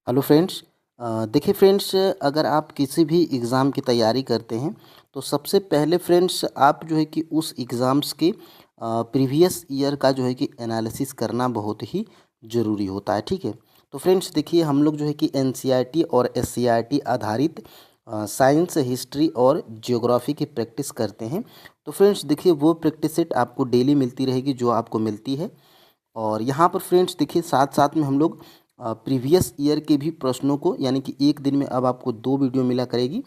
Hello friends. देखिए friends, अगर आप किसी भी एग्ज़ाम की तैयारी करते हैं तो सबसे पहले फ्रेंड्स आप जो है कि उस एग्ज़ाम्स के प्रीवियस ईयर का जो है कि एनालिसिस करना बहुत ही ज़रूरी होता है। ठीक है। तो फ्रेंड्स देखिए, हम लोग जो है कि एनसीईआरटी और एससीईआरटी आधारित साइंस, हिस्ट्री और ज्योग्राफी की प्रैक्टिस करते हैं। तो फ्रेंड्स देखिए, वो प्रैक्टिस सेट आपको डेली मिलती रहेगी जो आपको मिलती है। और यहाँ पर फ्रेंड्स देखिए, साथ साथ में हम लोग प्रीवियस ईयर के भी प्रश्नों को, यानी कि एक दिन में अब आपको 2 वीडियो मिला करेगी,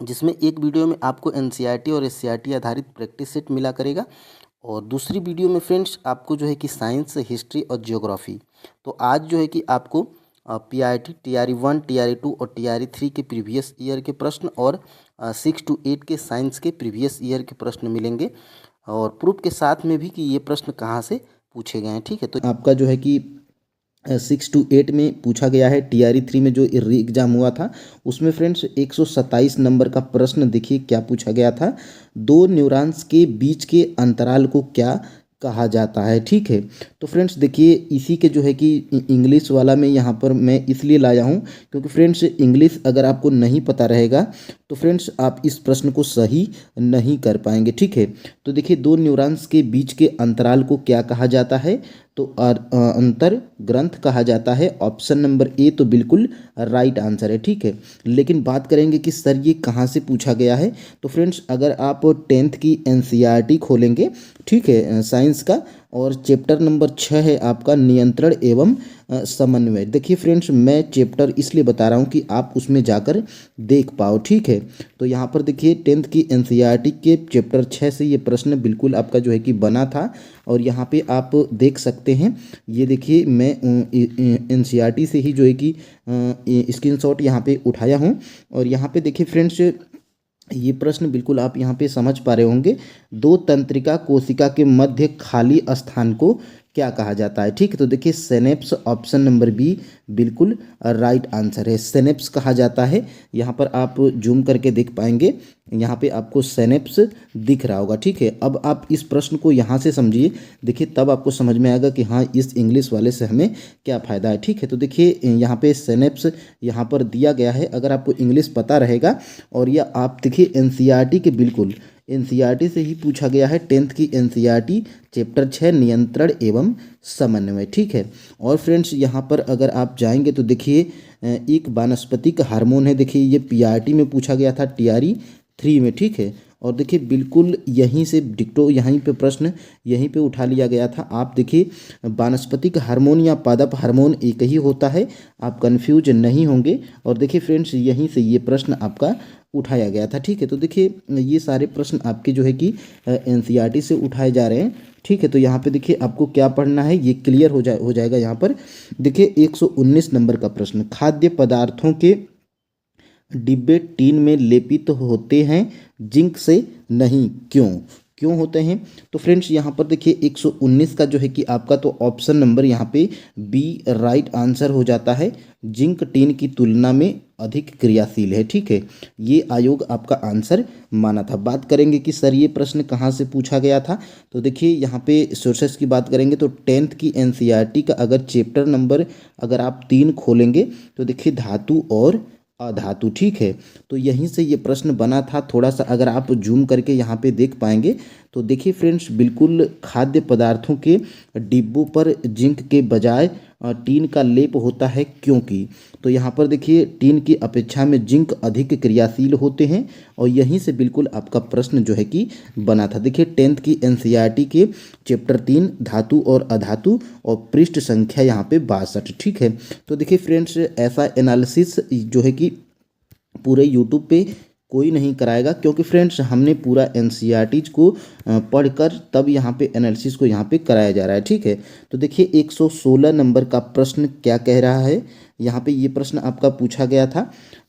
जिसमें एक वीडियो में आपको एनसीईआरटी और एससीईआरटी आधारित प्रैक्टिस सेट मिला करेगा और दूसरी वीडियो में फ्रेंड्स आपको जो है कि साइंस, हिस्ट्री और ज्योग्राफी। तो आज जो है कि आपको पीआईटी टीआरई 1, टीआरई 2 और टीआरई 3 के प्रीवियस ईयर के प्रश्न और 6 to 8 के साइंस के प्रीवियस ईयर के प्रश्न मिलेंगे और प्रूफ के साथ में भी कि ये प्रश्न कहाँ से पूछे गए हैं। ठीक है। तो आपका जो है कि 6 to 8 में पूछा गया है। टीआरई 3 में जो री एग्ज़ाम हुआ था उसमें फ्रेंड्स 127 नंबर का प्रश्न देखिए क्या पूछा गया था। दो न्यूरॉन्स के बीच के अंतराल को क्या कहा जाता है। ठीक है। तो फ्रेंड्स देखिए, इसी के जो है कि इंग्लिश वाला में यहाँ पर मैं इसलिए लाया हूँ क्योंकि फ्रेंड्स इंग्लिश अगर आपको नहीं पता रहेगा तो फ्रेंड्स आप इस प्रश्न को सही नहीं कर पाएंगे। ठीक है। तो देखिए, दो न्यूरॉन्स के बीच के अंतराल को क्या कहा जाता है? तो अंतर ग्रंथ कहा जाता है। ऑप्शन नंबर ए तो बिल्कुल राइट आंसर है। ठीक है। लेकिन बात करेंगे कि सर ये कहाँ से पूछा गया है, तो फ्रेंड्स अगर आप 10th की एनसीईआरटी खोलेंगे, ठीक है, साइंस का, और चैप्टर नंबर 6 है आपका नियंत्रण एवं समन्वय। देखिए फ्रेंड्स, मैं चैप्टर इसलिए बता रहा हूँ कि आप उसमें जाकर देख पाओ। ठीक है। तो यहाँ पर देखिए 10th की एनसीईआरटी के चैप्टर 6 से ये प्रश्न बिल्कुल आपका जो है कि बना था और यहाँ पे आप देख सकते हैं। ये देखिए, मैं एनसीईआरटी से ही जो है कि स्क्रीनशॉट यहाँ पे उठाया हूँ और यहाँ पे देखिए फ्रेंड्स, ये प्रश्न बिल्कुल आप यहाँ पे समझ पा रहे होंगे। दो तंत्रिका कोशिका के मध्य खाली स्थान को क्या कहा जाता है? ठीक है। तो देखिए सेनेप्स, ऑप्शन नंबर बी बिल्कुल राइट आंसर है। सेनेप्स कहा जाता है। यहाँ पर आप जूम करके देख पाएंगे, यहाँ पे आपको सेनेप्स दिख रहा होगा। ठीक है। अब आप इस प्रश्न को यहाँ से समझिए, देखिए तब आपको समझ में आएगा कि हाँ, इस इंग्लिश वाले से हमें क्या फ़ायदा है। ठीक है। तो देखिए यहाँ पे सेनेप्स यहाँ पर दिया गया है। अगर आपको इंग्लिश पता रहेगा और यह आप देखिए एनसीईआरटी के बिल्कुल एनसीईआरटी से ही पूछा गया है। 10th की एनसीईआरटी चैप्टर 6 नियंत्रण एवं समन्वय। ठीक है। और फ्रेंड्स यहाँ पर अगर आप जाएंगे तो देखिए एक वानस्पतिक हार्मोन है। देखिए ये पीआरटी में पूछा गया था, टीआरई 3 में। ठीक है। और देखिए बिल्कुल यहीं से डिक्टो यहीं पे प्रश्न यहीं पे उठा लिया गया था। आप देखिए वानस्पतिक हार्मोन या पादप हार्मोन एक ही होता है, आप कंफ्यूज नहीं होंगे। और देखिए फ्रेंड्स, यहीं से ये प्रश्न आपका उठाया गया था। ठीक है। तो देखिए ये सारे प्रश्न आपके जो है कि एनसीईआरटी से उठाए जा रहे हैं। ठीक है। तो यहाँ पे देखिए आपको क्या पढ़ना है ये क्लियर हो जाएगा। यहाँ पर देखिए 119 नंबर का प्रश्न, खाद्य पदार्थों के डिब्बे टीन में लेपित होते हैं, जिंक से नहीं, क्यों? क्यों होते हैं? तो फ्रेंड्स यहाँ पर देखिए 119 का जो है कि आपका तो ऑप्शन नंबर यहाँ पे बी राइट आंसर हो जाता है। जिंक टीन की तुलना में अधिक क्रियाशील है। ठीक है। ये आयोग आपका आंसर माना था। बात करेंगे कि सर ये प्रश्न कहाँ से पूछा गया था, तो देखिए यहाँ पे सोर्सेस की बात करेंगे तो 10th की एनसीईआरटी का अगर चैप्टर नंबर अगर आप 3 खोलेंगे तो देखिए धातु और अधातु। ठीक है। तो यहीं से ये प्रश्न बना था। थोड़ा सा अगर आप जूम करके यहाँ पे देख पाएंगे तो देखिए फ्रेंड्स, बिल्कुल खाद्य पदार्थों के डिब्बों पर जिंक के बजाय टीन का लेप होता है, क्योंकि तो यहाँ पर देखिए टीन की अपेक्षा में जिंक अधिक क्रियाशील होते हैं और यहीं से बिल्कुल आपका प्रश्न जो है कि बना था। देखिए 10th की एनसीईआरटी के चैप्टर 3 धातु और अधातु और पृष्ठ संख्या यहाँ पे 62। ठीक है। तो देखिए फ्रेंड्स, ऐसा एनालिसिस जो है कि पूरे यूट्यूब पे कोई नहीं कराएगा, क्योंकि फ्रेंड्स हमने पूरा एनसीईआरटी को पढ़कर तब यहाँ पे एनालिसिस को यहाँ पे कराया जा रहा है। ठीक है। तो देखिए 116 नंबर का प्रश्न क्या कह रहा है। यहाँ पे ये प्रश्न आपका पूछा गया था,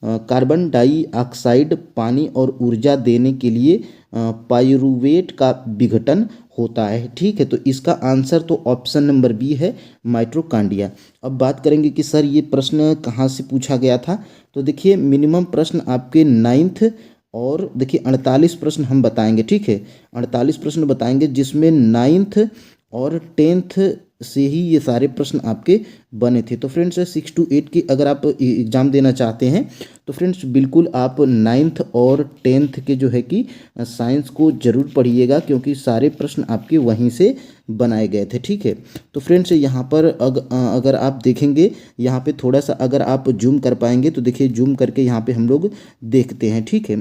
कार्बन डाइऑक्साइड पानी और ऊर्जा देने के लिए पाइरूवेट का विघटन होता है। ठीक है। तो इसका आंसर तो ऑप्शन नंबर बी है, माइटोकॉन्ड्रिया। अब बात करेंगे कि सर ये प्रश्न कहाँ से पूछा गया था, तो देखिए मिनिमम प्रश्न आपके 9th और देखिए 48 प्रश्न हम बताएंगे। ठीक है। 48 प्रश्न बताएंगे जिसमें 9th और 10th से ही ये सारे प्रश्न आपके बने थे। तो फ्रेंड्स 6 to 8 की अगर आप एग्ज़ाम देना चाहते हैं तो फ्रेंड्स बिल्कुल आप 9th और 10th के जो है कि साइंस को ज़रूर पढ़िएगा, क्योंकि सारे प्रश्न आपके वहीं से बनाए गए थे। ठीक है, तो फ्रेंड्स यहाँ पर अगर आप देखेंगे, यहाँ पे थोड़ा सा अगर आप जूम कर पाएंगे तो देखिए, जूम करके यहाँ पे हम लोग देखते हैं। ठीक है,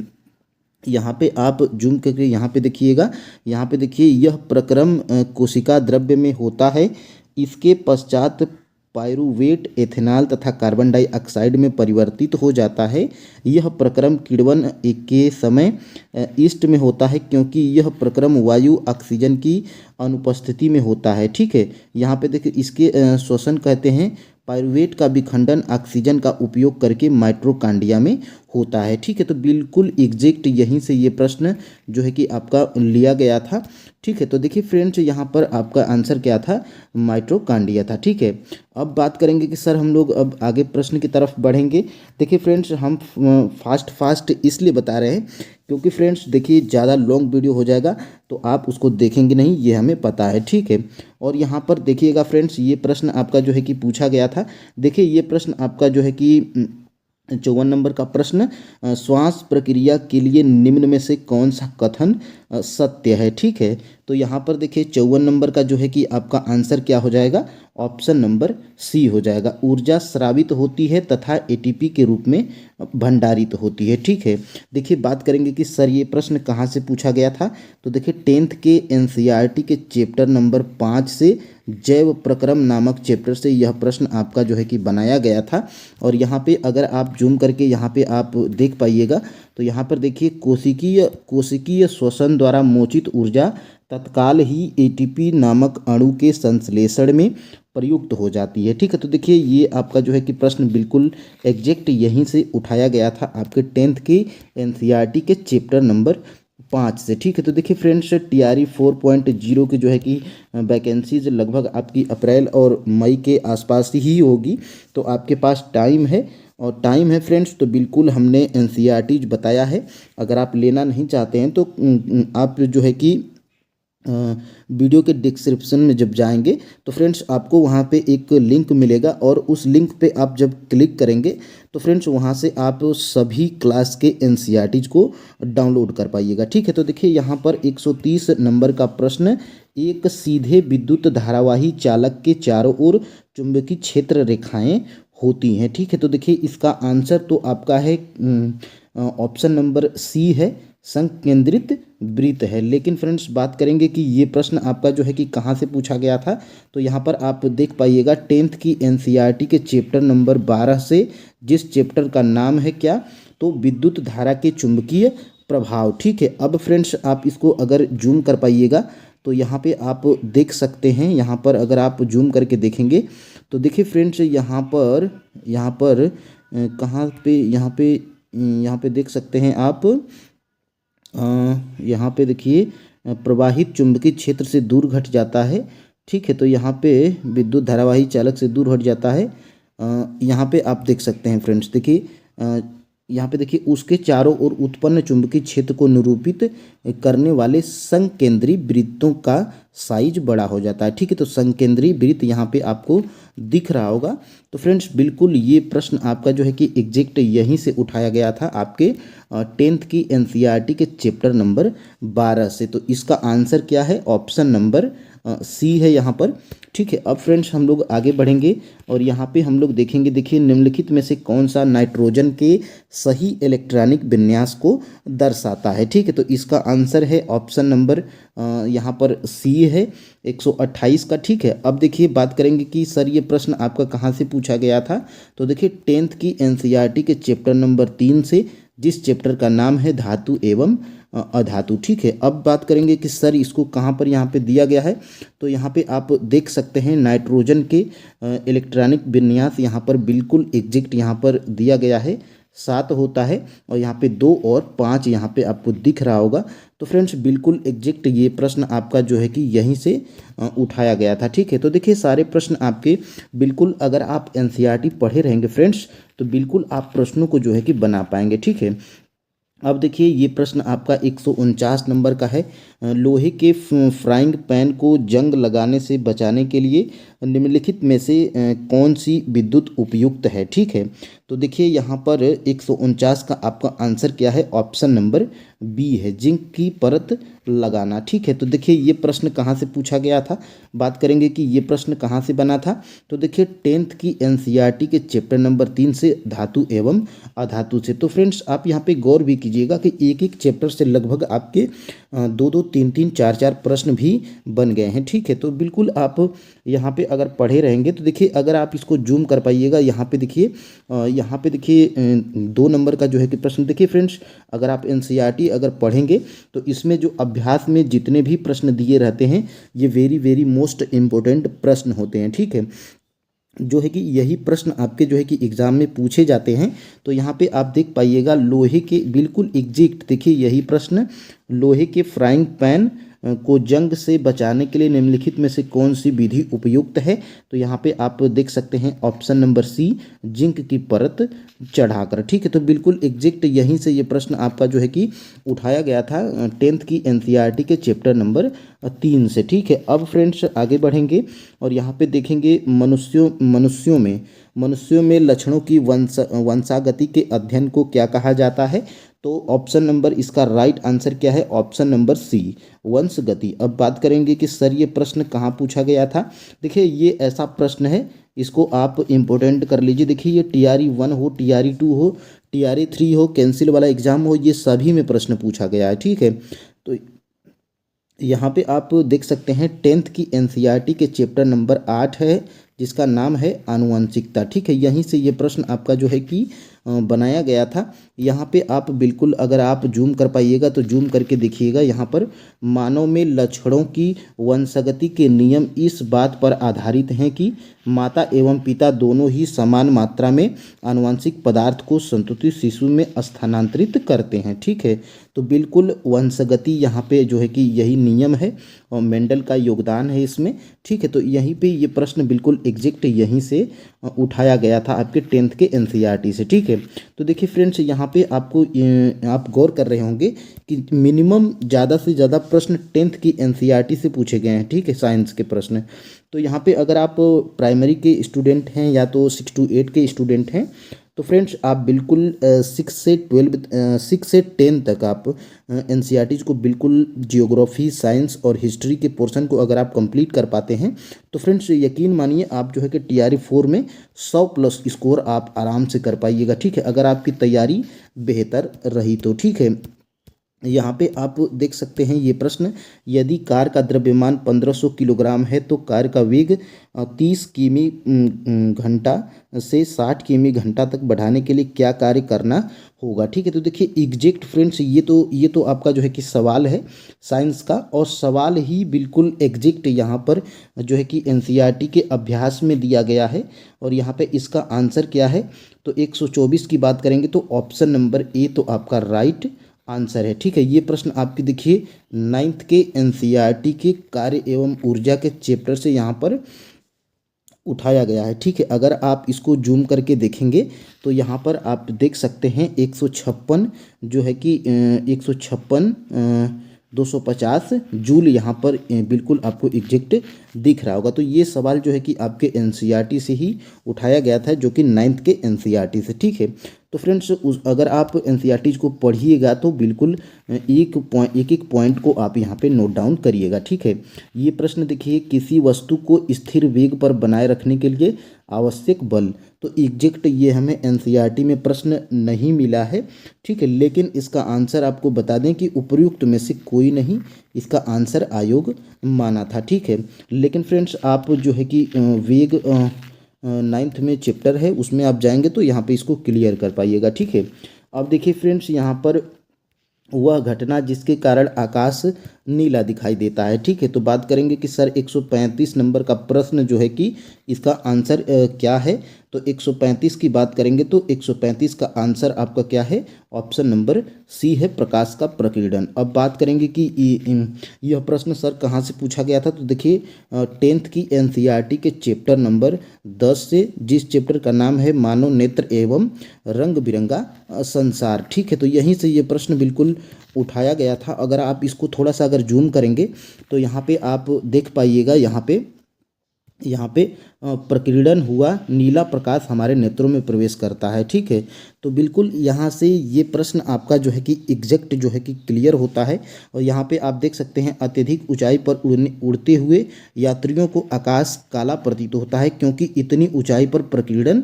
यहाँ पे आप जूम करके यहाँ पे देखिएगा, यहाँ पे देखिए यह प्रक्रम कोशिका द्रव्य में होता है। इसके पश्चात पायरुवेट, एथेनॉल तथा कार्बन डाइऑक्साइड में परिवर्तित हो जाता है। यह प्रक्रम किण्वन के समय ईस्ट में होता है, क्योंकि यह प्रक्रम वायु ऑक्सीजन की अनुपस्थिति में होता है। ठीक है, यहाँ पे देखिए इसके श्वसन कहते हैं। पायरुवेट का विखंडन ऑक्सीजन का उपयोग करके माइटोकॉन्ड्रिया में होता है। ठीक है, तो बिल्कुल एग्जैक्ट यहीं से ये प्रश्न जो है कि आपका लिया गया था। ठीक है, तो देखिए फ्रेंड्स यहाँ पर आपका आंसर क्या था, माइटोकॉन्ड्रिया था। ठीक है, अब बात करेंगे कि सर हम लोग अब आगे प्रश्न की तरफ बढ़ेंगे। देखिए फ्रेंड्स हम फास्ट इसलिए बता रहे हैं क्योंकि फ्रेंड्स देखिए ज़्यादा लॉन्ग वीडियो हो जाएगा तो आप उसको देखेंगे नहीं, ये हमें पता है। ठीक है, और यहाँ पर देखिएगा फ्रेंड्स, ये प्रश्न आपका जो है कि पूछा गया था। देखिए ये प्रश्न आपका जो है कि 54 नंबर का प्रश्न, श्वास प्रक्रिया के लिए निम्न में से कौन सा कथन सत्य है। ठीक है, तो यहाँ पर देखिए 54 नंबर का जो है कि आपका आंसर क्या हो जाएगा, ऑप्शन नंबर सी हो जाएगा। ऊर्जा स्रावित होती है तथा एटीपी के रूप में भंडारित होती है। ठीक है, देखिए बात करेंगे कि सर ये प्रश्न कहाँ से पूछा गया था। तो देखिए 10th के एनसीईआरटी के चैप्टर नंबर 5 से जैव प्रक्रम नामक चैप्टर से यह प्रश्न आपका जो है कि बनाया गया था। और यहाँ पे अगर आप जूम करके यहाँ पे आप देख पाइएगा तो यहाँ पर देखिए कोशिकीय श्वसन द्वारा मोचित ऊर्जा तत्काल ही एटीपी नामक अणु के संश्लेषण में प्रयुक्त हो जाती है। ठीक है, तो देखिए ये आपका जो है कि प्रश्न बिल्कुल एग्जैक्ट यहीं से उठाया गया था आपके 10th के एनसीईआरटी के चैप्टर नंबर 5 से। ठीक है, तो देखिए फ्रेंड्स टीआरई 4.0 की जो है कि वैकेंसीज लगभग आपकी अप्रैल और मई के आसपास ही होगी, तो आपके पास टाइम है। और टाइम है फ्रेंड्स, तो बिल्कुल हमने एनसीईआरटी बताया है। अगर आप लेना नहीं चाहते हैं तो आप जो है कि वीडियो के डिस्क्रिप्शन में जब जाएंगे तो फ्रेंड्स आपको वहाँ पे एक लिंक मिलेगा, और उस लिंक पे आप जब क्लिक करेंगे तो फ्रेंड्स वहाँ से आप सभी क्लास के एनसीईआरटीज को डाउनलोड कर पाइएगा। ठीक है, तो देखिए यहाँ पर 130 नंबर का प्रश्न, एक सीधे विद्युत धारावाही चालक के चारों ओर चुंबकीय क्षेत्र रेखाएं होती हैं। ठीक है, तो देखिए इसका आंसर तो आपका है ऑप्शन नंबर सी है, संकेंद्रित वृत्त है। लेकिन फ्रेंड्स बात करेंगे कि ये प्रश्न आपका जो है कि कहाँ से पूछा गया था। तो यहाँ पर आप देख पाइएगा 10th की एनसीईआरटी के चैप्टर नंबर 12 से, जिस चैप्टर का नाम है क्या, तो विद्युत धारा के चुंबकीय प्रभाव। ठीक है, अब फ्रेंड्स आप इसको अगर जूम कर पाइएगा तो यहाँ पे आप देख सकते हैं। यहाँ पर अगर आप जूम करके देखेंगे तो देखिए फ्रेंड्स यहाँ पर कहाँ पे यहाँ पे देख सकते हैं आप, यहाँ पे देखिए प्रवाहित चुंबकीय क्षेत्र से दूर घट जाता है। ठीक है, तो यहाँ पे विद्युत धारावाही चालक से दूर हट जाता है। यहाँ पे आप देख सकते हैं फ्रेंड्स, देखिए यहाँ पे देखिए उसके चारों ओर उत्पन्न चुंबकीय क्षेत्र को निरूपित करने वाले संकेंद्री वृत्तों का साइज बड़ा हो जाता है। ठीक है, तो संकेंद्री वृत्त यहाँ पे आपको दिख रहा होगा। तो फ्रेंड्स बिल्कुल ये प्रश्न आपका जो है कि एग्जैक्ट यहीं से उठाया गया था आपके 10th की एनसीईआरटी के चैप्टर नंबर 12 से। तो इसका आंसर क्या है, ऑप्शन नंबर सी है यहाँ पर। ठीक है, अब फ्रेंड्स हम लोग आगे बढ़ेंगे और यहाँ पे हम लोग देखेंगे, देखिए निम्नलिखित में से कौन सा नाइट्रोजन के सही इलेक्ट्रॉनिक विन्यास को दर्शाता है। ठीक है, तो इसका आंसर है ऑप्शन नंबर यहाँ पर सी है, 128 का। ठीक है, अब देखिए बात करेंगे कि सर ये प्रश्न आपका कहाँ से पूछा गया था। तो देखिए 10th की एनसीईआरटी के चैप्टर नंबर 3 से, जिस चैप्टर का नाम है धातु एवं अधातु। ठीक है, अब बात करेंगे कि सर इसको कहाँ पर यहाँ पे दिया गया है। तो यहाँ पे आप देख सकते हैं नाइट्रोजन के इलेक्ट्रॉनिक विन्यास यहाँ पर बिल्कुल एग्जैक्ट यहाँ पर दिया गया है, 7 होता है, और यहाँ पे 2 और 5 यहाँ पे आपको दिख रहा होगा। तो फ्रेंड्स बिल्कुल एग्जैक्ट ये प्रश्न आपका जो है कि यहीं से उठाया गया था। ठीक है, तो देखिए सारे प्रश्न आपके बिल्कुल, अगर आप एनसीईआरटी पढ़े रहेंगे फ्रेंड्स तो बिल्कुल आप प्रश्नों को जो है कि बना पाएंगे। ठीक है, अब देखिए ये प्रश्न आपका 149 नंबर का है। लोहे के फ्राइंग पैन को जंग लगाने से बचाने के लिए निम्नलिखित में से कौन सी विद्युत उपयुक्त है। ठीक है, तो देखिए यहाँ पर 149 का आपका आंसर क्या है, ऑप्शन नंबर बी है, जिंक की परत लगाना। ठीक है, तो देखिए ये प्रश्न कहाँ से पूछा गया था, बात करेंगे कि ये प्रश्न कहाँ से बना था। तो देखिए 10th की एनसीईआरटी के चैप्टर नंबर 3 से धातु एवं अधातु से। तो फ्रेंड्स आप यहाँ पे गौर भी कीजिएगा कि एक एक चैप्टर से लगभग आपके दो दो तीन तीन चार चार प्रश्न भी बन गए हैं। ठीक है, तो बिल्कुल आप यहाँ पे अगर पढ़े रहेंगे तो देखिए अगर आप इसको जूम कर पाइएगा, यहाँ पे देखिए यहाँ पे देखिए 2 नंबर का जो है कि प्रश्न देखिए फ्रेंड्स, अगर आप एनसीईआरटी अगर पढ़ेंगे तो इसमें जो अभ्यास में जितने भी प्रश्न दिए रहते हैं ये वेरी वेरी मोस्ट इम्पोर्टेंट प्रश्न होते हैं। ठीक है, जो है कि यही प्रश्न आपके जो है कि एग्ज़ाम में पूछे जाते हैं। तो यहाँ पे आप देख पाइएगा लोहे के बिल्कुल एग्जैक्ट देखिए यही प्रश्न, लोहे के फ्राइंग पैन को जंग से बचाने के लिए निम्नलिखित में से कौन सी विधि उपयुक्त है। तो यहाँ पे आप देख सकते हैं ऑप्शन नंबर सी, जिंक की परत चढ़ाकर। ठीक है, तो बिल्कुल एग्जैक्ट यहीं से ये प्रश्न आपका जो है कि उठाया गया था 10th की एनसीईआरटी के चैप्टर नंबर 3 से। ठीक है, अब फ्रेंड्स आगे बढ़ेंगे और यहाँ पे देखेंगे मनुष्यों में लक्षणों की वंशागति के अध्ययन को क्या कहा जाता है। तो ऑप्शन नंबर इसका राइट आंसर क्या है, ऑप्शन नंबर सी, वंशगति। अब बात करेंगे कि सर ये प्रश्न कहाँ पूछा गया था। देखिए ये ऐसा प्रश्न है, इसको आप इम्पोर्टेंट कर लीजिए। देखिए ये TRE 1 हो, TRE 2 हो, TRE 3 हो, कैंसिल वाला एग्जाम हो, ये सभी में प्रश्न पूछा गया है। ठीक है, तो यहाँ पे आप देख सकते हैं 10th की एनसीईआरटी के चैप्टर नंबर 8 है जिसका नाम है आनुवंशिकता। ठीक है, यहीं से ये प्रश्न आपका जो है कि बनाया गया था। यहाँ पे आप बिल्कुल अगर आप जूम कर पाइएगा तो जूम करके देखिएगा, यहाँ पर मानव में लक्षणों की वंशगति के नियम इस बात पर आधारित हैं कि माता एवं पिता दोनों ही समान मात्रा में आनुवंशिक पदार्थ को संतुलित शिशु में स्थानांतरित करते हैं। ठीक है, तो बिल्कुल वंशगति यहाँ पे जो है कि यही नियम है और मेंडल का योगदान है इसमें। ठीक है, तो यहीं पे ये प्रश्न बिल्कुल एग्जैक्ट यहीं से उठाया गया था आपके 10th के एनसीईआरटी से। ठीक है, तो देखिए फ्रेंड्स यहाँ पे आपको आप गौर कर रहे होंगे कि मिनिमम ज़्यादा से ज़्यादा प्रश्न 10th की एनसीईआरटी से पूछे गए हैं। ठीक है, साइंस के प्रश्न। तो यहाँ पे अगर आप प्राइमरी के स्टूडेंट हैं या तो 6 to 8 के स्टूडेंट हैं तो फ्रेंड्स आप बिल्कुल 6 से 10 तक आप एनसीईआरटीज़ को बिल्कुल जियोग्राफी, साइंस और हिस्ट्री के पोर्शन को अगर आप कंप्लीट कर पाते हैं तो फ्रेंड्स यकीन मानिए आप जो है कि TRE 4 में 100+ स्कोर आप आराम से कर पाइएगा। ठीक है, अगर आपकी तैयारी बेहतर रही तो। ठीक है, यहाँ पे आप देख सकते हैं ये प्रश्न, यदि कार का द्रव्यमान 1500 किलोग्राम है तो कार का वेग 30 किमी घंटा से 60 किमी घंटा तक बढ़ाने के लिए क्या कार्य करना होगा। ठीक है, तो देखिए एग्जैक्ट फ्रेंड्स ये तो आपका जो है कि सवाल है साइंस का, और सवाल ही बिल्कुल एग्जैक्ट यहाँ पर जो है कि एनसीईआरटी के अभ्यास में दिया गया है। और यहाँ पे इसका आंसर क्या है, तो 124 की बात करेंगे तो ऑप्शन नंबर ए तो आपका राइट आंसर है। ठीक है, ये प्रश्न आपके देखिए 9th के एनसीईआरटी के कार्य एवं ऊर्जा के चैप्टर से यहाँ पर उठाया गया है। ठीक है, अगर आप इसको जूम करके देखेंगे तो यहाँ पर आप देख सकते हैं 156 जो है कि 156 250 जूल यहाँ पर बिल्कुल आपको एग्जैक्ट दिख रहा होगा। तो ये सवाल जो है कि आपके एनसीईआरटी से ही उठाया गया था, जो कि 9th के एनसीईआरटी से। ठीक है, तो फ्रेंड्स अगर आप एनसीईआरटीज़ को पढ़िएगा तो बिल्कुल एक एक पॉइंट को आप यहाँ पे नोट डाउन करिएगा। ठीक है, ये प्रश्न देखिए, किसी वस्तु को स्थिर वेग पर बनाए रखने के लिए आवश्यक बल। तो एग्जैक्ट ये हमें एनसीईआरटी में प्रश्न नहीं मिला है। ठीक है, लेकिन इसका आंसर आपको बता दें कि उपयुक्त में से कोई नहीं इसका आंसर आयोग माना था। ठीक है, लेकिन फ्रेंड्स आप जो है कि वेग 9th में चैप्टर है उसमें आप जाएंगे तो यहाँ पे इसको क्लियर कर पाइएगा। ठीक है, अब देखिए फ्रेंड्स यहाँ पर वह घटना जिसके कारण आकाश नीला दिखाई देता है। ठीक है, तो बात करेंगे कि सर 135 नंबर का प्रश्न जो है कि इसका आंसर क्या है। तो 135 की बात करेंगे तो 135 का आंसर आपका क्या है, ऑप्शन नंबर सी है, प्रकाश का प्रकीर्णन। अब बात करेंगे कि यह प्रश्न सर कहाँ से पूछा गया था। तो देखिए 10th की एनसीईआरटी के चैप्टर नंबर 10 से, जिस चैप्टर का नाम है मानव नेत्र एवं रंग बिरंगा संसार। ठीक है, तो यहीं से ये प्रश्न बिल्कुल उठाया गया था। अगर आप इसको थोड़ा सा अगर जूम करेंगे तो यहाँ पे आप देख पाइएगा, यहाँ पे प्रकीर्णन हुआ नीला प्रकाश हमारे नेत्रों में प्रवेश करता है। ठीक है, तो बिल्कुल यहाँ से ये प्रश्न आपका जो है कि एग्जैक्ट जो है कि क्लियर होता है। और यहाँ पे आप देख सकते हैं अत्यधिक ऊंचाई पर उड़ते हुए यात्रियों को आकाश काला प्रतीत होता है, क्योंकि इतनी ऊंचाई पर प्रकीर्णन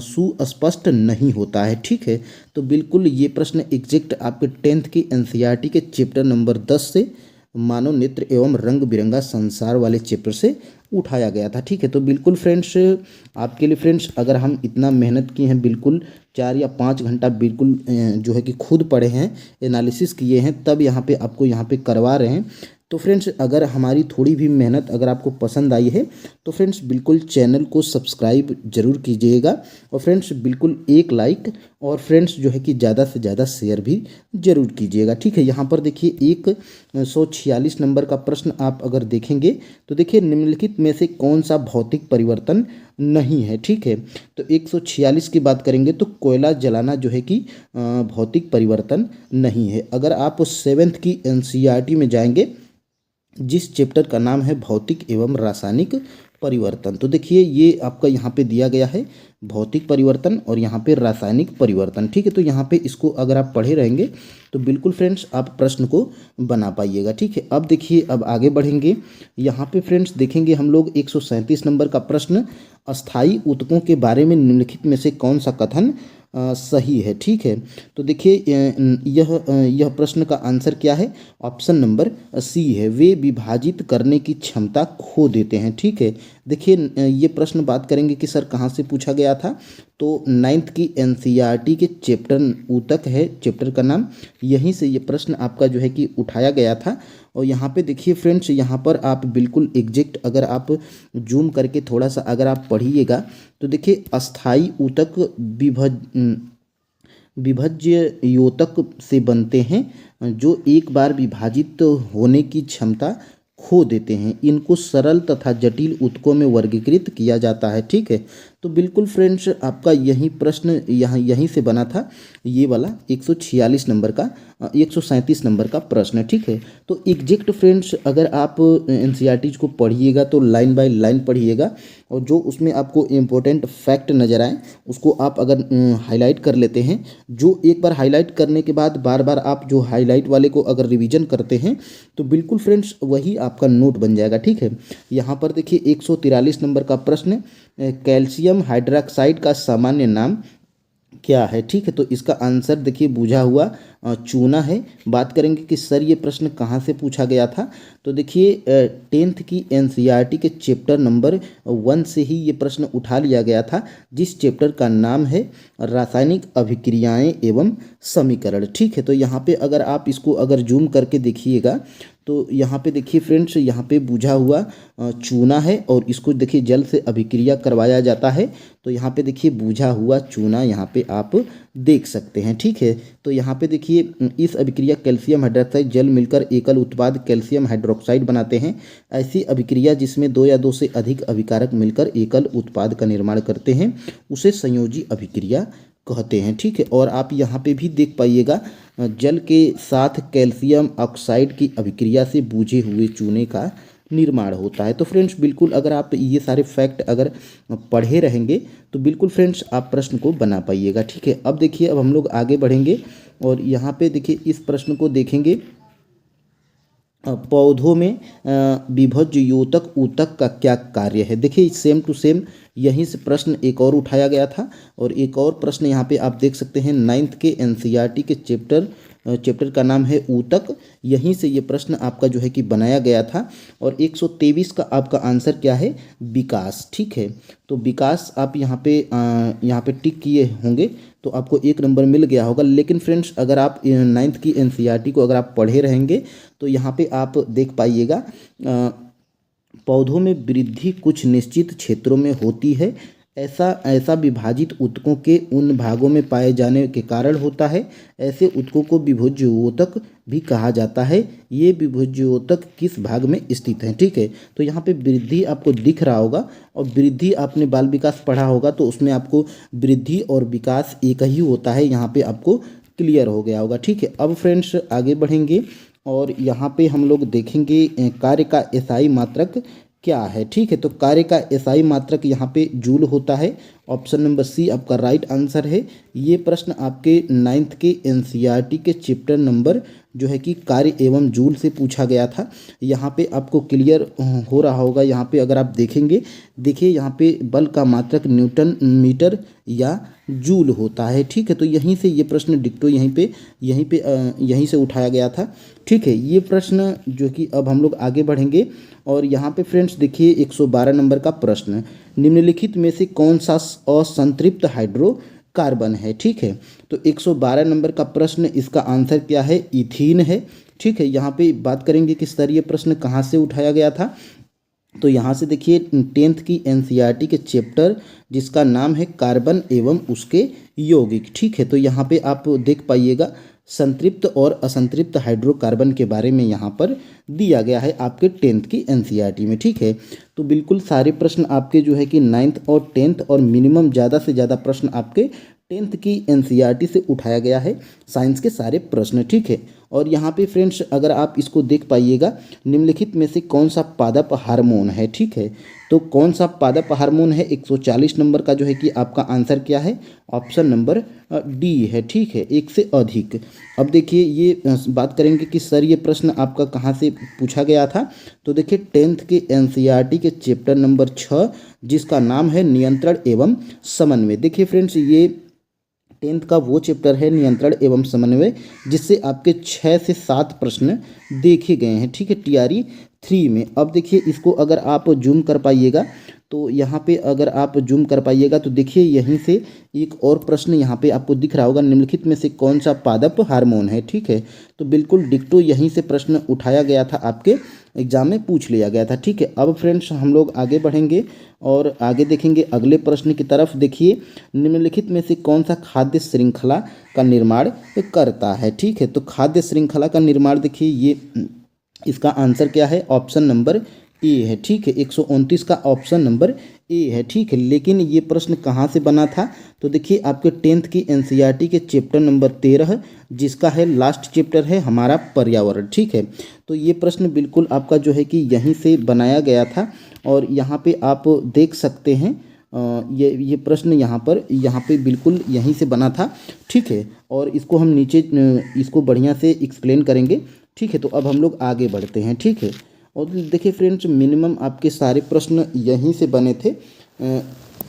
सुस्पष्ट नहीं होता है। ठीक है, तो बिल्कुल ये प्रश्न एग्जैक्ट आपके 10th की एनसीईआरटी के चैप्टर नंबर 10 से, मानव नेत्र एवं रंग बिरंगा संसार वाले चैप्टर से उठाया गया था। ठीक है, तो बिल्कुल फ्रेंड्स आपके लिए फ्रेंड्स, अगर हम इतना मेहनत किए हैं, बिल्कुल 4 या 5 घंटा बिल्कुल जो है कि खुद पढ़े हैं, एनालिसिस किए हैं, तब यहाँ पे आपको यहाँ पे करवा रहे हैं। तो फ्रेंड्स अगर हमारी थोड़ी भी मेहनत अगर आपको पसंद आई है तो फ्रेंड्स बिल्कुल चैनल को सब्सक्राइब जरूर कीजिएगा, और फ्रेंड्स बिल्कुल एक लाइक, और फ्रेंड्स जो है कि ज़्यादा से ज़्यादा शेयर भी जरूर कीजिएगा। ठीक है, यहाँ पर देखिए 146 नंबर का प्रश्न आप अगर देखेंगे तो देखिए निम्नलिखित में से कौन सा भौतिक परिवर्तन नहीं है। ठीक है, तो 146 की बात करेंगे तो कोयला जलाना जो है कि भौतिक परिवर्तन नहीं है। अगर आप 7th की एनसीईआरटी में जाएंगे, जिस चैप्टर का नाम है भौतिक एवं रासायनिक परिवर्तन, तो देखिए ये आपका यहाँ पे दिया गया है भौतिक परिवर्तन और यहाँ पे रासायनिक परिवर्तन। ठीक है, तो यहाँ पे इसको अगर आप पढ़े रहेंगे तो बिल्कुल फ्रेंड्स आप प्रश्न को बना पाइएगा। ठीक है, अब देखिए अब आगे बढ़ेंगे। यहाँ पे फ्रेंड्स देखेंगे हम लोग 137 नंबर का प्रश्न, अस्थाई ऊतकों के बारे में निम्नलिखित में से कौन सा कथन सही है। ठीक है, तो देखिए यह प्रश्न का आंसर क्या है, ऑप्शन नंबर सी है, वे विभाजित करने की क्षमता खो देते हैं। ठीक है, देखिए ये प्रश्न बात करेंगे कि सर कहाँ से पूछा गया था। तो 9th की एनसीईआरटी के चैप्टर ऊतक है चैप्टर का नाम, यहीं से ये प्रश्न आपका जो है कि उठाया गया था। और यहाँ पे देखिए फ्रेंड्स, यहाँ पर आप बिल्कुल एग्जैक्ट अगर आप जूम करके थोड़ा सा अगर आप पढ़िएगा तो देखिए अस्थाई ऊतक विभज्य योतक से बनते हैं, जो एक बार विभाजित होने की क्षमता खो देते हैं। इनको सरल तथा जटिल ऊतकों में वर्गीकृत किया जाता है। ठीक है, तो बिल्कुल फ्रेंड्स आपका यही प्रश्न यहीं से बना था, ये वाला 146 नंबर का 137 नंबर का प्रश्न। ठीक है, तो एग्जैक्ट फ्रेंड्स अगर आप एनसीईआरटी को पढ़िएगा तो लाइन बाय लाइन पढ़िएगा, और जो उसमें आपको इम्पोर्टेंट फैक्ट नज़र आए उसको आप अगर हाईलाइट कर लेते हैं, जो एक बार हाईलाइट करने के बाद बार बार आप जो हाईलाइट वाले को अगर रिवीजन करते हैं तो बिल्कुल फ्रेंड्स वही आपका नोट बन जाएगा। ठीक है, यहाँ पर देखिए 143 नंबर का प्रश्न, कैल्शियम हाइड्रोक्साइड का सामान्य नाम क्या है। ठीक है, तो इसका आंसर देखिए बुझा हुआ चूना है। बात करेंगे कि सर ये प्रश्न कहाँ से पूछा गया था। तो देखिए 10th की एनसीईआरटी के चैप्टर नंबर 1 से ही ये प्रश्न उठा लिया गया था, जिस चैप्टर का नाम है रासायनिक अभिक्रियाएं एवं समीकरण। ठीक है, तो यहाँ पे अगर आप इसको अगर जूम करके देखिएगा तो यहाँ पे देखिए फ्रेंड्स, यहाँ पे बुझा हुआ चूना है, और इसको देखिए जल से अभिक्रिया करवाया जाता है। तो यहाँ पे देखिए बुझा हुआ चूना यहाँ पे आप देख सकते हैं। ठीक है, तो यहाँ पे देखिए इस अभिक्रिया कैल्शियम हाइड्रोक्साइड जल मिलकर एकल उत्पाद कैल्शियम हाइड्रोक्साइड बनाते हैं। ऐसी अभिक्रिया जिसमें 2 या 2 से अधिक अभिकारक मिलकर एकल उत्पाद का निर्माण करते हैं उसे संयोजी अभिक्रिया कहते हैं। ठीक है, और आप यहाँ पे भी देख पाइएगा जल के साथ कैल्शियम ऑक्साइड की अभिक्रिया से बूझे हुए चूने का निर्माण होता है। तो फ्रेंड्स बिल्कुल अगर आप ये सारे फैक्ट अगर पढ़े रहेंगे तो बिल्कुल फ्रेंड्स आप प्रश्न को बना पाइएगा। ठीक है, अब देखिए अब हम लोग आगे बढ़ेंगे और यहाँ पे देखिए इस प्रश्न को देखेंगे, पौधों में विभज्य योतक ऊतक का क्या कार्य है। देखिए सेम टू सेम यहीं से प्रश्न एक और उठाया गया था, और एक और प्रश्न यहाँ पे आप देख सकते हैं 9th के एनसीईआरटी के चैप्टर चैप्टर का नाम है ऊतक। यहीं से ये प्रश्न आपका जो है कि बनाया गया था। और 123 का आपका आंसर क्या है, विकास। ठीक है, तो विकास आप यहाँ पे टिक किए होंगे तो आपको 1 नंबर मिल गया होगा। लेकिन फ्रेंड्स, अगर आप 9th की एनसीईआरटी को अगर आप पढ़े रहेंगे तो यहाँ पे आप देख पाइएगा, पौधों में वृद्धि कुछ निश्चित क्षेत्रों में होती है। ऐसा ऐसा विभाजित ऊतकों के उन भागों में पाए जाने के कारण होता है। ऐसे ऊतकों को विभुज्योतक भी कहा जाता है। ये विभुज्योतक किस भाग में स्थित है? ठीक है, तो यहाँ पे वृद्धि आपको दिख रहा होगा, और वृद्धि आपने बाल विकास पढ़ा होगा तो उसमें आपको वृद्धि और विकास एक ही होता है, यहाँ पे आपको क्लियर हो गया होगा। ठीक है, अब फ्रेंड्स आगे बढ़ेंगे और यहाँ पे हम लोग देखेंगे कार्य का एसआई मात्रक क्या है। ठीक है, तो कार्य का एसआई मात्रक यहाँ पे जूल होता है। ऑप्शन नंबर सी आपका राइट आंसर है। ये प्रश्न आपके 9th के एनसीईआरटी के चैप्टर नंबर जो है कि कार्य एवं जूल से पूछा गया था। यहाँ पे आपको क्लियर हो रहा होगा। यहाँ पे अगर आप देखेंगे, देखिए यहाँ पे बल का मात्रक न्यूटन मीटर या जूल होता है। ठीक है, तो यहीं से ये प्रश्न डिक्टो यहीं से उठाया गया था। ठीक है, ये प्रश्न जो कि अब हम लोग आगे बढ़ेंगे और यहाँ पे फ्रेंड्स देखिए 112 नंबर का प्रश्न, निम्नलिखित में से कौन सा असंतृप्त हाइड्रोकार्बन है? ठीक है, तो 112 नंबर का प्रश्न, इसका आंसर क्या है? इथीन है। ठीक है, यहाँ पे बात करेंगे कि सर ये प्रश्न कहाँ से उठाया गया था, तो यहाँ से देखिए 10th की एनसीईआरटी के चैप्टर जिसका नाम है कार्बन एवं उसके यौगिक। ठीक है, तो यहाँ पे आप देख पाइएगा संतृप्त और असंतृप्त हाइड्रोकार्बन के बारे में यहाँ पर दिया गया है आपके 10th की एनसीईआरटी में। ठीक है, तो बिल्कुल सारे प्रश्न आपके जो है कि 9th और 10th और मिनिमम ज़्यादा से ज़्यादा प्रश्न आपके 10th की एनसीईआरटी से उठाया गया है, साइंस के सारे प्रश्न। ठीक है, और यहाँ पे फ्रेंड्स अगर आप इसको देख पाइएगा, निम्नलिखित में से कौन सा पादप हार्मोन है? ठीक है, तो कौन सा पादप हार्मोन है? 140 नंबर का जो है कि आपका आंसर क्या है? ऑप्शन नंबर डी है। ठीक है, एक से अधिक। अब देखिए ये बात करेंगे कि सर ये प्रश्न आपका कहाँ से पूछा गया था, तो देखिए 10th के एनसीईआरटी के चैप्टर नंबर 6 जिसका नाम है नियंत्रण एवं समन्वय। देखिए फ्रेंड्स, ये 10th का वो चैप्टर है नियंत्रण एवं समन्वय, जिससे आपके 6 से 7 प्रश्न देखे गए हैं। ठीक है, टीआरई 3 में। अब देखिए इसको अगर आप जूम कर पाइएगा, तो यहाँ पे अगर आप जूम कर पाइएगा तो देखिए यहीं से एक और प्रश्न यहाँ पे आपको दिख रहा होगा, निम्नलिखित में से कौन सा पादप हार्मोन है? ठीक है, तो बिल्कुल डिक्टो यहीं से प्रश्न उठाया गया था, आपके एग्जाम में पूछ लिया गया था। ठीक है, अब फ्रेंड्स हम लोग आगे बढ़ेंगे और आगे देखेंगे अगले प्रश्न की तरफ। देखिए निम्नलिखित में से कौन सा खाद्य श्रृंखला का निर्माण करता है? ठीक है, तो खाद्य श्रृंखला का निर्माण देखिए ये इसका आंसर क्या है? ऑप्शन नंबर ए है। ठीक है, 129 का ऑप्शन नंबर ए है। ठीक है, लेकिन ये प्रश्न कहाँ से बना था, तो देखिए आपके 10th की एनसीईआरटी के चैप्टर नंबर 13 जिसका है लास्ट चैप्टर है हमारा पर्यावरण। ठीक है, तो ये प्रश्न बिल्कुल आपका जो है कि यहीं से बनाया गया था और यहाँ पे आप देख सकते हैं ये प्रश्न यहाँ पे बिल्कुल यहीं से बना था। ठीक है, और इसको हम नीचे इसको बढ़िया से एक्सप्लेन करेंगे। ठीक है, तो अब हम लोग आगे बढ़ते हैं। ठीक है, और देखिए फ्रेंड्स मिनिमम आपके सारे प्रश्न यहीं से बने थे,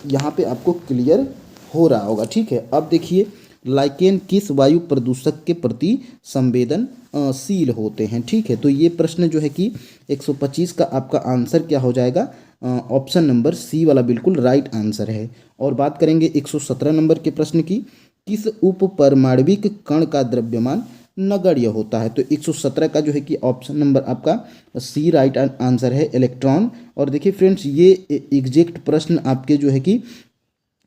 यहाँ पे आपको क्लियर हो रहा होगा। ठीक है, अब देखिए लाइकेन किस वायु प्रदूषक के प्रति संवेदनशील होते हैं? ठीक है, तो ये प्रश्न जो है कि 125 का आपका आंसर क्या हो जाएगा? ऑप्शन नंबर सी वाला बिल्कुल राइट आंसर है। और बात करेंगे 117 नंबर के प्रश्न की, किस उप परमाणविक कण का द्रव्यमान नगण्य होता है? तो 117 का जो है कि ऑप्शन नंबर आपका सी राइट आंसर है, इलेक्ट्रॉन। और देखिए फ्रेंड्स ये एग्जैक्ट प्रश्न आपके जो है कि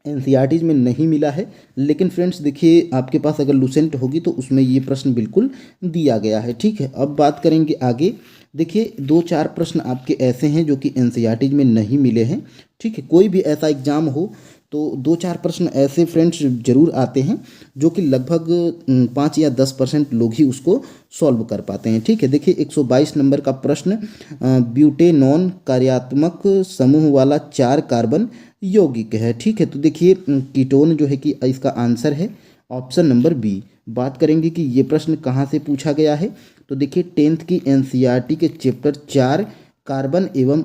एनसीईआरटीज में नहीं मिला है, लेकिन फ्रेंड्स देखिए आपके पास अगर लुसेंट होगी तो उसमें ये प्रश्न बिल्कुल दिया गया है। ठीक है, अब बात करेंगे आगे। देखिए 2-4 प्रश्न आपके ऐसे हैं जो कि एनसीईआरटीज में नहीं मिले हैं। ठीक है, कोई भी ऐसा एग्जाम हो तो 2-4 प्रश्न ऐसे फ्रेंड्स जरूर आते हैं जो कि लगभग 5 या 10% लोग ही उसको सॉल्व कर पाते हैं। ठीक है, देखिए 122 नंबर का प्रश्न, ब्यूटेनॉन कार्यात्मक समूह वाला 4 कार्बन यौगिक है। ठीक है, तो देखिए कीटोन जो है कि इसका आंसर है ऑप्शन नंबर बी। बात करेंगे कि ये प्रश्न कहाँ से पूछा गया है, तो देखिए 10th की एनसीईआरटी के चैप्टर 4 कार्बन एवं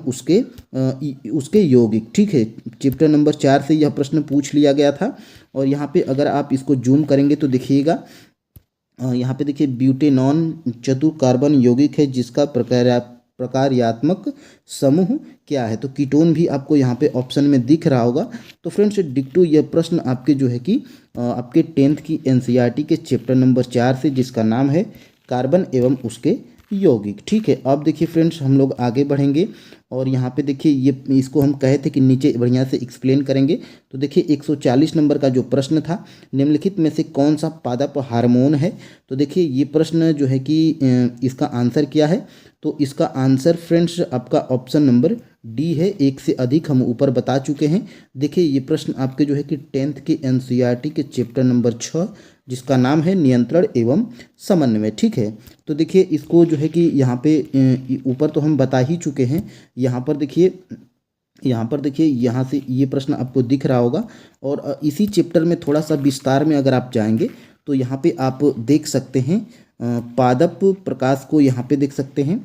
उसके यौगिक। ठीक है, चैप्टर नंबर 4 से यह प्रश्न पूछ लिया गया था। और यहाँ पे अगर आप इसको जूम करेंगे तो देखिएगा यहाँ पे देखिए ब्यूटेनॉन चतुर कार्बन यौगिक है जिसका प्रकार्यात्मक समूह क्या है। तो कीटोन भी आपको यहाँ पे ऑप्शन में दिख रहा होगा। तो फ्रेंड्स डिक्टो यह प्रश्न आपके जो है कि आपके 10th की एनसीईआरटी के चैप्टर नंबर 4 से, जिसका नाम है कार्बन एवं उसके यौगिक। ठीक है, अब देखिए फ्रेंड्स हम लोग आगे बढ़ेंगे और यहाँ पे देखिए ये इसको हम कहे थे कि नीचे बढ़िया से एक्सप्लेन करेंगे। तो देखिए 140 नंबर का जो प्रश्न था, निम्नलिखित में से कौन सा पादप हार्मोन है। तो देखिए ये प्रश्न जो है कि इसका आंसर क्या है। तो इसका आंसर फ्रेंड्स आपका ऑप्शन नंबर डी है। एक से अधिक हम ऊपर बता चुके हैं। देखिए ये प्रश्न आपके जो है कि 10th के एनसीईआरटी के चैप्टर नंबर 6, जिसका नाम है नियंत्रण एवं समन्वय। ठीक है, तो देखिए इसको जो है कि यहाँ पे ऊपर तो हम बता ही चुके हैं। यहाँ पर देखिए यहाँ से ये प्रश्न आपको दिख रहा होगा। और इसी चैप्टर में थोड़ा सा विस्तार में अगर आप जाएंगे तो यहाँ पे आप देख सकते हैं पादप प्रकाश को यहाँ पे देख सकते हैं।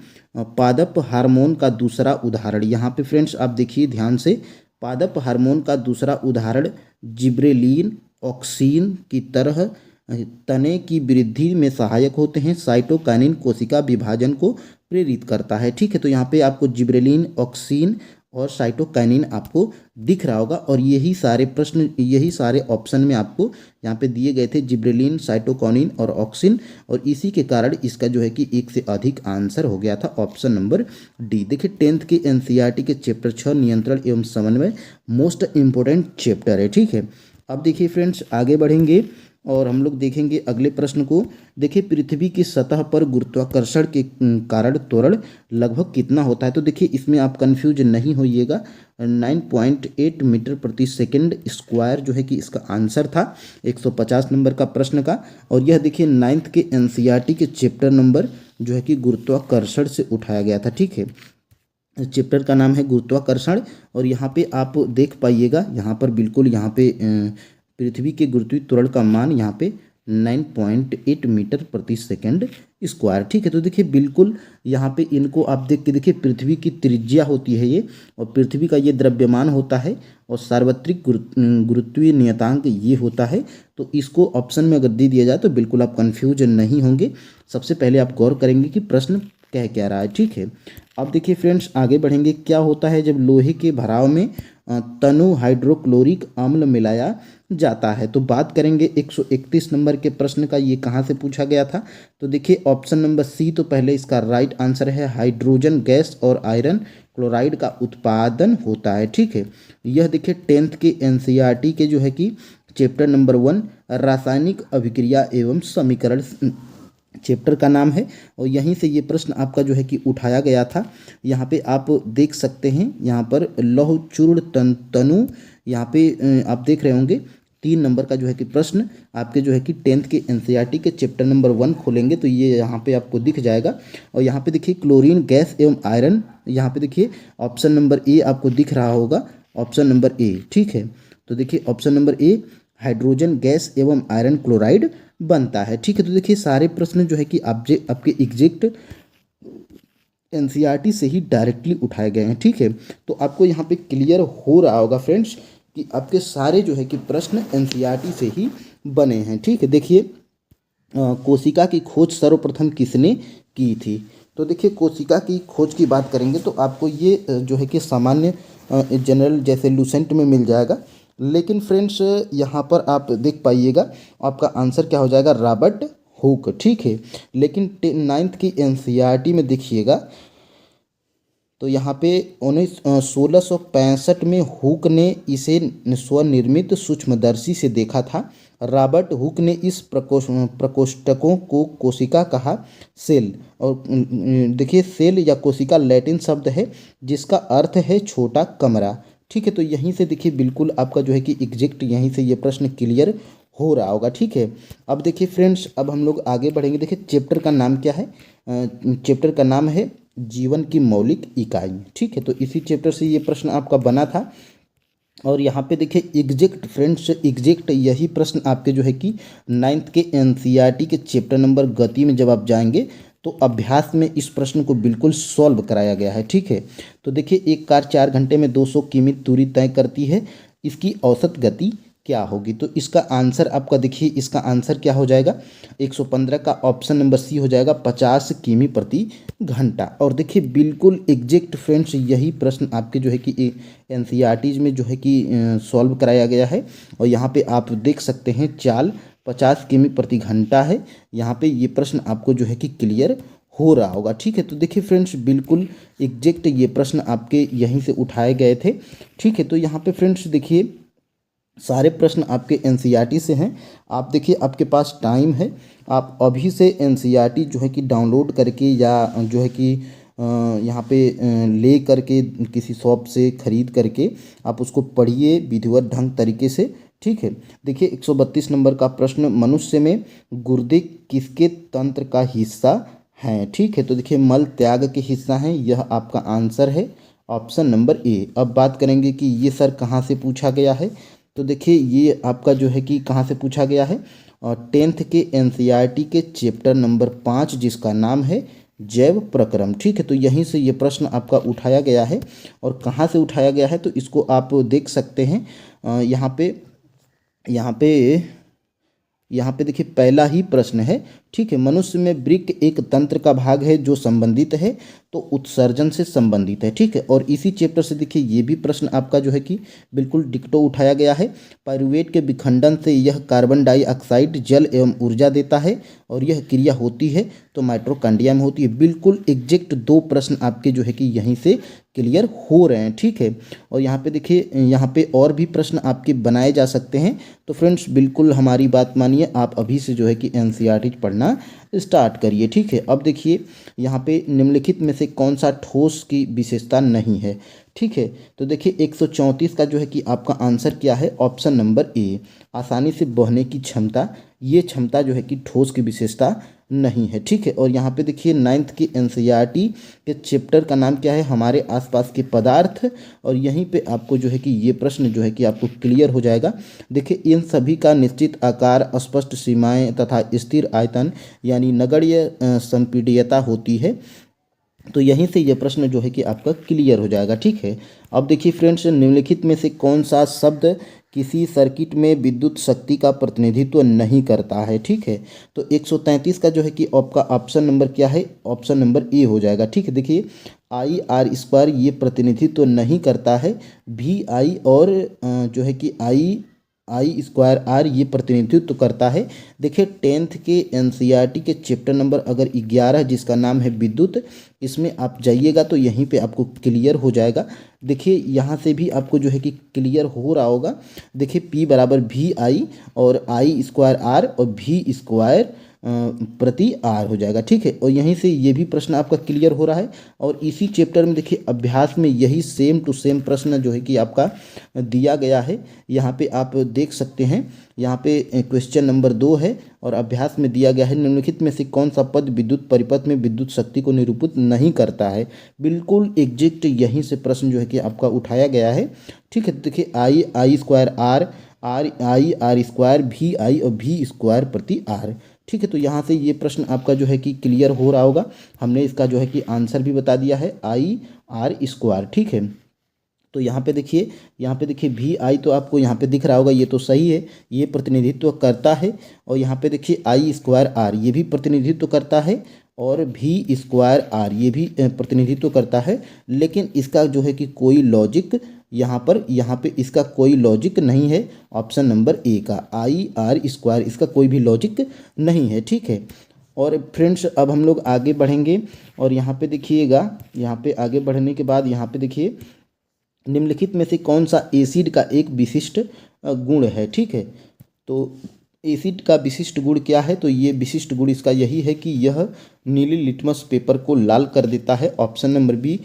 पादप हार्मोन का दूसरा उदाहरण, यहाँ पे फ्रेंड्स आप देखिए ध्यान से, पादप हार्मोन का दूसरा उदाहरण जिब्रेलिन ऑक्सीन की तरह तने की वृद्धि में सहायक होते हैं। साइटोकाइनिन कोशिका विभाजन को प्रेरित करता है। ठीक है, तो यहाँ पे आपको जिब्रेलिन ऑक्सीन और साइटोकाइनिन आपको दिख रहा होगा। और यही सारे प्रश्न, यही सारे ऑप्शन में आपको यहाँ पे दिए गए थे, जिब्रेलिन, साइटोकाइनिन और ऑक्सिन। और इसी के कारण इसका जो है कि एक से अधिक आंसर हो गया था ऑप्शन नंबर डी। देखिए 10th के एनसीईआरटी के चैप्टर 6 नियंत्रण एवं समन्वय मोस्ट इम्पोर्टेंट चैप्टर है। ठीक है, अब देखिए फ्रेंड्स आगे बढ़ेंगे और हम लोग देखेंगे अगले प्रश्न को। देखिए पृथ्वी की सतह पर गुरुत्वाकर्षण के कारण त्वरण लगभग कितना होता है। तो देखिए इसमें आप कंफ्यूज नहीं होइएगा। 9.8 मीटर प्रति सेकंड स्क्वायर जो है कि इसका आंसर था 150 नंबर का प्रश्न का। और यह देखिए 9th के एनसीईआरटी के चैप्टर नंबर जो है कि गुरुत्वाकर्षण से उठाया गया था। ठीक है, चैप्टर का नाम है गुरुत्वाकर्षण। और यहाँ पे आप देख पाइएगा, यहाँ पर बिल्कुल यहाँ पे पृथ्वी के गुरुत्वीय त्वरण का मान यहाँ पे 9.8 मीटर प्रति सेकंड स्क्वायर। ठीक है, तो देखिए बिल्कुल यहाँ पे इनको आप देख के देखिए, पृथ्वी की त्रिज्या होती है ये, और पृथ्वी का ये द्रव्यमान होता है, और सार्वत्रिक गुरुत्वीय नियतांक ये होता है। तो इसको ऑप्शन में अगर दे दिया जाए तो बिल्कुल आप कन्फ्यूज नहीं होंगे। सबसे पहले आप गौर करेंगे कि प्रश्न कह क्या रहा है। ठीक है, अब देखिए फ्रेंड्स आगे बढ़ेंगे। क्या होता है जब लोहे के भराव में तनु हाइड्रोक्लोरिक अम्ल मिलाया जाता है। तो बात करेंगे 131 नंबर के प्रश्न का, ये कहाँ से पूछा गया था। तो देखिए ऑप्शन नंबर सी तो पहले इसका राइट आंसर है। हाइड्रोजन गैस और आयरन क्लोराइड का उत्पादन होता है। ठीक है, यह देखिए 10th के एनसीईआरटी के जो है कि चैप्टर नंबर 1 रासायनिक अभिक्रिया एवं समीकरण चैप्टर का नाम है। और यहीं से ये प्रश्न आपका जो है कि उठाया गया था। यहाँ पे आप देख सकते हैं, यहाँ पर लौह चूर्ण तनु, यहाँ पे आप देख रहे होंगे 3 नंबर का जो है कि प्रश्न आपके जो है कि 10th के एनसीईआरटी के चैप्टर नंबर 1 खोलेंगे तो ये यहाँ पे आपको दिख जाएगा। और यहाँ पे देखिए क्लोरीन गैस एवं आयरन, यहाँ पे देखिए ऑप्शन नंबर ए आपको दिख रहा होगा, ऑप्शन नंबर ए। ठीक है, तो देखिए option number A hydrogen gas एवं आयरन क्लोराइड बनता है। ठीक है, तो देखिए सारे प्रश्न जो है कि आपके एग्जैक्ट एनसीईआरटी से ही डायरेक्टली उठाए गए हैं। ठीक है, तो आपको यहाँ पे क्लियर हो रहा होगा फ्रेंड्स कि आपके सारे जो है कि प्रश्न एनसीईआरटी से ही बने हैं। ठीक है, देखिए कोशिका की खोज सर्वप्रथम किसने की थी। तो देखिए कोशिका की खोज की बात करेंगे तो आपको ये जो है कि सामान्य जनरल जैसे लूसेंट में मिल जाएगा। लेकिन फ्रेंड्स यहाँ पर आप देख पाइएगा आपका आंसर क्या हो जाएगा, रॉबर्ट हुक। ठीक है, लेकिन 9th की एनसीईआरटी में देखिएगा तो यहाँ पे 1665 में हुक ने इसे स्वनिर्मित सूक्ष्मदर्शी से देखा था। रॉबर्ट हुक ने इस प्रकोष्ठकों को कोशिका कहा, सेल। और देखिए सेल या कोशिका लैटिन शब्द है जिसका अर्थ है छोटा कमरा। ठीक है, तो यहीं से देखिए बिल्कुल आपका जो है कि एग्जैक्ट यहीं से ये प्रश्न क्लियर हो रहा होगा। ठीक है, अब देखिए फ्रेंड्स अब हम लोग आगे बढ़ेंगे। देखिए चैप्टर का नाम क्या है, चैप्टर का नाम है जीवन की मौलिक इकाई। ठीक है, तो इसी चैप्टर से ये प्रश्न आपका बना था। और यहाँ पे देखिए एग्जैक्ट फ्रेंड्स, एग्जैक्ट यही प्रश्न आपके जो है कि 9th के एनसीईआरटी के चैप्टर नंबर गति में जब आप जाएंगे तो अभ्यास में इस प्रश्न को बिल्कुल सॉल्व कराया गया है। ठीक है, तो देखिए एक कार 4 घंटे में 200 किमी दूरी तय करती है, इसकी औसत गति क्या होगी। तो इसका आंसर आपका देखिए, इसका आंसर क्या हो जाएगा, 115 का ऑप्शन नंबर सी हो जाएगा, 50 किमी प्रति घंटा। और देखिए बिल्कुल एग्जैक्ट फ्रेंड्स यही प्रश्न आपके जो है कि एनसीईआरटीज में जो है कि सॉल्व कराया गया है। और यहाँ पे आप देख सकते हैं चाल 50 किमी प्रति घंटा है। यहाँ पे ये प्रश्न आपको जो है कि क्लियर हो रहा होगा। ठीक है, तो देखिए फ्रेंड्स बिल्कुल एग्जैक्ट ये प्रश्न आपके यहीं से उठाए गए थे। ठीक है, तो यहाँ पे फ्रेंड्स देखिए सारे प्रश्न आपके एनसीईआरटी से हैं। आप देखिए आपके पास टाइम है, आप अभी से एनसीईआरटी जो है कि डाउनलोड करके या जो है कि यहाँ पे ले करके किसी शॉप से ख़रीद करके आप उसको पढ़िए विधिवत ढंग तरीके से। ठीक है, देखिए 132 नंबर का प्रश्न, मनुष्य में गुर्दे किसके तंत्र का हिस्सा हैं। ठीक है, तो देखिए मल त्याग के हिस्सा हैं, यह आपका आंसर है ऑप्शन नंबर ए। अब बात करेंगे कि ये सर कहाँ से पूछा गया है। तो देखिए ये आपका जो है कि कहाँ से पूछा गया है, और 10th के एनसीईआरटी के चैप्टर नंबर 5 जिसका नाम है जैव प्रक्रम। ठीक है, तो यहीं से ये प्रश्न आपका उठाया गया है। और कहाँ से उठाया गया है तो इसको आप देख सकते हैं यहाँ पे यहाँ पे देखिए पहला ही प्रश्न है। ठीक है, मनुष्य में वृक्क एक तंत्र का भाग है जो संबंधित है तो उत्सर्जन से संबंधित है। ठीक है, और इसी चैप्टर से देखिए ये भी प्रश्न आपका जो है कि बिल्कुल डिक्टो उठाया गया है। पाइरूवेट के विखंडन से यह कार्बन डाइऑक्साइड जल एवं ऊर्जा देता है और यह क्रिया होती है तो माइटोकॉन्ड्रिया में होती है। बिल्कुल एग्जैक्ट दो प्रश्न आपके जो है कि यहीं से क्लियर हो रहे हैं। ठीक है, और यहाँ पे देखिए यहाँ पे और भी प्रश्न आपके बनाए जा सकते हैं। तो फ्रेंड्स बिल्कुल हमारी बात मानिए, आप अभी से जो है कि एनसीईआरटी पढ़ना स्टार्ट करिए। ठीक है, अब देखिए यहाँ पे निम्नलिखित में से कौन सा ठोस की विशेषता नहीं है। ठीक है, तो देखिए 134 का जो है कि आपका आंसर क्या है, ऑप्शन नंबर ए, आसानी से बहने की क्षमता। ये क्षमता जो है कि ठोस की विशेषता नहीं है। ठीक है, और यहाँ पे देखिए 9th की एनसीईआरटी के चैप्टर का नाम क्या है, हमारे आसपास के पदार्थ। और यहीं पे आपको जो है कि ये प्रश्न जो है कि आपको क्लियर हो जाएगा। देखिए इन सभी का निश्चित आकार, स्पष्ट सीमाएं तथा स्थिर आयतन यानी नगण्य संपीड्यता होती है। तो यहीं से ये प्रश्न जो है कि आपका क्लियर हो जाएगा। ठीक है, अब देखिए फ्रेंड्स निम्नलिखित में से कौन सा शब्द किसी सर्किट में विद्युत शक्ति का प्रतिनिधित्व नहीं करता है। ठीक है, तो 133 का जो है कि आपका ऑप्शन नंबर क्या है, ऑप्शन नंबर ए हो जाएगा। ठीक है, देखिए IR² ये प्रतिनिधित्व नहीं करता है, VI और जो है कि I² ये प्रतिनिधित्व करता है। देखिए 10th के एनसीईआरटी के चैप्टर नंबर अगर 11 जिसका नाम है विद्युत, इसमें आप जाइएगा तो यहीं पे आपको क्लियर हो जाएगा। देखिए यहाँ से भी आपको जो है कि क्लियर हो रहा होगा। देखिए P बराबर VI और I² और V² प्रति R हो जाएगा। ठीक है, और यहीं से ये भी प्रश्न आपका क्लियर हो रहा है। और इसी चैप्टर में देखिए अभ्यास में यही सेम टू सेम प्रश्न जो है कि आपका दिया गया है। यहाँ पे आप देख सकते हैं, यहाँ पे क्वेश्चन नंबर 2 है और अभ्यास में दिया गया है, निम्नलिखित में से कौन सा पद विद्युत परिपथ में विद्युत शक्ति को निरूपित नहीं करता है। बिल्कुल एग्जैक्ट यहीं से प्रश्न जो है कि आपका उठाया गया है। ठीक है, देखिए I² R² VI और V² प्रति R। ठीक है, तो यहाँ से ये प्रश्न आपका जो है कि क्लियर हो रहा होगा। हमने इसका जो है कि आंसर भी बता दिया है IR²। ठीक है, तो यहाँ पे देखिए VI तो आपको यहाँ पे दिख रहा होगा, ये तो सही है, ये प्रतिनिधित्व करता है। और यहाँ पे देखिए I² ये भी प्रतिनिधित्व करता है और V² ये भी प्रतिनिधित्व करता है। लेकिन इसका जो है कि कोई लॉजिक यहाँ पे इसका कोई लॉजिक नहीं है। ऑप्शन नंबर ए का IR² इसका कोई भी लॉजिक नहीं है। ठीक है, और फ्रेंड्स अब हम लोग आगे बढ़ेंगे और यहाँ पे देखिएगा, यहाँ पे आगे बढ़ने के बाद यहाँ पे देखिए निम्नलिखित में से कौन सा एसिड का एक विशिष्ट गुण है। ठीक है, तो एसिड का विशिष्ट गुण क्या है, तो ये विशिष्ट गुण इसका यही है कि यह नीली लिटमस पेपर को लाल कर देता है। ऑप्शन नंबर बी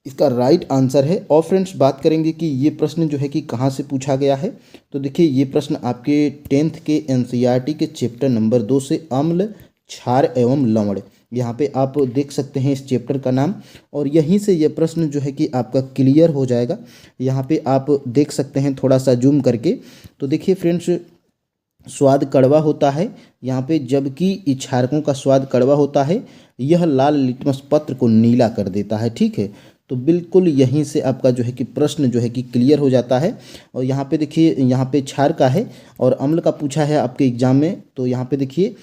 इसका राइट आंसर है। और फ्रेंड्स बात करेंगे कि ये प्रश्न जो है कि कहाँ से पूछा गया है, तो देखिए ये प्रश्न आपके 10th के एनसीईआरटी के चैप्टर नंबर 2 से अम्ल, क्षार एवं लवण, यहाँ पे आप देख सकते हैं इस चैप्टर का नाम। और यहीं से ये प्रश्न जो है कि आपका क्लियर हो जाएगा। यहाँ पे आप देख सकते हैं थोड़ा सा जूम करके, तो देखिए फ्रेंड्स स्वाद कड़वा होता है यहाँ पे, जबकि क्षारकों का स्वाद कड़वा होता है। यह लाल लिटमस पत्र को नीला कर देता है। ठीक है, तो बिल्कुल यहीं से आपका जो है कि प्रश्न जो है कि क्लियर हो जाता है। और यहाँ पे देखिए, यहाँ पे क्षार का है और अम्ल का पूछा है आपके एग्जाम में। तो यहाँ पे देखिए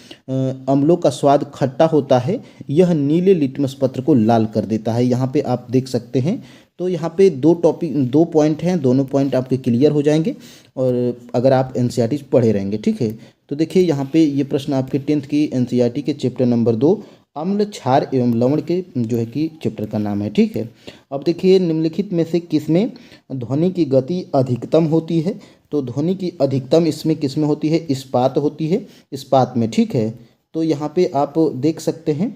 अम्लों का स्वाद खट्टा होता है, यह नीले लिटमस पत्र को लाल कर देता है। यहाँ पे आप देख सकते हैं। तो यहाँ पे दो पॉइंट हैं, दोनों पॉइंट आपके क्लियर हो जाएंगे और अगर आप एनसीईआरटी पढ़े रहेंगे, ठीक है। तो देखिए यहाँ पे ये प्रश्न आपके 10th की एनसीईआरटी के चैप्टर नंबर 2 अम्ल क्षार एवं लवण के जो है कि चैप्टर का नाम है, ठीक है। अब देखिए निम्नलिखित में से किसमें ध्वनि की गति अधिकतम होती है? तो ध्वनि की अधिकतम इसमें किसमें होती है? इस्पात होती है, इस्पात में, ठीक है। तो यहाँ पे आप देख सकते हैं,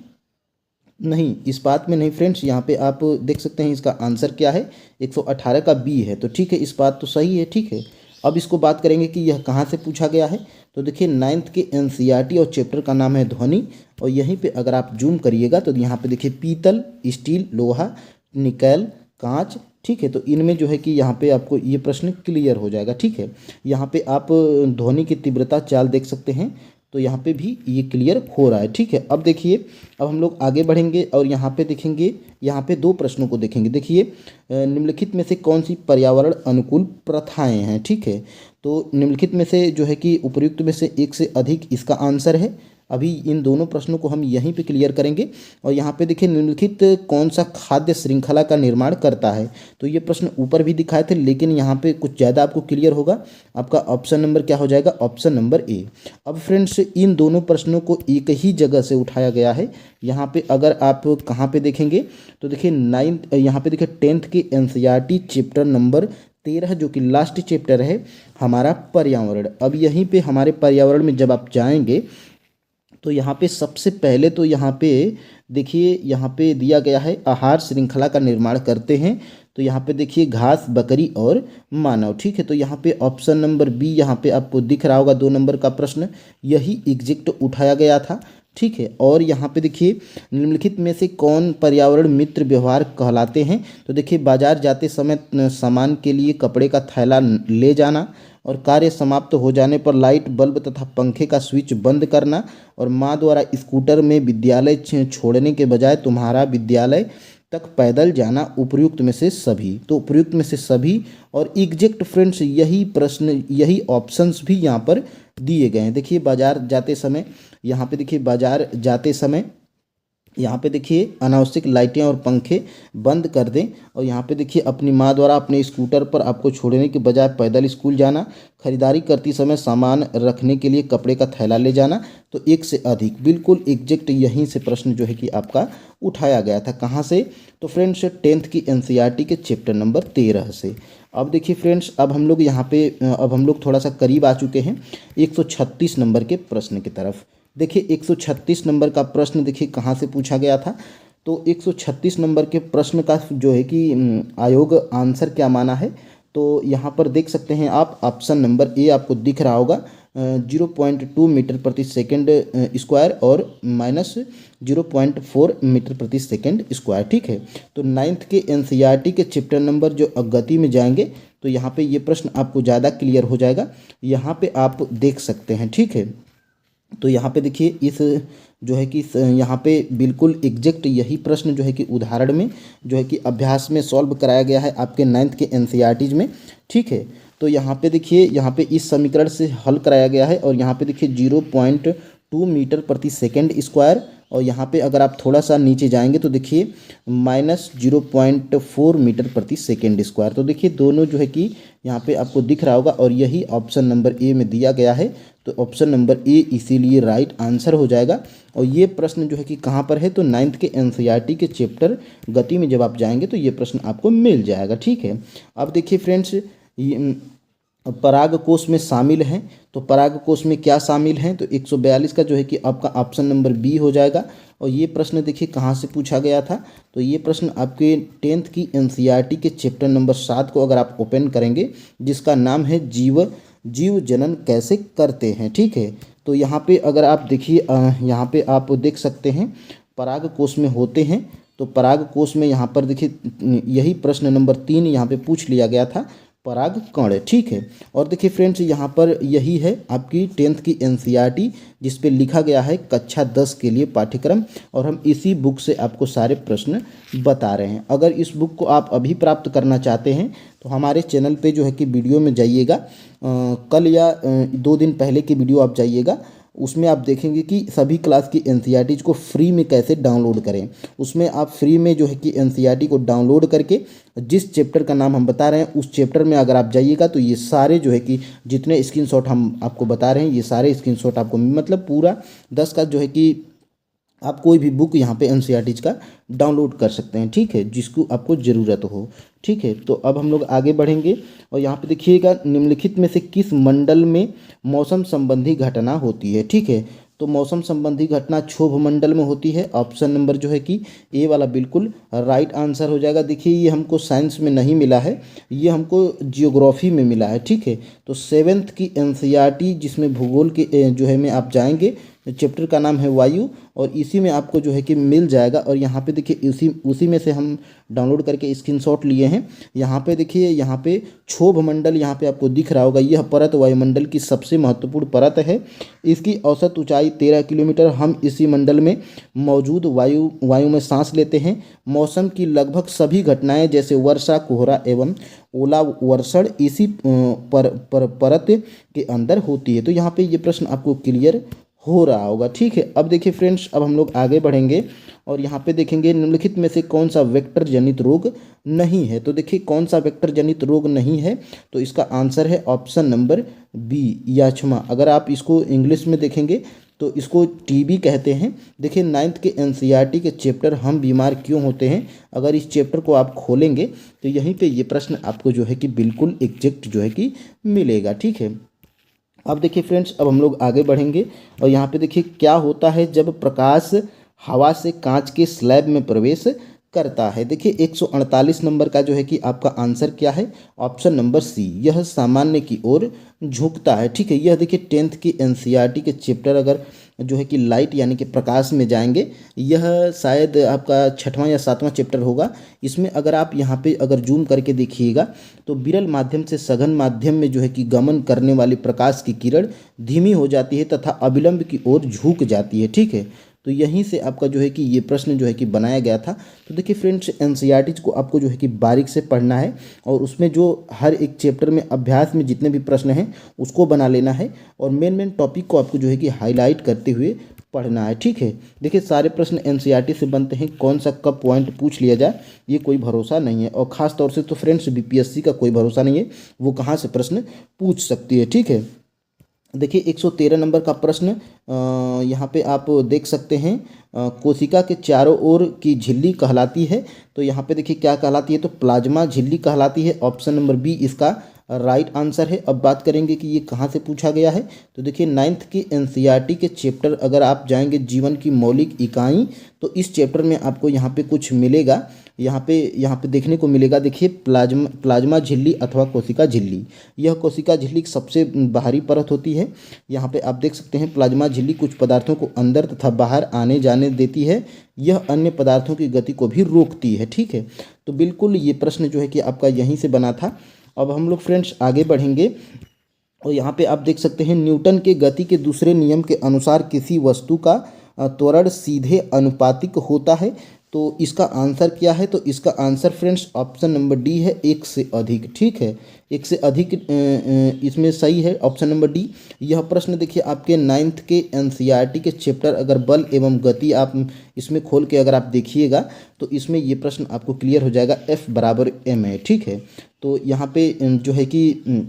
नहीं इस्पात में नहीं फ्रेंड्स, यहाँ पे आप देख सकते हैं इसका आंसर क्या है, 118 का बी है। तो ठीक है, इस्पात तो सही है, ठीक है। अब इसको बात करेंगे कि यह कहाँ से पूछा गया है। तो देखिए 9th के एनसीईआरटी और चैप्टर का नाम है ध्वनि। और यहीं पे अगर आप जूम करिएगा तो यहाँ पे देखिए पीतल, स्टील, लोहा, निकेल, कांच, ठीक है। तो इनमें जो है कि यहाँ पे आपको ये प्रश्न क्लियर हो जाएगा, ठीक है। यहाँ पे आप ध्वनि की तीव्रता चाल देख सकते हैं, तो यहाँ पे भी ये क्लियर हो रहा है, ठीक है। अब देखिए, अब हम लोग आगे बढ़ेंगे और यहाँ पे देखेंगे, यहाँ पे दो प्रश्नों को देखेंगे। देखिए निम्नलिखित में से कौन सी पर्यावरण अनुकूल प्रथाएं हैं, ठीक है। तो निम्नलिखित में से जो है कि उपर्युक्त में से एक से अधिक इसका आंसर है। अभी इन दोनों प्रश्नों को हम यहीं पे क्लियर करेंगे। और यहाँ पे देखिए निम्नलिखित कौन सा खाद्य श्रृंखला का निर्माण करता है। तो ये प्रश्न ऊपर भी दिखाए थे, लेकिन यहाँ पे कुछ ज़्यादा आपको क्लियर होगा। आपका ऑप्शन नंबर क्या हो जाएगा? Option number A. अब फ्रेंड्स इन दोनों प्रश्नों को एक ही जगह से उठाया गया है। यहाँ पे अगर आप कहाँ पे देखेंगे तो देखिए 9th, यहाँ पे देखिए 10th की एनसीईआरटी चैप्टर नंबर 13 जो कि लास्ट चैप्टर है हमारा पर्यावरण। अब यहीं पे हमारे पर्यावरण में जब आप जाएंगे तो यहाँ पे सबसे पहले तो यहाँ पे देखिए, यहाँ पे दिया गया है आहार श्रृंखला का निर्माण करते हैं। तो यहाँ पे देखिए घास, बकरी और मानव, ठीक है। तो यहाँ पे ऑप्शन नंबर बी यहाँ पे आपको दिख रहा होगा, 2 नंबर का प्रश्न, यही एग्जैक्ट उठाया गया था, ठीक है। और यहाँ पे देखिए निम्नलिखित में से कौन पर्यावरण मित्र व्यवहार कहलाते हैं। तो देखिए बाजार जाते समय सामान के लिए कपड़े का थैला ले जाना, और कार्य समाप्त हो जाने पर लाइट, बल्ब तथा पंखे का स्विच बंद करना, और माँ द्वारा स्कूटर में विद्यालय छोड़ने के बजाय तुम्हारा विद्यालय तक पैदल जाना, उपर्युक्त में से सभी। तो उपर्युक्त में से सभी और एग्जैक्ट फ्रेंड्स यही प्रश्न, यही ऑप्शंस भी यहाँ पर दिए गए हैं। देखिए बाजार जाते समय, यहाँ पे देखिए बाजार जाते समय यहाँ पे देखिए अनावश्यक लाइटें और पंखे बंद कर दें। और यहाँ पे देखिए अपनी माँ द्वारा अपने स्कूटर पर आपको छोड़ने के बजाय पैदल स्कूल जाना, खरीदारी करते समय सामान रखने के लिए कपड़े का थैला ले जाना। तो एक से अधिक, बिल्कुल एग्जैक्ट यहीं से प्रश्न जो है कि आपका उठाया गया था। कहाँ से? तो फ्रेंड्स 10th की एनसीईआरटी के चैप्टर नंबर 13 से। अब देखिए फ्रेंड्स, अब हम लोग यहाँ पे अब हम लोग थोड़ा सा करीब आ चुके हैं 136 नंबर के प्रश्न की तरफ। देखिए 136 नंबर का प्रश्न देखिए कहाँ से पूछा गया था। तो 136 नंबर के प्रश्न का जो है कि आयोग आंसर क्या माना है। तो यहाँ पर देख सकते हैं आप, ऑप्शन नंबर ए आपको दिख रहा होगा, 0.2 मीटर प्रति सेकंड स्क्वायर और -0.4 मीटर प्रति सेकंड स्क्वायर, ठीक है। तो 9th के एनसीईआरटी के चैप्टर नंबर जो गति में जाएंगे तो यहाँ पे ये प्रश्न आपको ज़्यादा क्लियर हो जाएगा। यहाँ पे आप देख सकते हैं, ठीक है। तो यहाँ पे देखिए इस जो है कि यहाँ पे बिल्कुल एग्जैक्ट यही प्रश्न जो है कि उदाहरण में जो है कि अभ्यास में सॉल्व कराया गया है आपके 9th के एनसीईआरटीज में, ठीक है। तो यहाँ पे देखिए, यहाँ पे इस समीकरण से हल कराया गया है। और यहाँ पे देखिए 0.2 मीटर प्रति सेकंड स्क्वायर, और यहाँ पे अगर आप थोड़ा सा नीचे जाएंगे तो देखिए -0.4 मीटर प्रति सेकंड स्क्वायर। तो देखिए दोनों जो है कि यहाँ पे आपको दिख रहा होगा, और यही ऑप्शन नंबर ए में दिया गया है। तो ऑप्शन नंबर ए इसीलिए राइट आंसर हो जाएगा। और ये प्रश्न जो है कि कहाँ पर है, तो 9th के एनसीईआरटी के चैप्टर गति में जब आप जाएंगे तो ये प्रश्न आपको मिल जाएगा, ठीक है। अब देखिए फ्रेंड्स, पराग कोश में शामिल हैं। तो पराग कोश में क्या शामिल हैं, तो 142 का जो है कि आपका ऑप्शन नंबर बी हो जाएगा। और ये प्रश्न देखिए कहाँ से पूछा गया था। तो ये प्रश्न आपके 10th की एनसीईआरटी के चैप्टर नंबर 7 को अगर आप ओपन करेंगे, जिसका नाम है जीव जनन कैसे करते हैं, ठीक है। तो यहाँ पे अगर आप देखिए, यहाँ पे आप देख सकते हैं पराग कोश में होते हैं। तो पराग कोश में यहाँ पर देखिए यही प्रश्न नंबर 3 यहाँ पे पूछ लिया गया था। परागकण, ठीक है। और देखिए फ्रेंड्स, यहाँ पर यही है आपकी 10th की एनसीईआरटी जिस पे लिखा गया है कक्षा 10 के लिए पाठ्यक्रम, और हम इसी बुक से आपको सारे प्रश्न बता रहे हैं। अगर इस बुक को आप अभी प्राप्त करना चाहते हैं तो हमारे चैनल पे जो है कि वीडियो में जाइएगा, कल या 2 दिन पहले की वीडियो आप जाइएगा, उसमें आप देखेंगे कि सभी क्लास की एनसीईआरटीज़ को फ्री में कैसे डाउनलोड करें। उसमें आप फ्री में जो है कि एनसीईआरटी को डाउनलोड करके जिस चैप्टर का नाम हम बता रहे हैं उस चैप्टर में अगर आप जाइएगा तो ये सारे जो है कि जितने स्क्रीनशॉट हम आपको बता रहे हैं ये सारे स्क्रीनशॉट आपको, मतलब पूरा 10 का जो है कि आप कोई भी बुक यहाँ पे एनसीईआरटीज़ का डाउनलोड कर सकते हैं, ठीक है, जिसको आपको ज़रूरत हो, ठीक है। तो अब हम लोग आगे बढ़ेंगे और यहाँ पे देखिएगा निम्नलिखित में से किस मंडल में मौसम संबंधी घटना होती है, ठीक है। तो मौसम संबंधी घटना क्षोभ मंडल में होती है। ऑप्शन नंबर जो है कि ए वाला बिल्कुल राइट आंसर हो जाएगा। देखिए ये हमको साइंस में नहीं मिला है, ये हमको जियोग्राफी में मिला है, ठीक है। तो 7th की एनसीईआरटी जिसमें भूगोल के जो है में आप जाएंगे, चैप्टर का नाम है वायु, और इसी में आपको जो है कि मिल जाएगा। और यहाँ पे देखिए उसी में से हम डाउनलोड करके स्क्रीनशॉट लिए हैं। यहाँ पे देखिए, यहाँ पे क्षोभ मंडल यहाँ पे आपको दिख रहा होगा, यह परत वायुमंडल की सबसे महत्वपूर्ण परत है। इसकी औसत ऊंचाई 13 किलोमीटर। हम इसी मंडल में मौजूद वायु में सांस लेते हैं। मौसम की लगभग सभी घटनाएं जैसे वर्षा, कोहरा एवं ओला वर्षण इसी परत के अंदर होती है। तो यहाँ पे ये प्रश्न आपको क्लियर हो रहा होगा, ठीक है। अब देखिए फ्रेंड्स, अब हम लोग आगे बढ़ेंगे और यहाँ पे देखेंगे निम्नलिखित में से कौन सा वेक्टर जनित रोग नहीं है। तो देखिए कौन सा वेक्टर जनित रोग नहीं है, तो इसका आंसर है ऑप्शन नंबर बी, याक्षमा। अगर आप इसको इंग्लिश में देखेंगे तो इसको टीबी कहते हैं। देखिए 9th के एनसीईआरटी के चैप्टर हम बीमार क्यों होते हैं, अगर इस चैप्टर को आप खोलेंगे तो यहीं पे ये प्रश्न आपको जो है कि बिल्कुल एग्जैक्ट जो है कि मिलेगा, ठीक है। अब देखिए फ्रेंड्स, अब हम लोग आगे बढ़ेंगे और यहाँ पे देखिए क्या होता है जब प्रकाश हवा से कांच के स्लैब में प्रवेश करता है। देखिए 148 नंबर का जो है कि आपका आंसर क्या है, ऑप्शन नंबर सी, यह सामान्य की ओर झुकता है, ठीक है। यह देखिए 10th की एनसीईआरटी के चैप्टर अगर जो है कि लाइट यानी कि प्रकाश में जाएंगे, यह शायद आपका 6वां या 7वां चैप्टर होगा। इसमें अगर आप यहाँ पे अगर जूम करके देखिएगा तो विरल माध्यम से सघन माध्यम में जो है कि गमन करने वाली प्रकाश की किरण धीमी हो जाती है तथा अविलंब की ओर झुक जाती है, ठीक है। तो यहीं से आपका जो है कि ये प्रश्न जो है कि बनाया गया था। तो देखिए फ्रेंड्स, एनसीईआरटी को आपको जो है कि बारीक से पढ़ना है और उसमें जो हर एक चैप्टर में अभ्यास में जितने भी प्रश्न हैं उसको बना लेना है और मेन टॉपिक को आपको जो है कि हाईलाइट करते हुए पढ़ना है, ठीक है। देखिए सारे प्रश्न एनसीईआरटी से बनते हैं, कौन सा कब पॉइंट पूछ लिया जाए ये कोई भरोसा नहीं है। और ख़ास तौर से तो फ्रेंड्स बीपीएससी का कोई भरोसा नहीं है, वो कहाँ से प्रश्न पूछ सकती है, ठीक है। देखिए 113 नंबर का प्रश्न यहाँ पे आप देख सकते हैं, कोशिका के चारों ओर की झिल्ली कहलाती है। तो यहाँ पे देखिए क्या कहलाती है, तो प्लाज्मा झिल्ली कहलाती है। ऑप्शन नंबर बी इसका राइट आंसर है। अब बात करेंगे कि ये कहाँ से पूछा गया है, तो देखिए 9th की एनसीईआरटी के चैप्टर अगर आप जाएंगे जीवन की मौलिक इकाई, तो इस चैप्टर में आपको यहाँ पे कुछ मिलेगा, यहाँ पे देखने को मिलेगा। देखिए प्लाज्मा झिल्ली अथवा कोशिका झिल्ली, यह कोशिका झिल्ली की सबसे बाहरी परत होती है। यहाँ पे आप देख सकते हैं प्लाज्मा झिल्ली कुछ पदार्थों को अंदर तथा बाहर आने जाने देती है, यह अन्य पदार्थों की गति को भी रोकती है, ठीक है। तो बिल्कुल ये प्रश्न जो है कि आपका यहीं से बना था। अब हम लोग फ्रेंड्स आगे बढ़ेंगे और यहाँ पे आप देख सकते हैं न्यूटन के गति के दूसरे नियम के अनुसार किसी वस्तु का त्वरण सीधे अनुपातिक होता है। तो इसका आंसर क्या है, तो इसका answer friends option number D है, एक से अधिक, ठीक है। एक से अधिक इसमें सही है ऑप्शन नंबर डी। यह प्रश्न देखिए आपके 9th के एनसीईआरटी के चैप्टर अगर बल एवं गति आप इसमें खोल के अगर आप देखिएगा तो इसमें ये प्रश्न आपको क्लियर हो जाएगा, F बराबर m है, ठीक है। तो यहाँ पे जो है कि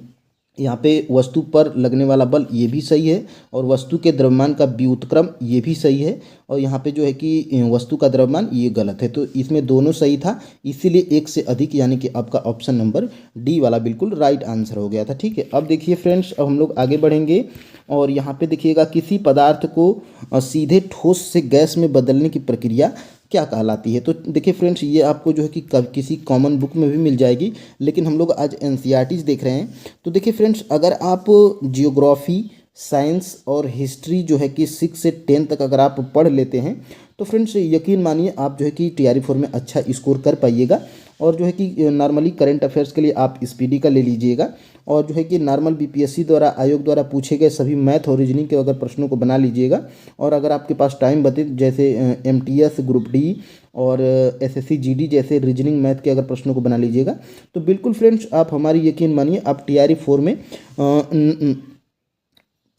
यहाँ पे वस्तु पर लगने वाला बल ये भी सही है और वस्तु के द्रव्यमान का व्युत्क्रम ये भी सही है, और यहाँ पे जो है कि वस्तु का द्रव्यमान ये गलत है। तो इसमें दोनों सही था, इसीलिए एक से अधिक यानी कि आपका ऑप्शन नंबर डी वाला बिल्कुल राइट आंसर हो गया था, ठीक है। अब देखिए फ्रेंड्स, अब हम लोग आगे बढ़ेंगे और यहाँ पे देखिएगा किसी पदार्थ को सीधे ठोस से गैस में बदलने की प्रक्रिया क्या कहलाती है। तो देखिए फ्रेंड्स, ये आपको जो है कि किसी कॉमन बुक में भी मिल जाएगी, लेकिन हम लोग आज एनसीईआरटीज़ देख रहे हैं। तो देखिए फ्रेंड्स, अगर आप जियोग्राफी, साइंस और हिस्ट्री जो है कि 6 से 10 तक अगर आप पढ़ लेते हैं तो फ्रेंड्स यकीन मानिए आप जो है कि TRE 4 में अच्छा स्कोर कर पाइएगा। और जो है कि नॉर्मली करंट अफेयर्स के लिए आप स्पीडी का ले लीजिएगा, और जो है कि नॉर्मल बीपीएससी द्वारा आयोग द्वारा पूछे गए सभी मैथ और रीजनिंग के अगर प्रश्नों को बना लीजिएगा। और अगर आपके पास टाइम बचे, जैसे एमटीएस ग्रुप डी और एसएससी जीडी जैसे रीजनिंग मैथ के अगर प्रश्नों को बना लीजिएगा, तो बिल्कुल फ्रेंड्स आप हमारी यकीन मानिए आप टीआरई 4 में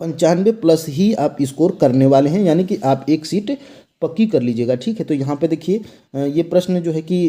95+ ही आप स्कोर करने वाले हैं, यानी कि आप एक सीट पक्की कर लीजिएगा। ठीक है, तो यहाँ पे देखिए ये प्रश्न जो है कि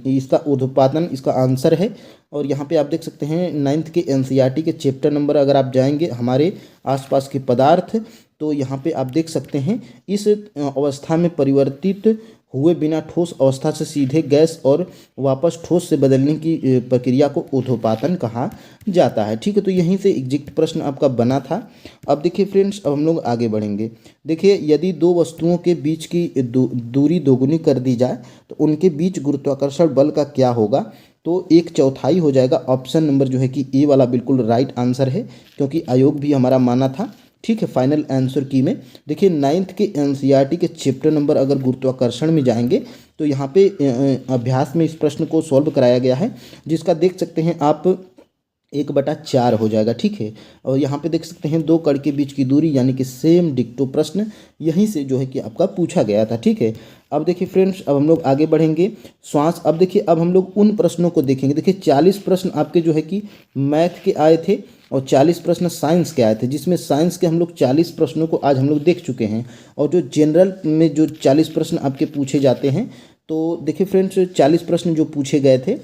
इसका ऊर्ध्वपातन इसका आंसर है। और यहाँ पे आप देख सकते हैं 9th के एनसीईआरटी के चैप्टर नंबर अगर आप जाएंगे हमारे आसपास के पदार्थ, तो यहाँ पे आप देख सकते हैं इस अवस्था में परिवर्तित हुए बिना ठोस अवस्था से सीधे गैस और वापस ठोस से बदलने की प्रक्रिया को ऊर्ध्वपातन कहा जाता है। ठीक है, तो यहीं से एग्जैक्ट प्रश्न आपका बना था। अब देखिए फ्रेंड्स, अब हम लोग आगे बढ़ेंगे। देखिए यदि दो वस्तुओं के बीच की दूरी दोगुनी कर दी जाए तो उनके बीच गुरुत्वाकर्षण बल का क्या होगा? तो 1/4 हो जाएगा। ऑप्शन नंबर जो है कि ए वाला बिल्कुल राइट आंसर है, क्योंकि आयोग भी हमारा माना था। ठीक है, फाइनल आंसर की में देखिए 9th के एनसीईआरटी के चैप्टर नंबर अगर गुरुत्वाकर्षण में जाएंगे तो यहाँ पे अभ्यास में इस प्रश्न को सॉल्व कराया गया है, जिसका देख सकते हैं आप 1/4 हो जाएगा। ठीक है, और यहाँ पे देख सकते हैं दो कण के बीच की दूरी, यानी कि सेम डिक्टो प्रश्न यहीं से जो है कि आपका पूछा गया था। ठीक है, अब देखिए फ्रेंड्स, अब हम लोग आगे बढ़ेंगे। श्वास, अब देखिए अब हम लोग उन प्रश्नों को देखेंगे। देखिए 40 प्रश्न आपके जो है कि मैथ के आए थे और 40 प्रश्न साइंस के आए थे, जिसमें साइंस के हम लोग 40 प्रश्नों को आज हम लोग देख चुके हैं। और जो जनरल में जो 40 प्रश्न आपके पूछे जाते हैं, तो देखिए फ्रेंड्स 40 प्रश्न जो पूछे गए थे,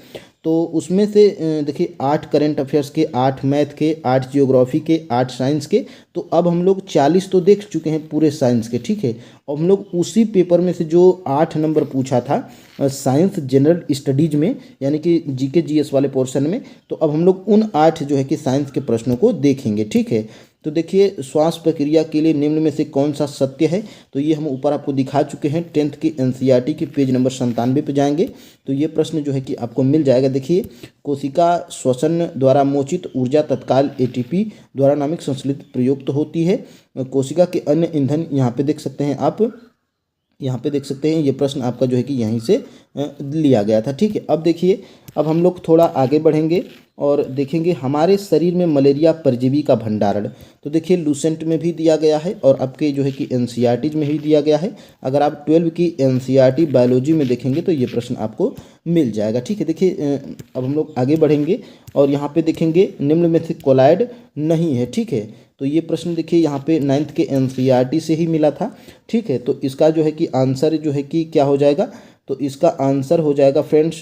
तो उसमें से देखिए 8 करंट अफेयर्स के, 8 मैथ के, 8 जियोग्राफी के, 8 साइंस के। तो अब हम लोग 40 तो देख चुके हैं पूरे साइंस के। ठीक है, अब हम लोग उसी पेपर में से जो 8 नंबर पूछा था साइंस जनरल स्टडीज में, यानी कि जीके जीएस वाले पोर्शन में, तो अब हम लोग उन 8 जो है कि साइंस के प्रश्नों को देखेंगे। ठीक है, तो देखिए श्वास प्रक्रिया के लिए निम्न में से कौन सा सत्य है? तो ये हम ऊपर आपको दिखा चुके हैं। 10th की एनसीईआरटी के पेज नंबर 97 पे जाएंगे तो ये प्रश्न जो है कि आपको मिल जाएगा। देखिए, कोशिका श्वसन द्वारा मोचित ऊर्जा तत्काल एटीपी द्वारा नामिक संश्लेषित प्रयुक्त होती है। कोशिका के अन्य ईंधन यहाँ पे देख सकते हैं आप, यहाँ पे देख सकते हैं ये प्रश्न आपका जो है कि यहीं से लिया गया था। ठीक है, अब देखिए, अब हम लोग थोड़ा आगे बढ़ेंगे और देखेंगे हमारे शरीर में मलेरिया परजीवी का भंडारण। तो देखिए लूसेंट में भी दिया गया है और आपके जो है कि एनसीईआरटी में भी दिया गया है। अगर आप 12 की एनसीईआरटी बायोलॉजी में देखेंगे तो ये प्रश्न आपको मिल जाएगा। ठीक है, देखिए अब हम लोग आगे बढ़ेंगे और यहाँ पे देखेंगे निम्न में से कोलाइड नहीं है। ठीक है, तो ये प्रश्न देखिए यहाँ पे 9th के एनसीईआरटी से ही मिला था। ठीक है, तो इसका जो है कि आंसर जो है कि क्या हो जाएगा? तो इसका आंसर हो जाएगा फ्रेंड्स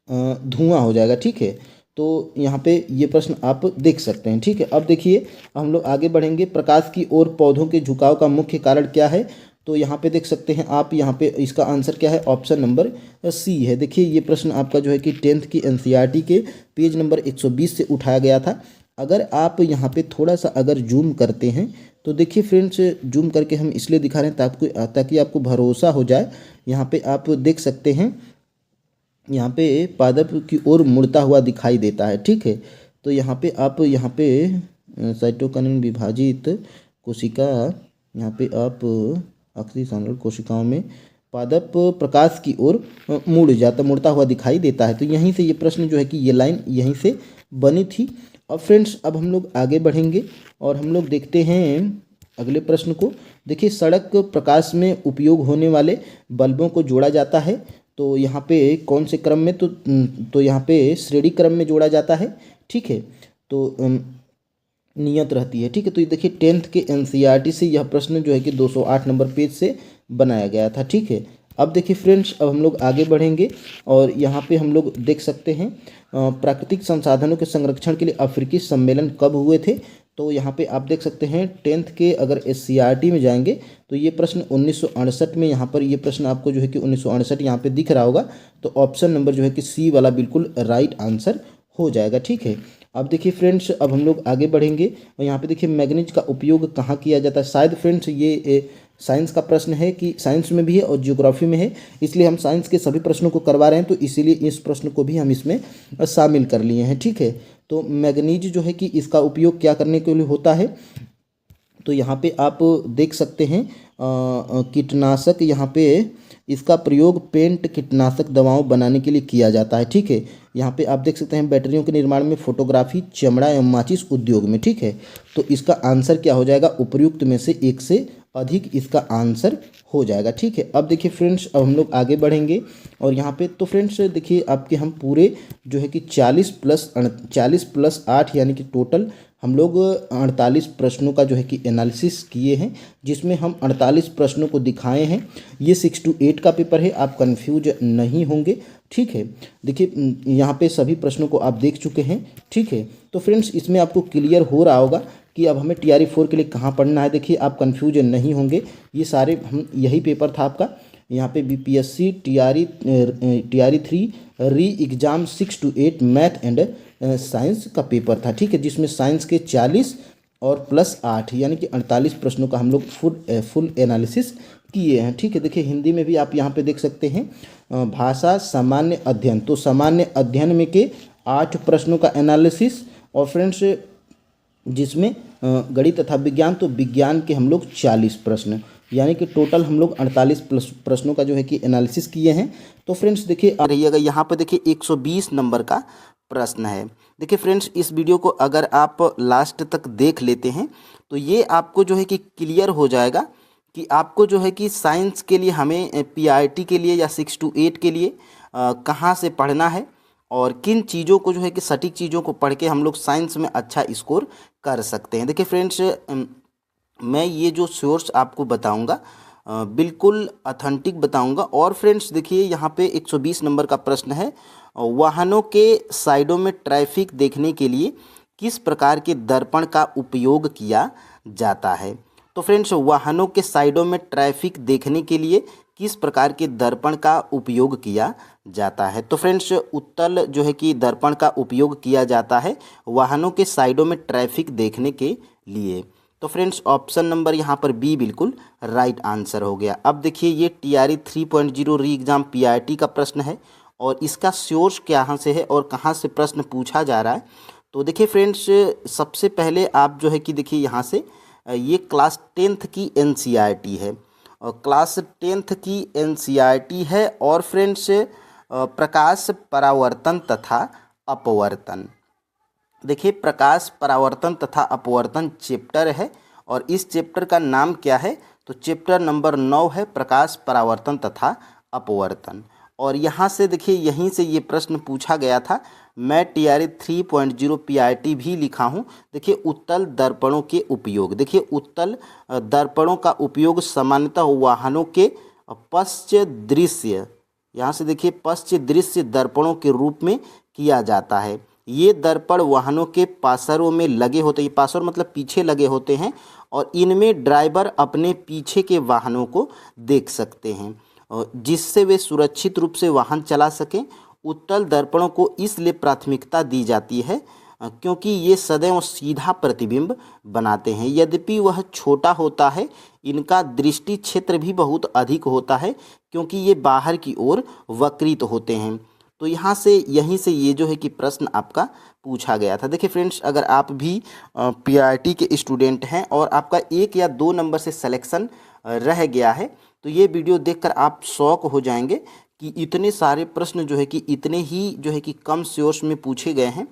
धुआं हो जाएगा। ठीक है, तो यहाँ पे ये प्रश्न आप देख सकते हैं। ठीक है, अब देखिए हम लोग आगे बढ़ेंगे। प्रकाश की ओर पौधों के झुकाव का मुख्य कारण क्या है? तो यहाँ पे देख सकते हैं आप, यहाँ पे इसका आंसर क्या है? ऑप्शन नंबर सी है। देखिए ये प्रश्न आपका जो है कि 10th की एनसीईआरटी के पेज नंबर 120 से उठाया गया था। अगर आप यहाँ पे थोड़ा सा अगर जूम करते हैं तो देखिए फ्रेंड्स, जूम करके हम इसलिए दिखा रहे हैं ताकि आपको भरोसा हो जाए। यहाँ पे आप देख सकते हैं, यहाँ पे पादप की ओर मुड़ता हुआ दिखाई देता है। ठीक है, तो यहाँ पे आप साइटोकिनिन विभाजित कोशिका, यहाँ पे आप आखिरी सांद्र कोशिकाओं में पादप प्रकाश की ओर मुड़ता हुआ दिखाई देता है। तो यहीं से ये प्रश्न जो है कि ये लाइन यहीं से बनी थी। अब फ्रेंड्स, अब हम लोग आगे बढ़ेंगे और हम लोग देखते हैं अगले प्रश्न को। देखिए, सड़क प्रकाश में उपयोग होने वाले बल्बों को जोड़ा जाता है, तो यहाँ पे कौन से क्रम में? तो यहाँ पे श्रेणी क्रम में जोड़ा जाता है। ठीक है, तो नियत रहती है। ठीक है, तो ये देखिए 10th के एनसीईआरटी से यह प्रश्न जो है कि 208 नंबर पेज से बनाया गया था। ठीक है, अब देखिए फ्रेंड्स, अब हम लोग आगे बढ़ेंगे और यहाँ पे हम लोग देख सकते हैं प्राकृतिक संसाधनों के संरक्षण के लिए अफ्रीकी सम्मेलन कब हुए थे? तो यहाँ पे आप देख सकते हैं 10th के अगर एससीईआरटी में जाएंगे तो ये प्रश्न 1968 में, यहाँ पर ये प्रश्न आपको जो है कि 1968 यहाँ पे दिख रहा होगा। तो ऑप्शन नंबर जो है कि सी वाला बिल्कुल राइट आंसर हो जाएगा। ठीक है, अब देखिए फ्रेंड्स, अब हम लोग आगे बढ़ेंगे और यहाँ पे देखिए मैग्नीज का उपयोग कहाँ किया जाता है? शायद फ्रेंड्स ये साइंस का प्रश्न है कि साइंस में भी है और जियोग्राफी में है, इसलिए हम साइंस के सभी प्रश्नों को करवा रहे हैं, तो इसीलिए इस प्रश्न को भी हम इसमें शामिल कर लिए हैं। ठीक है, तो मैग्नीज जो है कि इसका उपयोग क्या करने के लिए होता है? तो यहाँ पे आप देख सकते हैं कीटनाशक यहाँ पे इसका प्रयोग पेंट कीटनाशक दवाओं बनाने के लिए किया जाता है। ठीक है, यहाँ पे आप देख सकते हैं बैटरियों के निर्माण में, फोटोग्राफी, चमड़ा एवं माचिस उद्योग में। ठीक है, तो इसका आंसर क्या हो जाएगा, उपर्युक्त में से एक से अधिक इसका आंसर हो जाएगा। ठीक है, अब देखिए फ्रेंड्स, अब हम लोग आगे बढ़ेंगे और यहाँ पे तो फ्रेंड्स देखिए आपके हम पूरे जो है कि 40+8 यानी कि टोटल हम लोग 48 प्रश्नों का जो है कि एनालिसिस किए हैं, जिसमें हम 48 प्रश्नों को दिखाए हैं। ये 6 to 8 का पेपर है, आप कंफ्यूज नहीं होंगे। ठीक है, देखिए यहाँ पे सभी प्रश्नों को आप देख चुके हैं। ठीक है, तो फ्रेंड्स इसमें आपको क्लियर हो रहा होगा कि अब हमें TRE 4 के लिए कहाँ पढ़ना है। देखिए आप कंफ्यूज नहीं होंगे, ये सारे हम यही पेपर था आपका। यहाँ पे BPSC TRE 3 री exam 6 to 8 math and science का पेपर था। ठीक है, जिसमें साइंस के 40 और +8 यानी कि 48 प्रश्नों का हम लोग फुल एनालिसिस किए हैं। ठीक है, देखिए हिंदी में भी आप यहाँ पे देख सकते हैं भाषा सामान्य अध्ययन, तो सामान्य अध्ययन में के 8 प्रश्नों का एनालिसिस, और फ्रेंड्स जिसमें गणित तथा विज्ञान, तो विज्ञान के हम लोग 40 प्रश्न, यानी कि टोटल हम लोग 48 प्रश्नों का जो है कि एनालिसिस किए हैं। तो फ्रेंड्स देखिए रहिएगा, यहाँ पर देखिए 120 नंबर का प्रश्न है। देखिए फ्रेंड्स, इस वीडियो को अगर आप लास्ट तक देख लेते हैं तो ये आपको जो है कि क्लियर हो जाएगा कि आपको जो है कि साइंस के लिए हमें PRT के लिए या 6 to 8 के लिए कहाँ से पढ़ना है और किन चीज़ों को जो है कि सटीक चीज़ों को पढ़ के हम लोग साइंस में अच्छा स्कोर कर सकते हैं। देखिए फ्रेंड्स, मैं ये जो सोर्स आपको बताऊंगा बिल्कुल ऑथेंटिक बताऊंगा। और फ्रेंड्स देखिए यहाँ पे 120 नंबर का प्रश्न है, वाहनों के साइडों में ट्रैफिक देखने के लिए किस प्रकार के दर्पण का उपयोग किया जाता है। तो फ्रेंड्स वाहनों के साइडों में ट्रैफिक देखने के लिए किस प्रकार के दर्पण का उपयोग किया जाता है। तो फ्रेंड्स उत्तल जो है कि दर्पण का उपयोग किया जाता है वाहनों के साइडों में ट्रैफिक देखने के लिए। तो फ्रेंड्स ऑप्शन नंबर यहाँ पर बी बिल्कुल राइट आंसर हो गया। अब देखिए ये TRE 3.0 री एग्ज़ाम PRT का प्रश्न है और इसका सोर्स कहाँ से है और कहाँ से प्रश्न पूछा जा रहा है। तो देखिए फ्रेंड्स, सबसे पहले आप जो है कि देखिए यहाँ से ये क्लास 10th की NCERT है और क्लास 10th की NCERT है। और फ्रेंड्स प्रकाश परावर्तन तथा अपवर्तन, देखिए प्रकाश परावर्तन तथा अपवर्तन चैप्टर है और इस चैप्टर का नाम क्या है, तो चैप्टर नंबर 9 है प्रकाश परावर्तन तथा अपवर्तन। और यहाँ से देखिए यहीं से ये प्रश्न पूछा गया था। मैं TRE 3.0 PRT भी लिखा हूँ। देखिए उत्तल दर्पणों के उपयोग, देखिए उत्तल दर्पणों का उपयोग सामान्यतः वाहनों के पश्च दृश्य, यहाँ से देखिए पश्च दृश्य दर्पणों के रूप में किया जाता है। ये दर्पण वाहनों के पार्श्वों में लगे होते हैं, पार्श्व मतलब पीछे लगे होते हैं और इनमें ड्राइवर अपने पीछे के वाहनों को देख सकते हैं जिससे वे सुरक्षित रूप से वाहन चला सकें। उत्तल दर्पणों को इसलिए प्राथमिकता दी जाती है क्योंकि ये सदैव सीधा प्रतिबिंब बनाते हैं। यद्यपि वह छोटा होता है, इनका दृष्टि क्षेत्र भी बहुत अधिक होता है क्योंकि ये बाहर की ओर वक्रित होते हैं। तो यहाँ से यहीं से ये जो है कि प्रश्न आपका पूछा गया था। देखिए फ्रेंड्स, अगर आप भी PRT के स्टूडेंट हैं और आपका 1 या 2 नंबर से सिलेक्शन रह गया है तो ये वीडियो देखकर आप शॉक हो जाएंगे कि इतने सारे प्रश्न जो है कि इतने ही जो है कि कम सोर्स में पूछे गए हैं।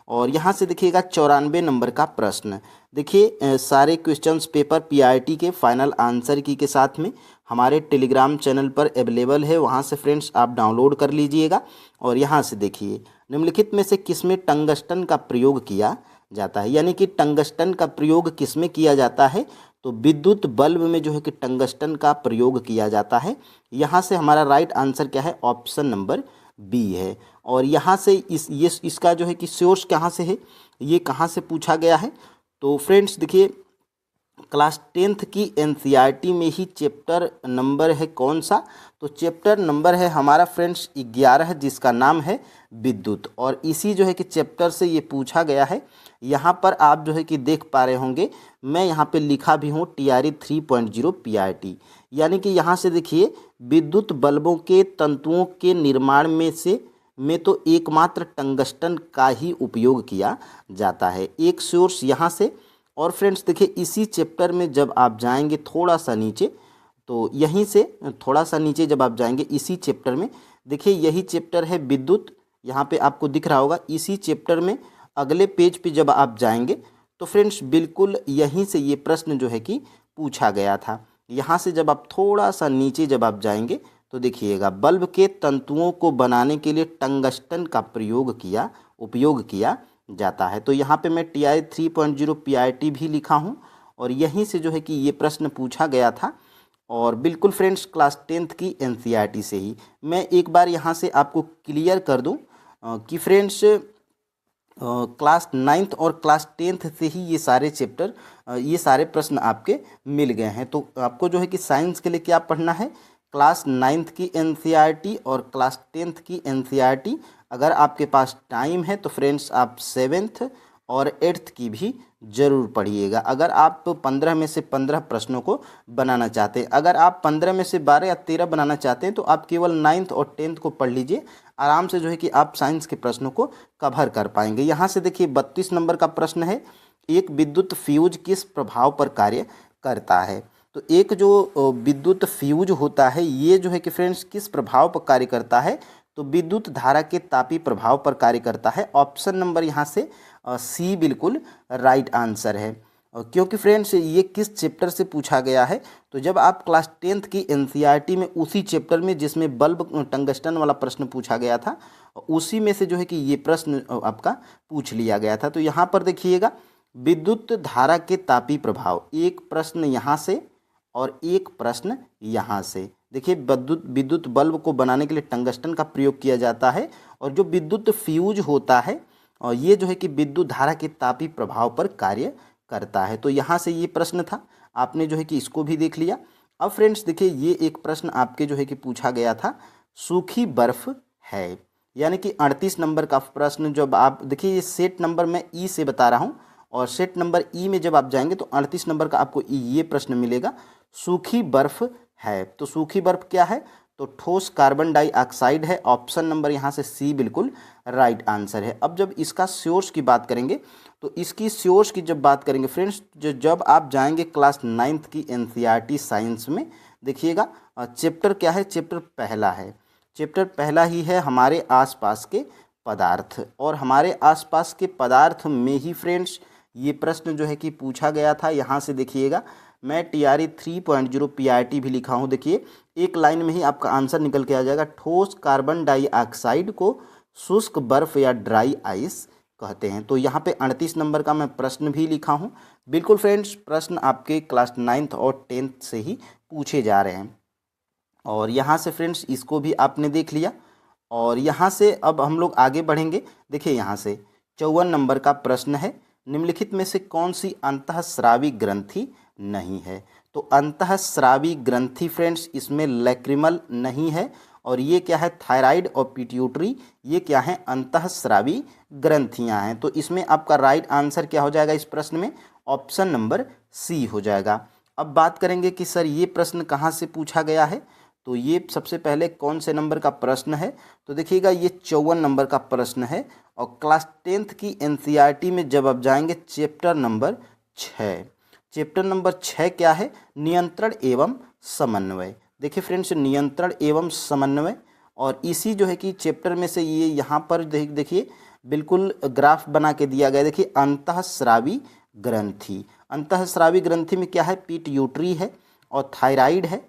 और यहाँ से देखिएगा 94 नंबर का प्रश्न, देखिए सारे क्वेश्चंस पेपर PRT के फाइनल आंसर की के साथ में हमारे टेलीग्राम चैनल पर अवेलेबल है, वहाँ से फ्रेंड्स आप डाउनलोड कर लीजिएगा। और यहाँ से देखिए निम्नलिखित में से किसमें टंगस्टन का प्रयोग किया जाता है, यानी कि टंगस्टन का प्रयोग किसमें किया जाता है, तो विद्युत बल्ब में जो है कि टंगस्टन का प्रयोग किया जाता है। यहाँ से हमारा राइट आंसर क्या है, ऑप्शन नंबर बी है। और यहाँ से इसका जो है कि सोर्स कहाँ से है, ये कहाँ से पूछा गया है, तो फ्रेंड्स देखिए क्लास 10th की NCERT में ही चैप्टर नंबर है कौन सा, तो चैप्टर नंबर है हमारा फ्रेंड्स 11 जिसका नाम है विद्युत। और इसी जो है कि चैप्टर से ये पूछा गया है। यहाँ पर आप जो है कि देख पा रहे होंगे मैं यहाँ पे लिखा भी हूँ TRE 3.0 PRT, यानी कि यहाँ से देखिए विद्युत बल्बों के तंतुओं के निर्माण में तो एकमात्र टंगस्टन का ही उपयोग किया जाता है, एक सोर्स यहाँ से। और फ्रेंड्स देखिए इसी चैप्टर में जब आप जाएंगे थोड़ा सा नीचे तो यहीं से थोड़ा सा नीचे जब आप जाएंगे इसी चैप्टर में, देखिए यही चैप्टर है विद्युत, यहाँ पे आपको दिख रहा होगा। इसी चैप्टर में अगले पेज पे जब आप जाएंगे तो फ्रेंड्स बिल्कुल यहीं से ये प्रश्न जो है कि पूछा गया था। यहाँ से जब आप थोड़ा सा नीचे जब आप जाएंगे तो देखिएगा, बल्ब के तंतुओं को बनाने के लिए टंगस्टन का उपयोग किया जाता है। तो यहाँ पे मैं TI 3.0 PIT भी लिखा हूँ और यहीं से जो है कि ये प्रश्न पूछा गया था। और बिल्कुल फ्रेंड्स क्लास 10th की NCERT से ही मैं एक बार यहाँ से आपको क्लियर कर दूँ कि फ्रेंड्स क्लास 9th और क्लास 10th से ही ये सारे चैप्टर, ये सारे प्रश्न आपके मिल गए हैं। तो आपको जो है कि साइंस के लिए क्या पढ़ना है, क्लास 9th की NCERT और क्लास 10th की NCERT। अगर आपके पास टाइम है तो फ्रेंड्स आप 7th और 8th की भी ज़रूर पढ़िएगा। अगर आप 15 में से 15 प्रश्नों को बनाना चाहते हैं, अगर आप 15 में से 12 या 13 बनाना चाहते हैं तो आप केवल 9th और 10th को पढ़ लीजिए। आराम से जो है कि आप साइंस के प्रश्नों को कवर कर पाएंगे। यहाँ से देखिए 32 नंबर का प्रश्न है, एक विद्युत फ्यूज किस प्रभाव पर कार्य करता है। तो एक जो विद्युत फ्यूज होता है ये जो है कि फ्रेंड्स किस प्रभाव पर कार्य करता है, तो विद्युत धारा के तापीय प्रभाव पर कार्य करता है। ऑप्शन नंबर यहाँ से सी बिल्कुल राइट आंसर है। क्योंकि फ्रेंड्स ये किस चैप्टर से पूछा गया है, तो जब आप क्लास 10th की NCERT में उसी चैप्टर में जिसमें बल्ब टंगस्टन वाला प्रश्न पूछा गया था, उसी में से जो है कि ये प्रश्न आपका पूछ लिया गया था। तो यहाँ पर देखिएगा, विद्युत धारा के तापीय प्रभाव, एक प्रश्न यहाँ से और एक प्रश्न यहाँ से। देखिए विद्युत बल्ब को बनाने के लिए टंगस्टन का प्रयोग किया जाता है और जो विद्युत फ्यूज होता है और ये जो है कि विद्युत धारा के तापीय प्रभाव पर कार्य करता है। तो यहाँ से ये प्रश्न था, आपने जो है कि इसको भी देख लिया। अब फ्रेंड्स देखिए ये एक प्रश्न आपके जो है कि पूछा गया था, सूखी बर्फ है, यानी कि 38 नंबर का प्रश्न। जब आप देखिए ये सेट नंबर मैं ई से बता रहा हूँ और सेट नंबर ई में जब आप जाएंगे तो 38 नंबर का आपको ये प्रश्न मिलेगा, सूखी बर्फ है। तो सूखी बर्फ क्या है, तो ठोस कार्बन डाइऑक्साइड है। ऑप्शन नंबर यहाँ से सी बिल्कुल राइट आंसर है। अब जब इसका सोर्स की बात करेंगे तो इसकी सोर्स की जब बात करेंगे फ्रेंड्स, जब आप जाएंगे क्लास 9th की NCERT साइंस में, देखिएगा चैप्टर क्या है, चैप्टर पहला है। चैप्टर पहला ही है हमारे आसपास के पदार्थ, और हमारे आसपास के पदार्थ में ही फ्रेंड्स ये प्रश्न जो है कि पूछा गया था। यहाँ से देखिएगा मैं TRE 3.0 PIT भी लिखा हूँ। देखिए एक लाइन में ही आपका आंसर निकल के आ जाएगा, ठोस कार्बन डाइऑक्साइड को शुष्क बर्फ या ड्राई आइस कहते हैं। तो यहाँ पे 38 नंबर का मैं प्रश्न भी लिखा हूँ। बिल्कुल फ्रेंड्स प्रश्न आपके क्लास 9th और 10th से ही पूछे जा रहे हैं। और यहाँ से फ्रेंड्स इसको भी आपने देख लिया और यहाँ से अब हम लोग आगे बढ़ेंगे। देखिए यहाँ से 54 नंबर का प्रश्न है, निम्नलिखित में से कौन सी अंतःस्रावी ग्रंथि नहीं है। तो अंतःस्रावी ग्रंथि फ्रेंड्स इसमें लैक्रिमल नहीं है, और ये क्या है, थायराइड और पिट्यूटरी, ये क्या है, अंतःस्रावी ग्रंथियां हैं। तो इसमें आपका राइट आंसर क्या हो जाएगा इस प्रश्न में, ऑप्शन नंबर सी हो जाएगा। अब बात करेंगे कि सर ये प्रश्न कहाँ से पूछा गया है, तो ये सबसे पहले कौन से नंबर का प्रश्न है, तो देखिएगा ये 54 नंबर का प्रश्न है और क्लास 10th की NCERT में जब आप जाएंगे चैप्टर नंबर 6, चैप्टर नंबर 6 क्या है, नियंत्रण एवं समन्वय। देखिए फ्रेंड्स नियंत्रण एवं समन्वय, और इसी जो है कि चैप्टर में से ये यहाँ पर देखिए बिल्कुल ग्राफ बना के दिया गया। देखिए अंतःस्रावी ग्रंथि, अंतःस्रावी ग्रंथि में क्या है, पिट्यूटरी है और थायराइड है,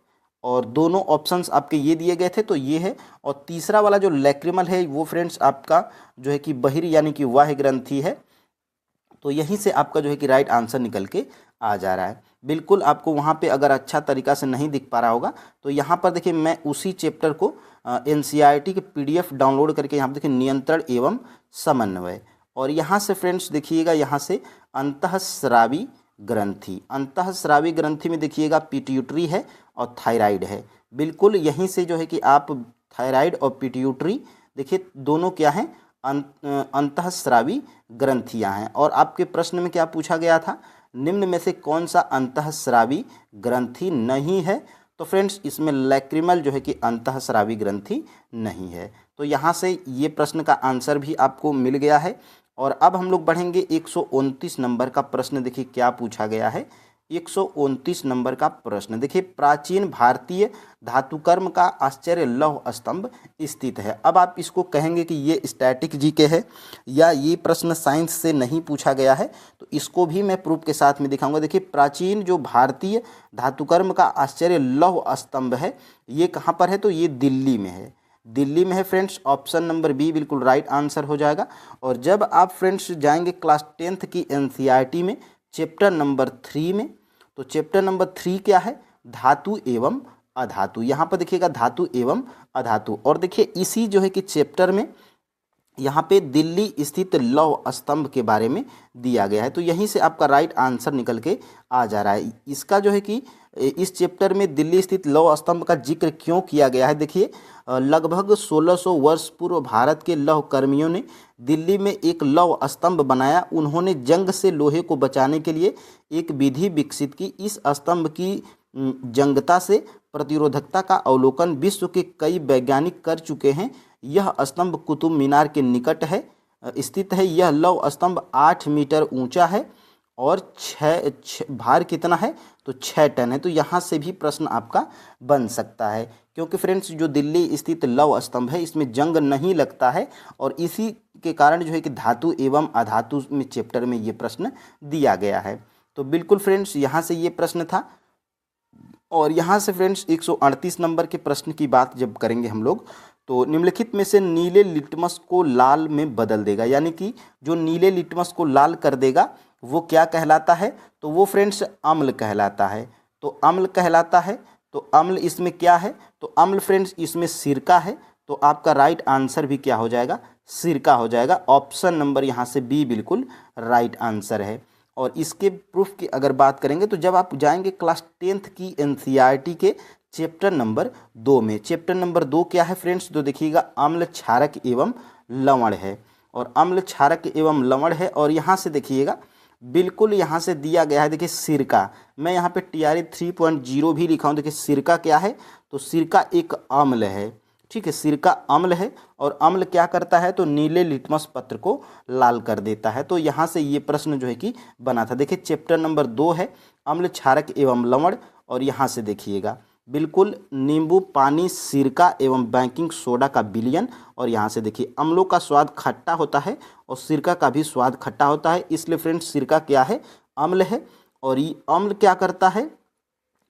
और दोनों ऑप्शंस आपके ये दिए गए थे तो ये है। और तीसरा वाला जो लैक्रिमल है वो फ्रेंड्स आपका जो है कि बहिर यानी कि बाह्य ग्रंथि है। तो यहीं से आपका जो है कि राइट आंसर निकल के आ जा रहा है। बिल्कुल आपको वहाँ पे अगर अच्छा तरीका से नहीं दिख पा रहा होगा तो यहाँ पर देखिए मैं उसी चैप्टर को NCERT के PDF डाउनलोड करके यहाँ पर देखिए नियंत्रण एवं समन्वय, और यहाँ से फ्रेंड्स देखिएगा यहाँ से अंतःस्रावी ग्रंथि, अंतःस्रावी ग्रंथि में देखिएगा पिट्यूटरी है और थायराइड है। बिल्कुल यहीं से जो है कि आप थायराइड और पिट्यूटरी देखिए दोनों क्या हैं, अंतःस्रावी ग्रंथियां हैं। और आपके प्रश्न में क्या पूछा गया था, निम्न में से कौन सा अंतःस्रावी ग्रंथि नहीं है, तो फ्रेंड्स इसमें लैक्रिमल जो है कि अंतःस्रावी ग्रंथि नहीं है। तो यहाँ से ये प्रश्न का आंसर भी आपको मिल गया है। और अब हम लोग बढ़ेंगे 129 नंबर का प्रश्न। देखिए क्या पूछा गया है, 129 नंबर का प्रश्न देखिए, प्राचीन भारतीय धातुकर्म का आश्चर्य लौह स्तंभ स्थित है। अब आप इसको कहेंगे कि ये स्टैटिक जीके है या ये प्रश्न साइंस से नहीं पूछा गया है, तो इसको भी मैं प्रूफ के साथ में दिखाऊंगा। देखिए, प्राचीन जो भारतीय धातुकर्म का आश्चर्य लौह स्तंभ है, ये कहाँ पर है, तो ये दिल्ली में है। दिल्ली में है फ्रेंड्स। ऑप्शन नंबर बी बिल्कुल राइट आंसर हो जाएगा। और जब आप फ्रेंड्स जाएंगे क्लास 10th की एनसीईआरटी में चैप्टर नंबर 3 में, तो चैप्टर नंबर 3 क्या है, धातु एवं अधातु। यहाँ पर देखिएगा धातु एवं अधातु। और देखिए इसी जो है कि चैप्टर में यहाँ पे दिल्ली स्थित लौह स्तंभ के बारे में दिया गया है, तो यहीं से आपका राइट आंसर निकल के आ जा रहा है। इसका जो है कि इस चैप्टर में दिल्ली स्थित लौह स्तंभ का जिक्र क्यों किया गया है, देखिए लगभग 1600 वर्ष पूर्व भारत के लौह कर्मियों ने दिल्ली में एक लौह स्तंभ बनाया। उन्होंने जंग से लोहे को बचाने के लिए एक विधि विकसित की। इस स्तंभ की जंगता से प्रतिरोधकता का अवलोकन विश्व के कई वैज्ञानिक कर चुके हैं। यह स्तंभ कुतुब मीनार के निकट है स्थित है। यह लौह स्तंभ 8 मीटर ऊंचा है और भार कितना है, तो 6 टन है। तो यहाँ से भी प्रश्न आपका बन सकता है, क्योंकि फ्रेंड्स जो दिल्ली स्थित लौह स्तंभ है इसमें जंग नहीं लगता है, और इसी के कारण जो है कि धातु एवं अधातु में चैप्टर में ये प्रश्न दिया गया है। तो बिल्कुल फ्रेंड्स यहाँ से ये प्रश्न था। और यहाँ से फ्रेंड्स 138 नंबर के प्रश्न की बात जब करेंगे हम लोग, तो निम्नलिखित में से नीले लिटमस को लाल में बदल देगा, यानी कि जो नीले लिटमस को लाल कर देगा वो क्या कहलाता है, तो वो फ्रेंड्स अम्ल कहलाता है। तो अम्ल कहलाता है, तो अम्ल इसमें क्या है, तो अम्ल फ्रेंड्स इसमें सिरका है। तो आपका राइट आंसर भी क्या हो जाएगा, सिरका हो जाएगा। ऑप्शन नंबर यहाँ से बी बिल्कुल राइट आंसर है। और इसके प्रूफ की अगर बात करेंगे, तो जब आप जाएंगे क्लास 10th की एनसीईआरटी के चैप्टर नंबर 2 में, चैप्टर नंबर 2 क्या है फ्रेंड्स, तो देखिएगा अम्ल क्षारक एवं लवण है। और अम्ल क्षारक एवं लवण है। और यहाँ से देखिएगा बिल्कुल यहाँ से दिया गया है, देखिए सिरका, मैं यहाँ पे TRE 3.0 भी लिखा हूँ। देखिए सिरका क्या है, तो सिरका एक अम्ल है, ठीक है, सिरका अम्ल है। और अम्ल क्या करता है, तो नीले लिटमस पत्र को लाल कर देता है। तो यहाँ से ये प्रश्न जो है कि बना था। देखिए चैप्टर नंबर 2 है अम्ल क्षारक एवं लवण। और यहाँ से देखिएगा बिल्कुल नींबू पानी सिरका एवं बेकिंग सोडा का विलयन। और यहाँ से देखिए अम्लों का स्वाद खट्टा होता है और सिरका का भी स्वाद खट्टा होता है, इसलिए फ्रेंड्स सिरका क्या है, अम्ल है। और ये अम्ल क्या करता है,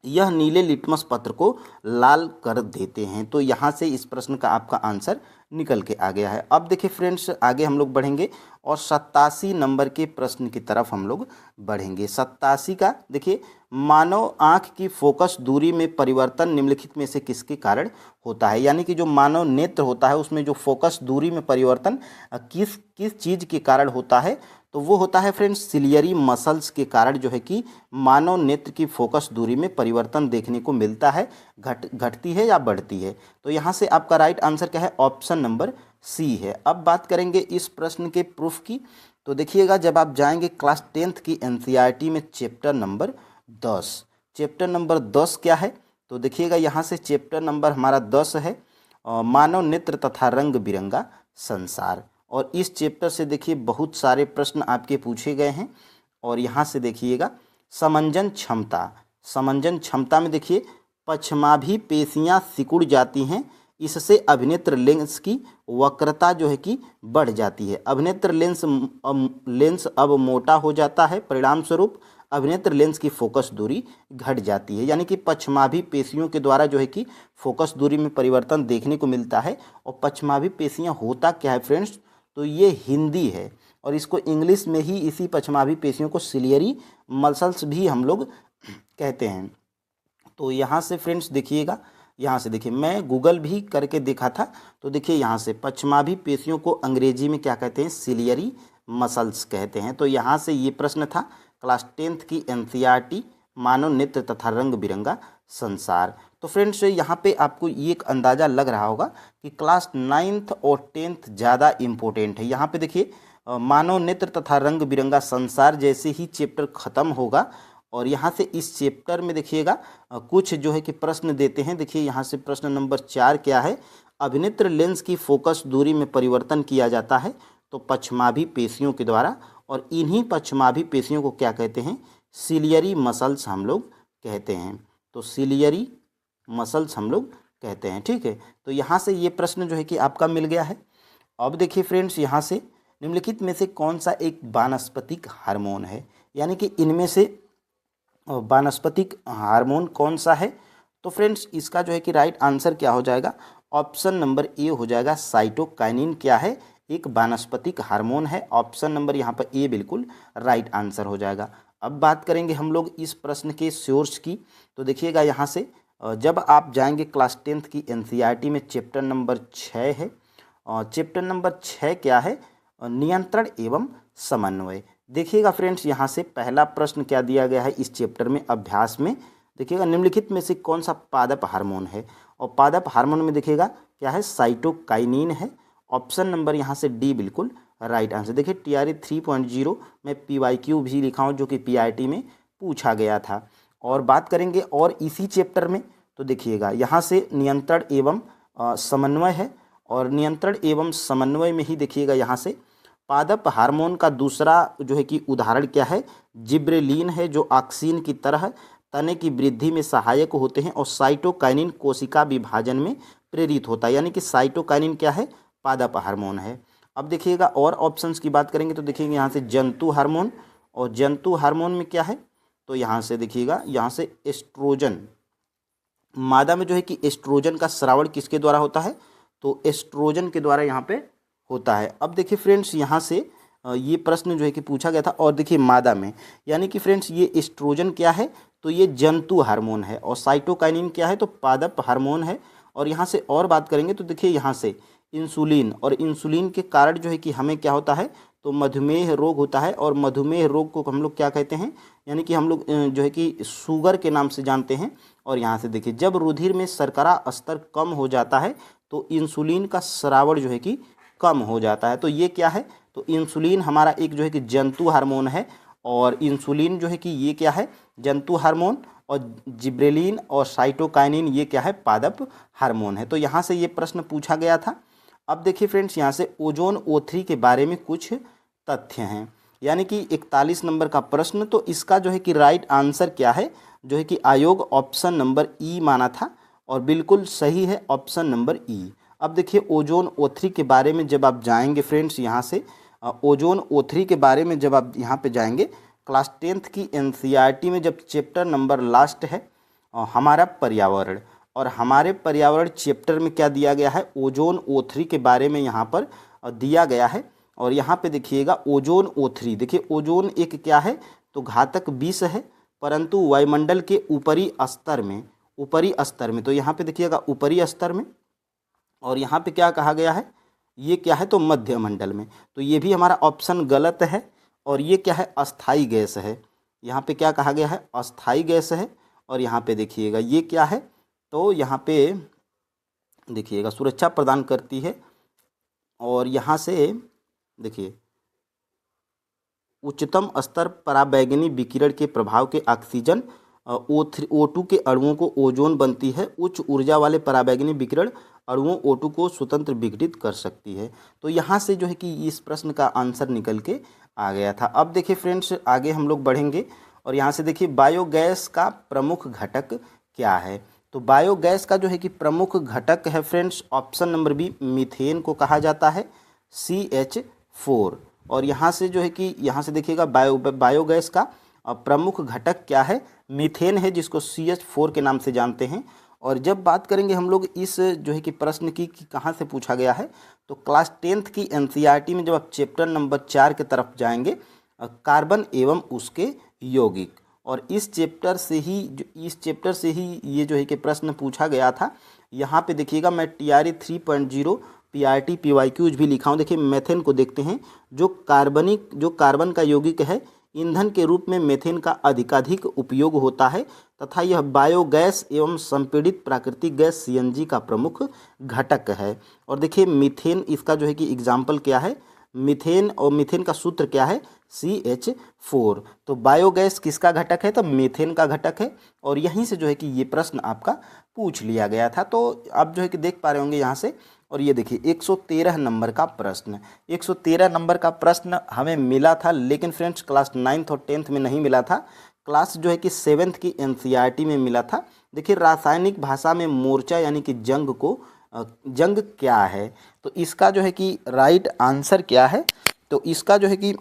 यह नीले लिटमस पत्र को लाल कर देते हैं। तो यहाँ से इस प्रश्न का आपका आंसर निकल के आ गया है। अब देखिए फ्रेंड्स आगे हम लोग बढ़ेंगे और 87 नंबर के प्रश्न की तरफ हम लोग बढ़ेंगे। 87 का देखिए, मानव आँख की फोकस दूरी में परिवर्तन निम्नलिखित में से किसके कारण होता है, यानी कि जो मानव नेत्र होता है उसमें जो फोकस दूरी में परिवर्तन किस किस चीज़ के कारण होता है, तो वो होता है फ्रेंड्स सिलियरी मसल्स के कारण जो है कि मानव नेत्र की फोकस दूरी में परिवर्तन देखने को मिलता है, घटती है या बढ़ती है। तो यहाँ से आपका राइट आंसर क्या है, ऑप्शन नंबर सी है। अब बात करेंगे इस प्रश्न के प्रूफ की। तो देखिएगा जब आप जाएंगे क्लास 10th की एनसीईआरटी में चैप्टर नंबर 10, चैप्टर नंबर 10 क्या है, तो देखिएगा यहाँ से चैप्टर नंबर हमारा 10 है मानव नेत्र तथा रंग बिरंगा संसार। और इस चैप्टर से देखिए बहुत सारे प्रश्न आपके पूछे गए हैं। और यहाँ से देखिएगा समंजन क्षमता, समंजन क्षमता में देखिए पश्चमाभी पेशियाँ सिकुड़ जाती हैं, इससे अभिनेत्र लेंस की वक्रता जो है कि बढ़ जाती है। अभिनेत्र लेंस अब मोटा हो जाता है, परिणाम स्वरूप अभिनेत्र लेंस की फोकस दूरी घट जाती है। यानी कि पश्चमाभी पेशियों के द्वारा जो है कि फोकस दूरी में परिवर्तन देखने को मिलता है। और पश्चमाभी पेशियाँ होता क्या है फ्रेंड्स, तो ये हिंदी है और इसको इंग्लिश में ही इसी पश्चमाभी पेशियों को सिलियरी मसल्स भी हम लोग कहते हैं। तो यहाँ से फ्रेंड्स देखिएगा, यहाँ से देखिए मैं गूगल भी करके देखा था, तो देखिए यहाँ से पश्चमाभी पेशियों को अंग्रेजी में क्या कहते हैं, सिलियरी मसल्स कहते हैं। तो यहाँ से ये प्रश्न था क्लास 10th की एनसीईआरटी मानव नेत्र तथा रंग बिरंगा संसार। तो फ्रेंड्स यहाँ पे आपको ये एक अंदाज़ा लग रहा होगा कि क्लास 9th और 10th ज़्यादा इम्पोर्टेंट है। यहाँ पे देखिए मानव नेत्र तथा रंग बिरंगा संसार जैसे ही चैप्टर ख़त्म होगा और यहाँ से इस चैप्टर में देखिएगा कुछ जो है कि प्रश्न देते हैं। देखिए यहाँ से प्रश्न नंबर 4 क्या है, अभिनेत्र लेंस की फोकस दूरी में परिवर्तन किया जाता है तो पश्चमाभी पेशियों के द्वारा, और इन्हीं पश्चमाभी पेशियों को क्या कहते हैं, सिलियरी मसल्स हम लोग कहते हैं। तो सिलियरी मसल्स हम लोग कहते हैं, ठीक है। तो यहाँ से ये प्रश्न जो है कि आपका मिल गया है। अब देखिए फ्रेंड्स, यहाँ से निम्नलिखित में से कौन सा एक वानस्पतिक हार्मोन है, यानी कि इनमें से वानस्पतिक हार्मोन कौन सा है। तो फ्रेंड्स, इसका जो है कि राइट आंसर क्या हो जाएगा, ऑप्शन नंबर ए हो जाएगा। साइटोकाइनिन क्या है, एक वानस्पतिक हार्मोन है। ऑप्शन नंबर यहाँ पर ए बिल्कुल राइट आंसर हो जाएगा। अब बात करेंगे हम लोग इस प्रश्न के सोर्स की। तो देखिएगा यहाँ से जब आप जाएंगे क्लास 10th की एनसीईआरटी में चैप्टर नंबर 6 है। चैप्टर नंबर 6 क्या है, नियंत्रण एवं समन्वय। देखिएगा फ्रेंड्स, यहाँ से पहला प्रश्न क्या दिया गया है इस चैप्टर में अभ्यास में। देखिएगा, निम्नलिखित में से कौन सा पादप हार्मोन है, और पादप हार्मोन में देखिएगा क्या है, साइटोकाइनिन है। ऑप्शन नंबर यहाँ से डी बिल्कुल राइट आंसर। देखिए TRE 3.0 में PYQ भी लिखा हूँ, जो कि PIT में पूछा गया था। और बात करेंगे और इसी चैप्टर में, तो देखिएगा यहाँ से नियंत्रण एवं समन्वय है, और नियंत्रण एवं समन्वय में ही देखिएगा यहाँ से पादप हार्मोन का दूसरा जो है कि उदाहरण क्या है, जिब्रेलिन है, जो ऑक्सिन की तरह तने की वृद्धि में सहायक होते हैं, और साइटोकाइनिन कोशिका विभाजन में प्रेरित होता है। यानी कि साइटोकाइनिन क्या है, पादप हार्मोन है। अब देखिएगा और ऑप्शंस की बात करेंगे तो देखिएगा यहाँ से जंतु हार्मोन, और जंतु हार्मोन में क्या है, तो यहाँ से देखिएगा यहाँ से एस्ट्रोजन, मादा में जो है कि एस्ट्रोजन का स्रावण किसके द्वारा होता है, तो एस्ट्रोजन के द्वारा यहाँ पे होता है। अब देखिए फ्रेंड्स, यहाँ से ये प्रश्न जो है कि पूछा गया था, और देखिए मादा में, यानी कि फ्रेंड्स ये एस्ट्रोजन क्या है, तो ये जंतु हार्मोन है, और साइटोकाइनिन क्या है, तो पादप हार्मोन है। और यहाँ से और बात करेंगे तो देखिए यहाँ से इंसुलिन, और इंसुलिन के कारण जो है कि हमें क्या होता है, तो मधुमेह रोग होता है, और मधुमेह रोग को हम लोग क्या कहते हैं, यानी कि हम लोग जो है कि शुगर के नाम से जानते हैं। और यहाँ से देखिए, जब रुधिर में शर्करा स्तर कम हो जाता है तो इंसुलिन का स्रावण जो है कि कम हो जाता है। तो ये क्या है, तो इंसुलिन हमारा एक जो है कि जंतु हार्मोन है, और इंसुलिन जो है कि ये क्या है, जंतु हार्मोन, और जिब्रेलिन और साइटोकाइनिन ये क्या है, पादप हार्मोन है। तो यहाँ से ये प्रश्न पूछा गया था। अब देखिए फ्रेंड्स, यहाँ से ओजोन O3 के बारे में कुछ तथ्य हैं, यानी कि 41 नंबर का प्रश्न। तो इसका जो है कि राइट आंसर क्या है, जो है कि आयोग ऑप्शन नंबर ई माना था, और बिल्कुल सही है ऑप्शन नंबर ई। अब देखिए ओजोन O3 के बारे में जब आप जाएंगे फ्रेंड्स, यहाँ से ओजोन O3 के बारे में जब आप यहाँ पे जाएंगे क्लास 10th की एनसीईआरटी में, जब चैप्टर नंबर लास्ट है हमारा पर्यावरण, और हमारे पर्यावरण चैप्टर में क्या दिया गया है, ओजोन O3 के बारे में यहाँ पर दिया गया है। और यहाँ पे देखिएगा ओजोन O3, देखिए ओजोन एक क्या है, तो घातक विष है, परंतु वायुमंडल के ऊपरी स्तर में, तो यहाँ पे देखिएगा ऊपरी स्तर में, और यहाँ पे क्या कहा गया है, ये क्या है, तो मध्य मंडल में। तो ये भी हमारा ऑप्शन गलत है। और ये क्या है, अस्थाई गैस है, यहाँ पे क्या कहा गया है, अस्थाई गैस है। और यहाँ पे देखिएगा ये क्या है, तो यहाँ पे देखिएगा सुरक्षा प्रदान करती है। और यहाँ से देखिए उच्चतम स्तर पराबैंगनी विकिरण के प्रभाव के ऑक्सीजन O2 के अणुओं को ओजोन बनती है। उच्च ऊर्जा वाले पराबैंगनी विकिरण अणुओं O2 को स्वतंत्र विघटित कर सकती है। तो यहाँ से जो है कि इस प्रश्न का आंसर निकल के आ गया था। अब देखिए फ्रेंड्स, आगे हम लोग बढ़ेंगे, और यहाँ से देखिए बायोगैस का प्रमुख घटक क्या है। तो बायोगैस का जो है कि प्रमुख घटक है friends, option number B, methane को कहा जाता है, CH4। और यहाँ से जो है कि यहाँ से देखिएगा बायोगैस का प्रमुख घटक क्या है, मीथेन है, जिसको CH4 के नाम से जानते हैं। और जब बात करेंगे हम लोग इस जो है कि प्रश्न की कि कहाँ से पूछा गया है, तो क्लास 10th की एनसीईआरटी में जब आप चैप्टर नंबर 4 की तरफ जाएंगे, कार्बन एवं उसके यौगिक, और इस चैप्टर से ही ये जो है कि प्रश्न पूछा गया था। यहाँ पे देखिएगा मैं TRE 3.0 PRT PYQs भी लिखा हूँ। देखिए मेथेन को देखते हैं, जो कार्बन का यौगिक है, ईंधन के रूप में मेथेन का अधिकाधिक उपयोग होता है, तथा यह बायोगैस एवं संपीड़ित प्राकृतिक गैस CNG का प्रमुख घटक है। और देखिए मीथेन, इसका जो है कि एग्जाम्पल क्या है, मीथेन, और मीथेन का सूत्र क्या है, CH4। तो बायोगैस किसका घटक है, तो मीथेन का घटक है। और यहीं से जो है कि ये प्रश्न आपका पूछ लिया गया था। तो आप जो है कि देख पा रहे होंगे यहाँ से। और ये देखिए 113 नंबर का प्रश्न, 113 नंबर का प्रश्न हमें मिला था, लेकिन फ्रेंड्स क्लास 9th और 10th में नहीं मिला था, क्लास जो है कि 7th की एनसीईआरटी में मिला था। देखिए रासायनिक भाषा में मोर्चा यानी कि जंग को जंग क्या है, तो इसका जो है कि राइट आंसर क्या है, तो इसका जो है कि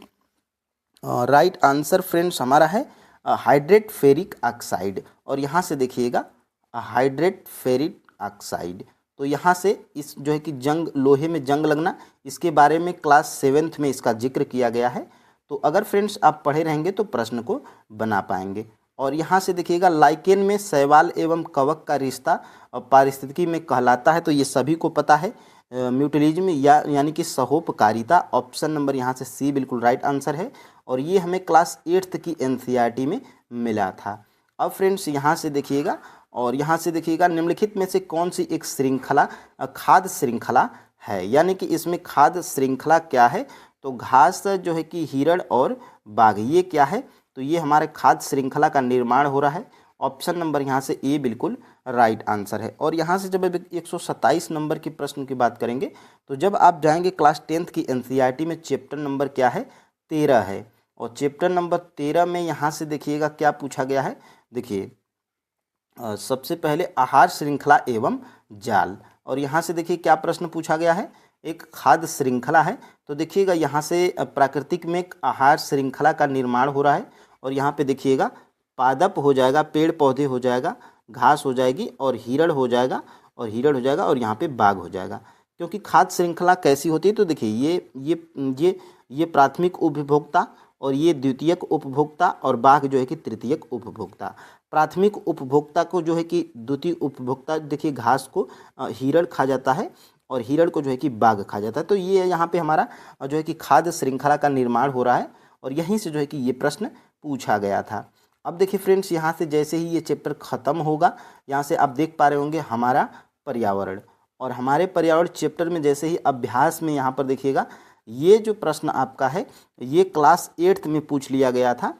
राइट आंसर फ्रेंड्स हमारा है हाइड्रेट फेरिक ऑक्साइड। और यहाँ से देखिएगा हाइड्रेट फेरिक ऑक्साइड, तो यहाँ से इस जो है कि जंग, लोहे में जंग लगना, इसके बारे में क्लास 7th में इसका जिक्र किया गया है। तो अगर फ्रेंड्स आप पढ़े रहेंगे तो प्रश्न को बना पाएंगे। और यहाँ से देखिएगा लाइकेन में शैवाल एवं कवक का रिश्ता पारिस्थितिकी में कहलाता है, तो ये सभी को पता है। म्यूटलिज्म यानी कि सहोपकारिता, ऑप्शन नंबर यहाँ से सी बिल्कुल राइट आंसर है। और ये हमें क्लास 8th की एनसीईआरटी में मिला था। अब फ्रेंड्स यहाँ से देखिएगा, और यहाँ से देखिएगा निम्नलिखित में से कौन सी एक श्रृंखला खाद्य श्रृंखला है, यानी कि इसमें खाद्य श्रृंखला क्या है, तो घास जो है कि हिरण और बाघ, ये क्या है, तो ये हमारे खाद्य श्रृंखला का निर्माण हो रहा है। ऑप्शन नंबर यहाँ से ए बिल्कुल राइट आंसर है। और यहाँ से जब 127 नंबर के प्रश्न की बात करेंगे, तो जब आप जाएंगे क्लास 10th की एनसीईआरटी में चैप्टर नंबर क्या है, 13 है। और चैप्टर नंबर 13 में यहाँ से देखिएगा क्या पूछा गया है। देखिए सबसे पहले आहार श्रृंखला एवं जाल, और यहाँ से देखिए क्या प्रश्न पूछा गया है, एक खाद्य श्रृंखला है। तो देखिएगा यहाँ से प्राकृतिक में एक आहार श्रृंखला का निर्माण हो रहा है। और यहाँ पे देखिएगा पादप हो जाएगा, पेड़ पौधे हो जाएगा, घास हो जाएगी, और हिरण हो जाएगा, और यहाँ पे बाघ हो जाएगा। क्योंकि खाद्य श्रृंखला कैसी होती है, तो देखिए ये प्राथमिक उपभोक्ता, और ये द्वितीयक उपभोक्ता, और बाघ जो है कि तृतीयक उपभोक्ता। प्राथमिक उपभोक्ता को जो है कि द्वितीय उपभोक्ता, देखिए घास को हिरण खा जाता है, और हिरण को जो है कि बाघ खा जाता है। तो ये यहाँ पे हमारा जो है कि खाद्य श्रृंखला का निर्माण हो रहा है, और यहीं से जो है कि ये प्रश्न पूछा गया था। अब देखिए फ्रेंड्स यहाँ से जैसे ही ये चैप्टर ख़त्म होगा, यहाँ से आप देख पा रहे होंगे हमारा पर्यावरण, और हमारे पर्यावरण चैप्टर में जैसे ही अभ्यास में यहाँ पर देखिएगा ये जो प्रश्न आपका है, ये क्लास 8th में पूछ लिया गया था।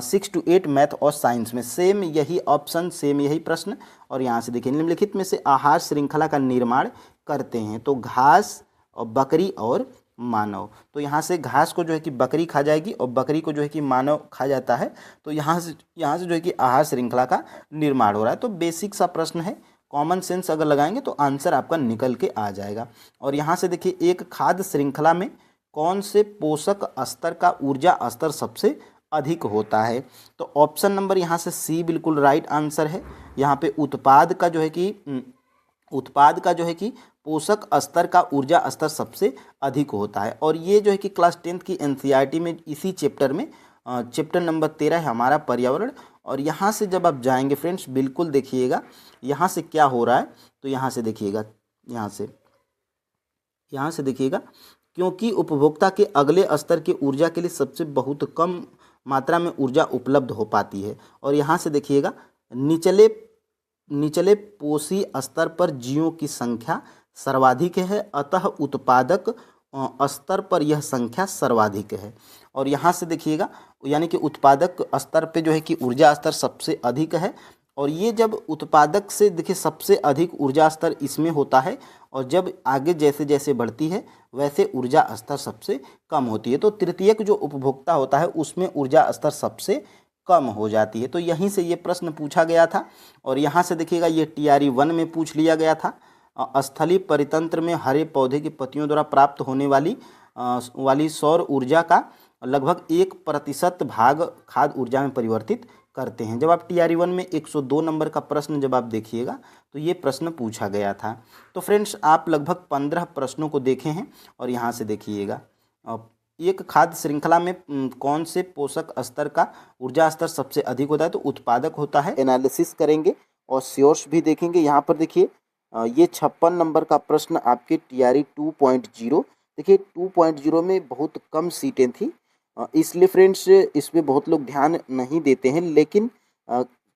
6 to 8 मैथ और साइंस में सेम यही ऑप्शन, सेम यही प्रश्न। और यहाँ से देखिए निम्नलिखित में से आहार श्रृंखला का निर्माण करते हैं, तो घास और बकरी और मानव। तो यहाँ से घास को जो है कि बकरी खा जाएगी, और बकरी को जो है कि मानव खा जाता है। तो यहाँ से जो है कि आहार श्रृंखला का निर्माण हो रहा है। तो बेसिक सा प्रश्न है, कॉमन सेंस अगर लगाएंगे तो आंसर आपका निकल के आ जाएगा। और यहाँ से देखिए एक खाद्य श्रृंखला में कौन से पोषक स्तर का ऊर्जा स्तर सबसे अधिक होता है, तो ऑप्शन नंबर यहाँ से सी बिल्कुल राइट आंसर है। यहाँ पे उत्पाद का जो है कि पोषक स्तर का ऊर्जा स्तर सबसे अधिक होता है। और ये जो है कि क्लास 10th की एनसीईआरटी में इसी चैप्टर में चैप्टर नंबर 13 है हमारा पर्यावरण। और यहाँ से जब आप जाएंगे फ्रेंड्स, बिल्कुल देखिएगा यहाँ से क्या हो रहा है, तो यहाँ से देखिएगा, यहाँ से देखिएगा क्योंकि उपभोक्ता के अगले स्तर की ऊर्जा के लिए सबसे बहुत कम मात्रा में ऊर्जा उपलब्ध हो पाती है। और यहाँ से देखिएगा निचले पोषी स्तर पर जीवों की संख्या सर्वाधिक है, अतः उत्पादक स्तर पर यह संख्या सर्वाधिक है। और यहाँ से देखिएगा यानी कि उत्पादक स्तर पे जो है कि ऊर्जा स्तर सबसे अधिक है। और ये जब उत्पादक से देखिए सबसे अधिक ऊर्जा स्तर इसमें होता है, और जब आगे जैसे जैसे बढ़ती है वैसे ऊर्जा स्तर सबसे कम होती है। तो तृतीयक जो उपभोक्ता होता है उसमें ऊर्जा स्तर सबसे कम हो जाती है। तो यहीं से ये प्रश्न पूछा गया था। और यहाँ से देखिएगा ये TRE 1 में पूछ लिया गया था। स्थलीय परितंत्र में हरे पौधे की पत्तियों द्वारा प्राप्त होने वाली सौर ऊर्जा का लगभग 1% भाग खाद्य ऊर्जा में परिवर्तित करते हैं। जब आप TRE 1 में 102 नंबर का प्रश्न जब आप देखिएगा तो ये प्रश्न पूछा गया था। तो फ्रेंड्स आप लगभग 15 प्रश्नों को देखे हैं। और यहाँ से देखिएगा एक खाद्य श्रृंखला में कौन से पोषक स्तर का ऊर्जा स्तर सबसे अधिक होता है, तो उत्पादक होता है। एनालिसिस करेंगे और श्योर्स भी देखेंगे। यहाँ पर देखिए ये 56 नंबर का प्रश्न आपके TRE 2.0, देखिए 2.0 में बहुत कम सीटें थी, इसलिए फ्रेंड्स इसमें बहुत लोग ध्यान नहीं देते हैं। लेकिन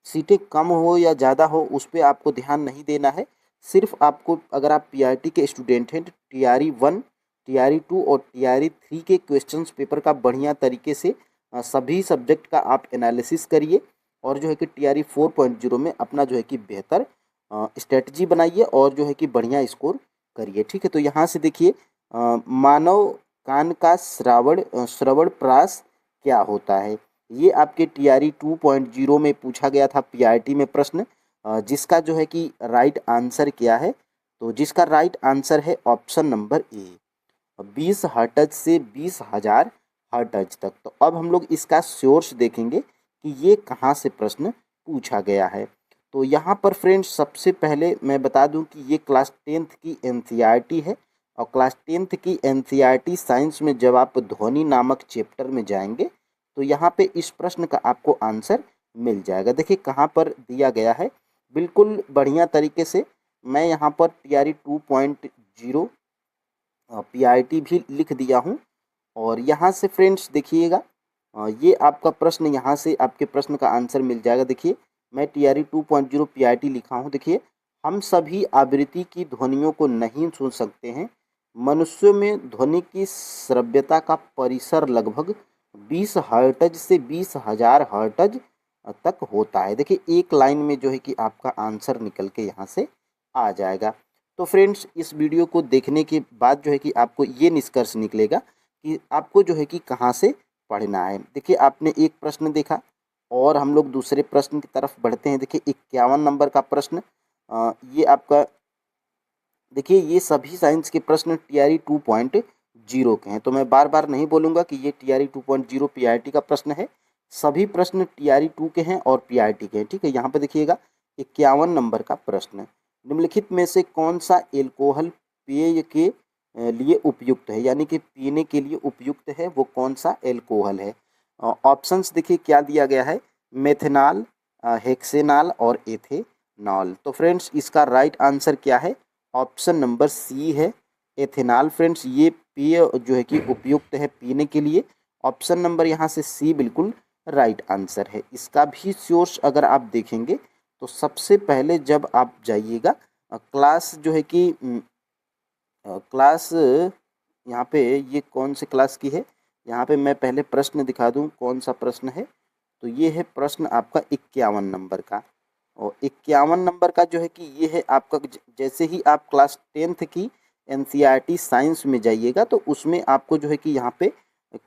सीटें कम हो या ज़्यादा हो उस पर आपको ध्यान नहीं देना है। सिर्फ आपको, अगर आप PRT के स्टूडेंट हैं तो TRE 1, TRE 2 और TRE 3 के क्वेश्चंस पेपर का बढ़िया तरीके से सभी सब्जेक्ट का आप एनालिसिस करिए, और जो है कि TRE 4.0 में अपना जो है कि बेहतर स्ट्रेटजी बनाइए, और जो है कि बढ़िया स्कोर करिए। ठीक है, तो यहाँ से देखिए मानव कान का श्रवण प्रास क्या होता है, ये आपके टीआरई 2.0 में पूछा गया था पीआरटी में प्रश्न, जिसका जो है कि राइट आंसर क्या है, तो जिसका राइट आंसर है ऑप्शन नंबर ए, 20 हर्ट्ज से 20,000 हर्ट्ज तक। तो अब हम लोग इसका सोर्स देखेंगे कि ये कहाँ से प्रश्न पूछा गया है। तो यहाँ पर फ्रेंड्स सबसे पहले मैं बता दूं कि ये क्लास 10th की एनसीईआरटी है, और क्लास 10th की एनसीईआरटी साइंस में जब आप ध्वनि नामक चैप्टर में जाएंगे तो यहाँ पे इस प्रश्न का आपको आंसर मिल जाएगा। देखिए कहाँ पर दिया गया है, बिल्कुल बढ़िया तरीके से मैं यहाँ पर टीआरई 2.0 पीआरटी भी लिख दिया हूँ। और यहाँ से फ्रेंड्स देखिएगा, ये आपका प्रश्न, यहाँ से आपके प्रश्न का आंसर मिल जाएगा। देखिए मैं टीआरई 2.0 पीआरटी लिखा हूँ। देखिए, हम सभी आवृत्ति की ध्वनियों को नहीं सुन सकते हैं। मनुष्यों में ध्वनि की श्रव्यता का परिसर लगभग 20 हर्ट्ज से 20,000 हर्ट्ज तक होता है। देखिए एक लाइन में जो है कि आपका आंसर निकल के यहाँ से आ जाएगा। तो फ्रेंड्स इस वीडियो को देखने के बाद जो है कि आपको ये निष्कर्ष निकलेगा कि आपको जो है कि कहाँ से पढ़ना है। देखिए आपने एक प्रश्न देखा और हम लोग दूसरे प्रश्न की तरफ बढ़ते हैं। देखिए 51 नंबर का प्रश्न, ये आपका, देखिए ये सभी साइंस के प्रश्न टीआरई 2.0 के हैं। तो मैं बार बार नहीं बोलूँगा कि ये टीआरई 2.0 पीआरटी का प्रश्न है। सभी प्रश्न टीआरई 2 के हैं और पीआरटी के हैं। ठीक है, यहाँ पे देखिएगा 51 नंबर का प्रश्न, निम्नलिखित में से कौन सा एल्कोहल पेय के लिए उपयुक्त है, यानी कि पीने के लिए उपयुक्त है, वो कौन सा एल्कोहल है। ऑप्शंस देखिए क्या दिया गया है, मेथेनॉल, हेक्सेनॉल और एथेनॉल। तो फ्रेंड्स इसका राइट आंसर क्या है, ऑप्शन नंबर सी है, एथेनॉल। फ्रेंड्स ये पेय जो है कि उपयुक्त है पीने के लिए। ऑप्शन नंबर यहाँ से सी बिल्कुल राइट आंसर है। इसका भी सोर्स अगर आप देखेंगे तो सबसे पहले जब आप जाइएगा क्लास जो है कि क्लास, यहाँ पे ये कौन से क्लास की है, यहाँ पे मैं पहले प्रश्न दिखा दूँ कौन सा प्रश्न है। तो ये है प्रश्न आपका 51 नंबर का, और 51 नंबर का जो है कि ये है आपका, जैसे ही आप क्लास 10th की एनसीईआरटी साइंस में जाइएगा तो उसमें आपको जो है कि यहाँ पे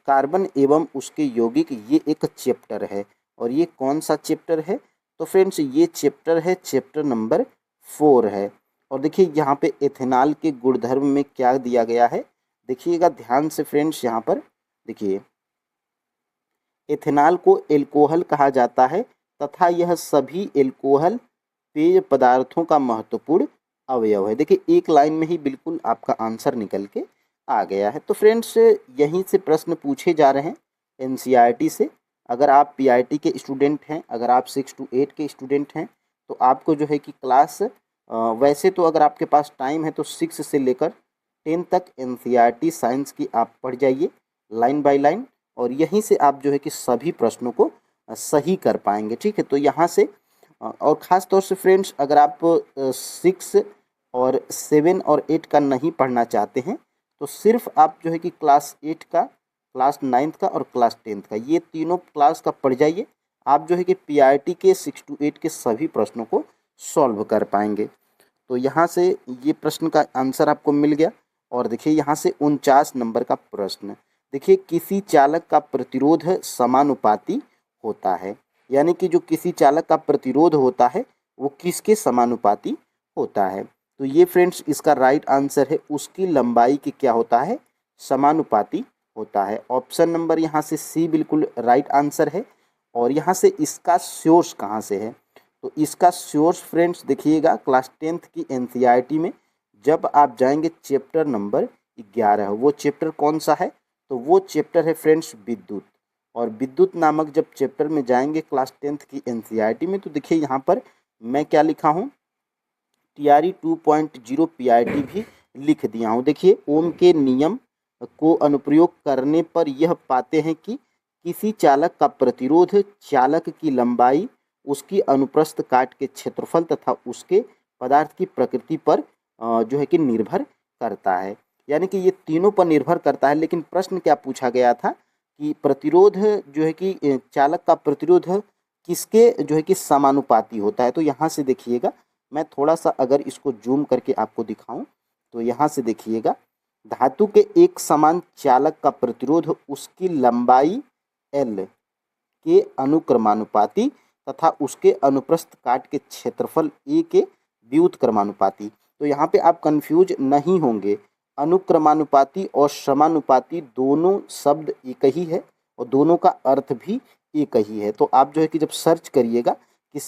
कार्बन एवं उसके यौगिक ये एक चैप्टर है। और ये कौन सा चैप्टर है, तो फ्रेंड्स ये चैप्टर है चैप्टर नंबर 4 है। और देखिए यहाँ पे एथेनॉल के गुणधर्म में क्या दिया गया है, देखिएगा ध्यान से फ्रेंड्स। यहाँ पर देखिए एथेनॉल को एल्कोहल कहा जाता है तथा यह सभी एल्कोहल पेय पदार्थों का महत्वपूर्ण अवयव है। देखिए एक लाइन में ही बिल्कुल आपका आंसर निकल के आ गया है। तो फ्रेंड्स यहीं से प्रश्न पूछे जा रहे हैं एनसीईआरटी से। अगर आप पीआरटी के स्टूडेंट हैं, अगर आप 6 to 8 के स्टूडेंट हैं, तो आपको जो है कि क्लास, वैसे तो अगर आपके पास टाइम है तो 6 से लेकर 10 तक एनसीईआरटी साइंस की आप पढ़ जाइए लाइन बाय लाइन, और यहीं से आप जो है कि सभी प्रश्नों को सही कर पाएंगे। ठीक है, तो यहाँ से और ख़ास तौर से फ्रेंड्स अगर आप 6 और 7 और 8 का नहीं पढ़ना चाहते हैं तो सिर्फ आप जो है कि क्लास 8 का, क्लास 9th का और क्लास 10th का, ये तीनों क्लास का पढ़ जाइए। आप जो है कि पीआरटी के 6 to 8 के सभी प्रश्नों को सॉल्व कर पाएंगे। तो यहाँ से ये प्रश्न का आंसर आपको मिल गया। और देखिए यहाँ से 49 नंबर का प्रश्न, देखिए किसी चालक का प्रतिरोध समानुपाती होता है, यानी कि जो किसी चालक का प्रतिरोध होता है वो किसके समानुपाती होता है। तो ये फ्रेंड्स इसका राइट आंसर है, उसकी लंबाई के क्या होता है, समानुपाती होता है। ऑप्शन नंबर यहाँ से सी बिल्कुल राइट आंसर है। और यहाँ से इसका सोर्स कहाँ से है, तो इसका सोर्स फ्रेंड्स देखिएगा क्लास 10th की एनसीईआरटी में जब आप जाएंगे चैप्टर नंबर 11, वो चैप्टर कौन सा है, तो वो चैप्टर है फ्रेंड्स विद्युत। और विद्युत नामक जब चैप्टर में जाएंगे क्लास 10th की एनसीईआरटी में, तो देखिए यहाँ पर मैं क्या लिखा हूँ, टीआरई 2.0 पीआरटी भी लिख दिया हूँ। देखिए ओम के नियम को अनुप्रयोग करने पर यह पाते हैं कि किसी चालक का प्रतिरोध चालक की लंबाई, उसकी अनुप्रस्थ काट के क्षेत्रफल तथा उसके पदार्थ की प्रकृति पर जो है कि निर्भर करता है। यानी कि ये तीनों पर निर्भर करता है। लेकिन प्रश्न क्या पूछा गया था कि प्रतिरोध जो है कि चालक का प्रतिरोध किसके जो है कि समानुपाती होता है। तो यहाँ से देखिएगा, मैं थोड़ा सा अगर इसको जूम करके आपको दिखाऊं तो यहाँ से देखिएगा, धातु के एक समान चालक का प्रतिरोध उसकी लंबाई L के अनुक्रमानुपाती तथा उसके अनुप्रस्थ काट के क्षेत्रफल ए के व्युत्क्रमानुपाती। तो यहाँ पे आप कंफ्यूज नहीं होंगे, अनुक्रमानुपाती और समानुपाती दोनों शब्द एक ही है और दोनों का अर्थ भी एक ही है। तो आप जो है कि जब सर्च करिएगा कि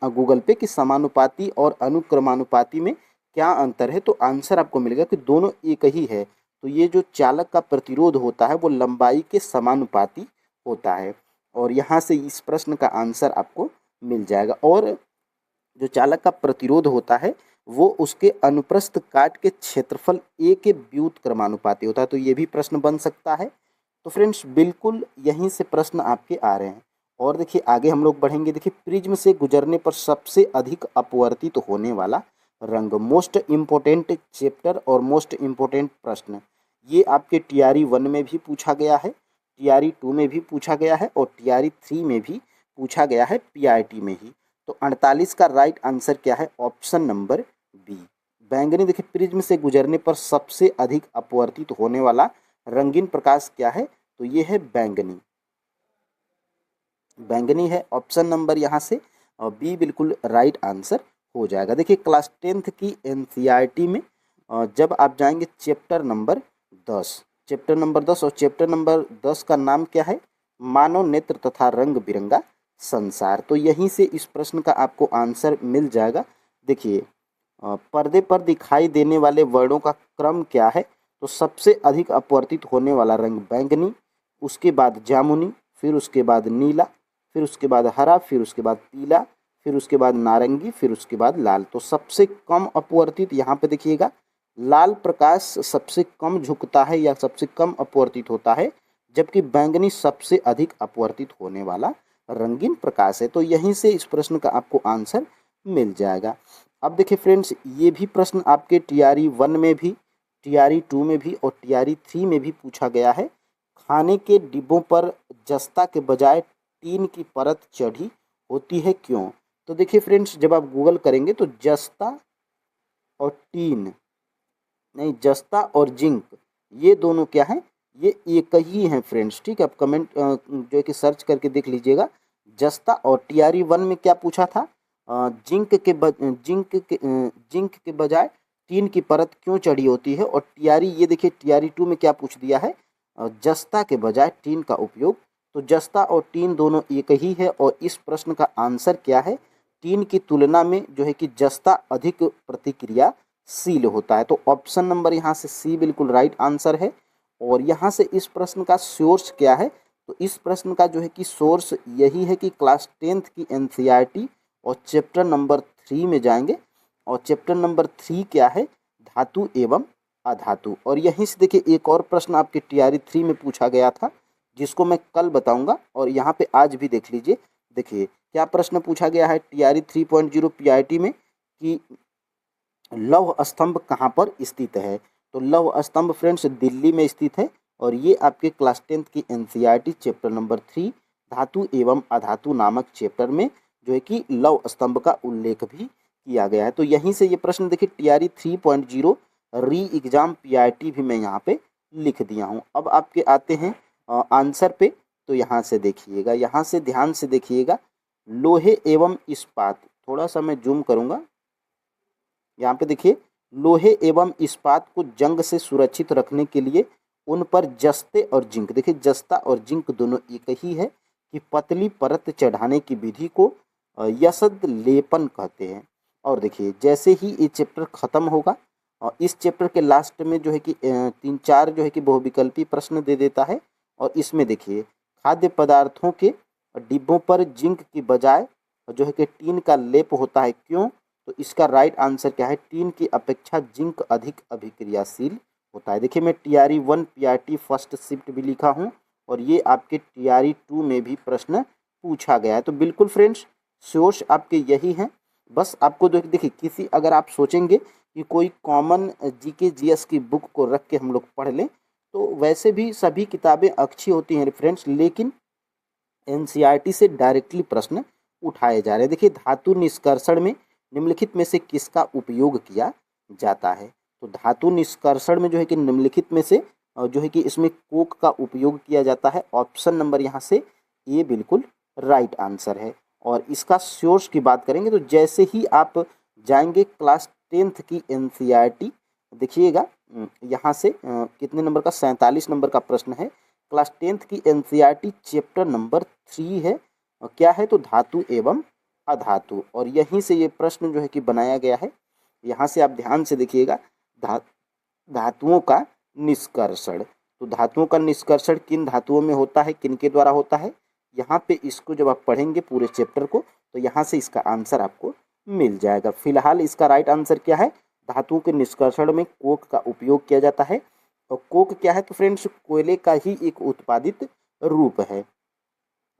गूगल पे कि समानुपाती और अनुक्रमानुपाती में क्या अंतर है, तो आंसर आपको मिलेगा कि दोनों एक ही है। तो ये जो चालक का प्रतिरोध होता है वो लंबाई के समानुपाती होता है और यहाँ से इस प्रश्न का आंसर आपको मिल जाएगा। और जो चालक का प्रतिरोध होता है वो उसके अनुप्रस्थ काट के क्षेत्रफल ए के व्युत्क्रमानुपाती होता है। तो ये भी प्रश्न बन सकता है। तो फ्रेंड्स बिल्कुल यहीं से प्रश्न आपके आ रहे हैं। और देखिए आगे हम लोग बढ़ेंगे। देखिए प्रिज्म से गुजरने पर सबसे अधिक अपवर्तित होने वाला रंग, मोस्ट इम्पोर्टेंट चैप्टर और मोस्ट इम्पोर्टेंट प्रश्न, ये आपके टीआरई 1 में भी पूछा गया है, टीआरई 2 में भी पूछा गया है और टीआरई 3 में भी पूछा गया है, पीआईटी में ही। तो 48 का राइट आंसर क्या है? ऑप्शन नंबर बी, बैंगनी। देखिए प्रिज्म से गुजरने पर सबसे अधिक अपवर्तित होने वाला रंगीन प्रकाश क्या है? तो ये है बैंगनी, बैंगनी है ऑप्शन नंबर यहाँ से बी बिल्कुल राइट आंसर हो जाएगा। देखिए क्लास 10th की एनसीईआरटी में जब आप जाएंगे चैप्टर नंबर 10, चैप्टर नंबर 10 और चैप्टर नंबर 10 का नाम क्या है? मानव नेत्र तथा रंग बिरंगा संसार। तो यहीं से इस प्रश्न का आपको आंसर मिल जाएगा। देखिए पर्दे पर दिखाई देने वाले वर्णों का क्रम क्या है? तो सबसे अधिक अपवर्तित होने वाला रंग बैंगनी, उसके बाद जामुनी, फिर उसके बाद नीला, फिर उसके बाद हरा, फिर उसके बाद पीला, फिर उसके बाद नारंगी, फिर उसके बाद लाल। तो सबसे कम अपवर्तित यहाँ पे देखिएगा लाल प्रकाश सबसे कम झुकता है या सबसे कम अपवर्तित होता है, जबकि बैंगनी सबसे अधिक अपवर्तित होने वाला रंगीन प्रकाश है। तो यहीं से इस प्रश्न का आपको आंसर मिल जाएगा। अब देखिए फ्रेंड्स ये भी प्रश्न आपके टीआरई 1 में भी, टीआरई 2 में भी और टीआरई 3 में भी पूछा गया है। खाने के डिब्बों पर जस्ता के बजाय टीन की परत चढ़ी होती है, क्यों? तो देखिए फ्रेंड्स जब आप गूगल करेंगे तो जस्ता और टीन नहीं, जस्ता और जिंक ये दोनों क्या हैं? ये एक ही हैं फ्रेंड्स, ठीक है। आप कमेंट जो है कि सर्च करके देख लीजिएगा। जस्ता और टीआरई 1 में क्या पूछा था? जिंक के बजाय टीन की परत क्यों चढ़ी होती है? और टीआरई ये देखिए टीआरई 2 में क्या पूछ दिया है? जस्ता के बजाय टीन का उपयोग। तो जस्ता और टीन दोनों एक ही है और इस प्रश्न का आंसर क्या है? टीन की तुलना में जो है कि जस्ता अधिक प्रतिक्रियाशील होता है। तो ऑप्शन नंबर यहाँ से सी बिल्कुल राइट आंसर है। और यहाँ से इस प्रश्न का सोर्स क्या है? तो इस प्रश्न का जो है कि सोर्स यही है कि क्लास 10th की एनसीईआरटी और चैप्टर नंबर 3 में जाएंगे और चैप्टर नंबर 3 क्या है? धातु एवं अधातु। और यहीं से देखिए एक और प्रश्न आपके टीआरई 3 में पूछा गया था जिसको मैं कल बताऊंगा और यहाँ पे आज भी देख लीजिए। देखिए क्या प्रश्न पूछा गया है टीआरई 3.0 पीआईटी में कि लौह स्तंभ कहाँ पर स्थित है? तो लौह स्तंभ फ्रेंड्स दिल्ली में स्थित है और ये आपके क्लास 10th की एनसीईआरटी चैप्टर नंबर 3 धातु एवं अधातु नामक चैप्टर में जो है कि लौह स्तंभ का उल्लेख भी किया गया है। तो यहीं से ये प्रश्न देखिए टीआरई 3.0 री एग्जाम पीआईटी भी मैं यहाँ पे लिख दिया हूँ। अब आपके आते हैं आंसर पे। तो यहाँ से देखिएगा, यहाँ से ध्यान से देखिएगा, लोहे एवं इस्पात, थोड़ा सा मैं जूम करूँगा। यहाँ पे देखिए लोहे एवं इस्पात को जंग से सुरक्षित रखने के लिए उन पर जस्ते और जिंक, देखिए जस्ता और जिंक दोनों एक ही है कि पतली परत चढ़ाने की विधि को यसद लेपन कहते हैं। और देखिए जैसे ही ये चैप्टर खत्म होगा और इस चैप्टर के लास्ट में जो है कि 3-4 जो है कि बहुविकल्पी प्रश्न दे देता है। और इसमें देखिए खाद्य पदार्थों के डिब्बों पर जिंक की बजाय जो है कि टीन का लेप होता है, क्यों? तो इसका राइट आंसर क्या है? टीन की अपेक्षा जिंक अधिक अभिक्रियाशील होता है। देखिए मैं टीआरई 1 पीआरटी फर्स्ट शिफ्ट भी लिखा हूँ और ये आपके टीआरई 2 में भी प्रश्न पूछा गया है। तो बिल्कुल फ्रेंड्स सोर्स आपके यही हैं। बस आपको देखिए किसी अगर आप सोचेंगे कि कोई कॉमन जीके जीएस की बुक को रख के हम लोग पढ़ लें तो वैसे भी सभी किताबें अच्छी होती हैं फ्रेंड्स, लेकिन एनसीईआरटी से डायरेक्टली प्रश्न उठाए जा रहे हैं। देखिए धातु निष्कर्षण में निम्नलिखित में से किसका उपयोग किया जाता है? तो धातु निष्कर्षण में जो है कि निम्नलिखित में से जो है कि इसमें कोक का उपयोग किया जाता है। ऑप्शन नंबर यहाँ से ये बिल्कुल राइट आंसर है। और इसका सोर्स की बात करेंगे तो जैसे ही आप जाएंगे क्लास 10th की एनसीईआरटी, देखिएगा यहाँ से कितने नंबर का, 47 नंबर का प्रश्न है। क्लास 10th की एनसीईआरटी चैप्टर नंबर 3 है। क्या है तो धातु एवं अधातु, और यहीं से ये प्रश्न जो है कि बनाया गया है। यहाँ से आप ध्यान से देखिएगा, धा धातुओं का निष्कर्षण। तो धातुओं का निष्कर्षण किन धातुओं में होता है, किन के द्वारा होता है, यहाँ पे इसको जब आप पढ़ेंगे पूरे चैप्टर को तो यहाँ से इसका आंसर आपको मिल जाएगा। फिलहाल इसका राइट आंसर क्या है, धातुओं के निष्कर्षण में कोक का उपयोग किया जाता है। और कोक क्या है तो फ्रेंड्स कोयले का ही एक उत्पादित रूप है।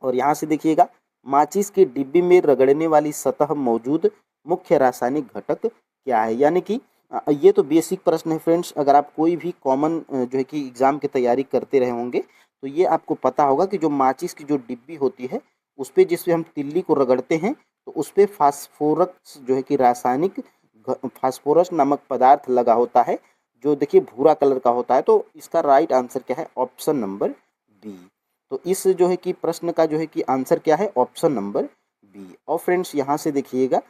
और यहाँ से देखिएगा, माचिस के डिब्बे में रगड़ने वाली सतह मौजूद मुख्य रासायनिक घटक क्या है। यानी कि ये तो बेसिक प्रश्न है फ्रेंड्स, अगर आप कोई भी कॉमन जो है कि एग्ज़ाम की तैयारी करते रहे होंगे तो ये आपको पता होगा कि जो माचिस की जो डिब्बी होती है उस पर जिस पे हम तिल्ली को रगड़ते हैं तो उस पर फास्फोरस जो है कि रासायनिक फास्फोरस नामक पदार्थ लगा होता है, जो देखिए भूरा कलर का होता है। तो इसका राइट आंसर क्या है, ऑप्शन नंबर बी। तो इस जो है कि प्रश्न का जो है कि आंसर क्या है, ऑप्शन नंबर बी। और फ्रेंड्स यहाँ से देखिएगा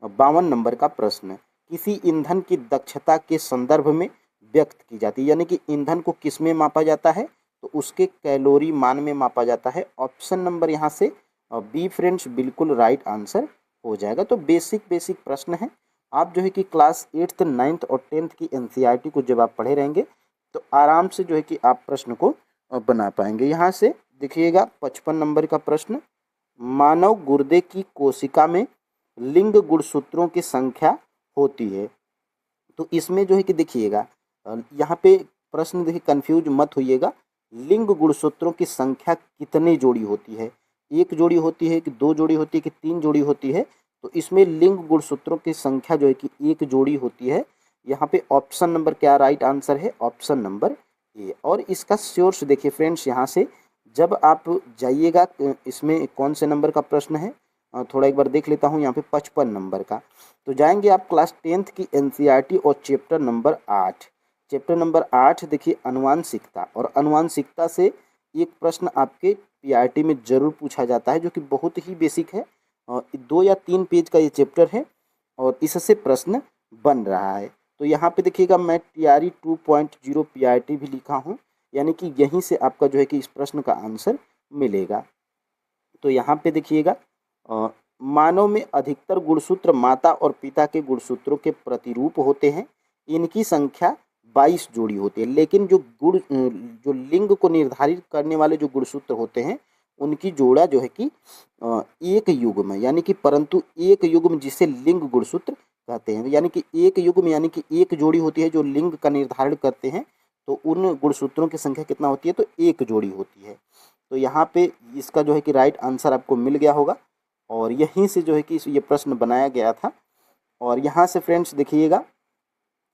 52 नंबर का प्रश्न, किसी ईंधन की दक्षता के संदर्भ में व्यक्त की जाती है। यानी कि ईंधन को किस में मापा जाता है तो उसके कैलोरी मान में मापा जाता है। ऑप्शन नंबर यहाँ से बी फ्रेंड्स बिल्कुल राइट आंसर हो जाएगा। तो बेसिक प्रश्न है। आप जो है कि क्लास 8th 9th और 10th की एनसीईआरटी को जब आप पढ़े रहेंगे तो आराम से जो है कि आप प्रश्न को बना पाएंगे। यहाँ से देखिएगा 55 नंबर का प्रश्न, मानव गुर्दे की कोशिका में लिंग गुणसूत्रों की संख्या होती है। तो इसमें जो है कि देखिएगा यहाँ पे प्रश्न देखिए कंफ्यूज मत होइएगा, लिंग गुणसूत्रों की संख्या कितनी जोड़ी होती है, एक जोड़ी होती है कि दो जोड़ी होती है कि तीन जोड़ी होती है। तो इसमें लिंग गुणसूत्रों की संख्या जो है कि एक जोड़ी होती है। यहाँ पे ऑप्शन नंबर क्या राइट आंसर है, ऑप्शन नंबर ए। और इसका सोर्स देखिए फ्रेंड्स, यहाँ से जब आप जाइएगा इसमें कौन से नंबर का प्रश्न है, थोड़ा एक बार देख लेता हूँ यहाँ पे 55 नंबर का। तो जाएंगे आप क्लास 10th की एनसीईआरटी और चैप्टर नंबर 8। चैप्टर नंबर 8 देखिए अनुवांशिकता, और अनुवांशिकता से एक प्रश्न आपके पीआरटी में जरूर पूछा जाता है जो कि बहुत ही बेसिक है। 2 या 3 पेज का ये चैप्टर है और इससे प्रश्न बन रहा है। तो यहाँ पे देखिएगा मैं TRE 2.0 पीआरटी भी लिखा हूँ, यानी कि यहीं से आपका जो है कि इस प्रश्न का आंसर मिलेगा। तो यहाँ पे देखिएगा मानव में अधिकतर गुणसूत्र माता और पिता के गुणसूत्रों के प्रतिरूप होते हैं। इनकी संख्या 22 जोड़ी होती है, लेकिन जो लिंग को निर्धारित करने वाले जो गुणसूत्र होते हैं उनकी जोड़ा जो है कि एक युग्म, यानी कि परंतु एक युग्म जिसे लिंग गुणसूत्र कहते हैं। यानी कि एक युग्म यानी कि एक जोड़ी होती है जो लिंग का निर्धारण करते हैं। तो उन गुणसूत्रों की संख्या कितना होती है तो एक जोड़ी होती है। तो यहाँ पे इसका जो है कि राइट आंसर आपको मिल गया होगा, और यहीं से जो है कि ये प्रश्न बनाया गया था। और यहाँ से फ्रेंड्स देखिएगा,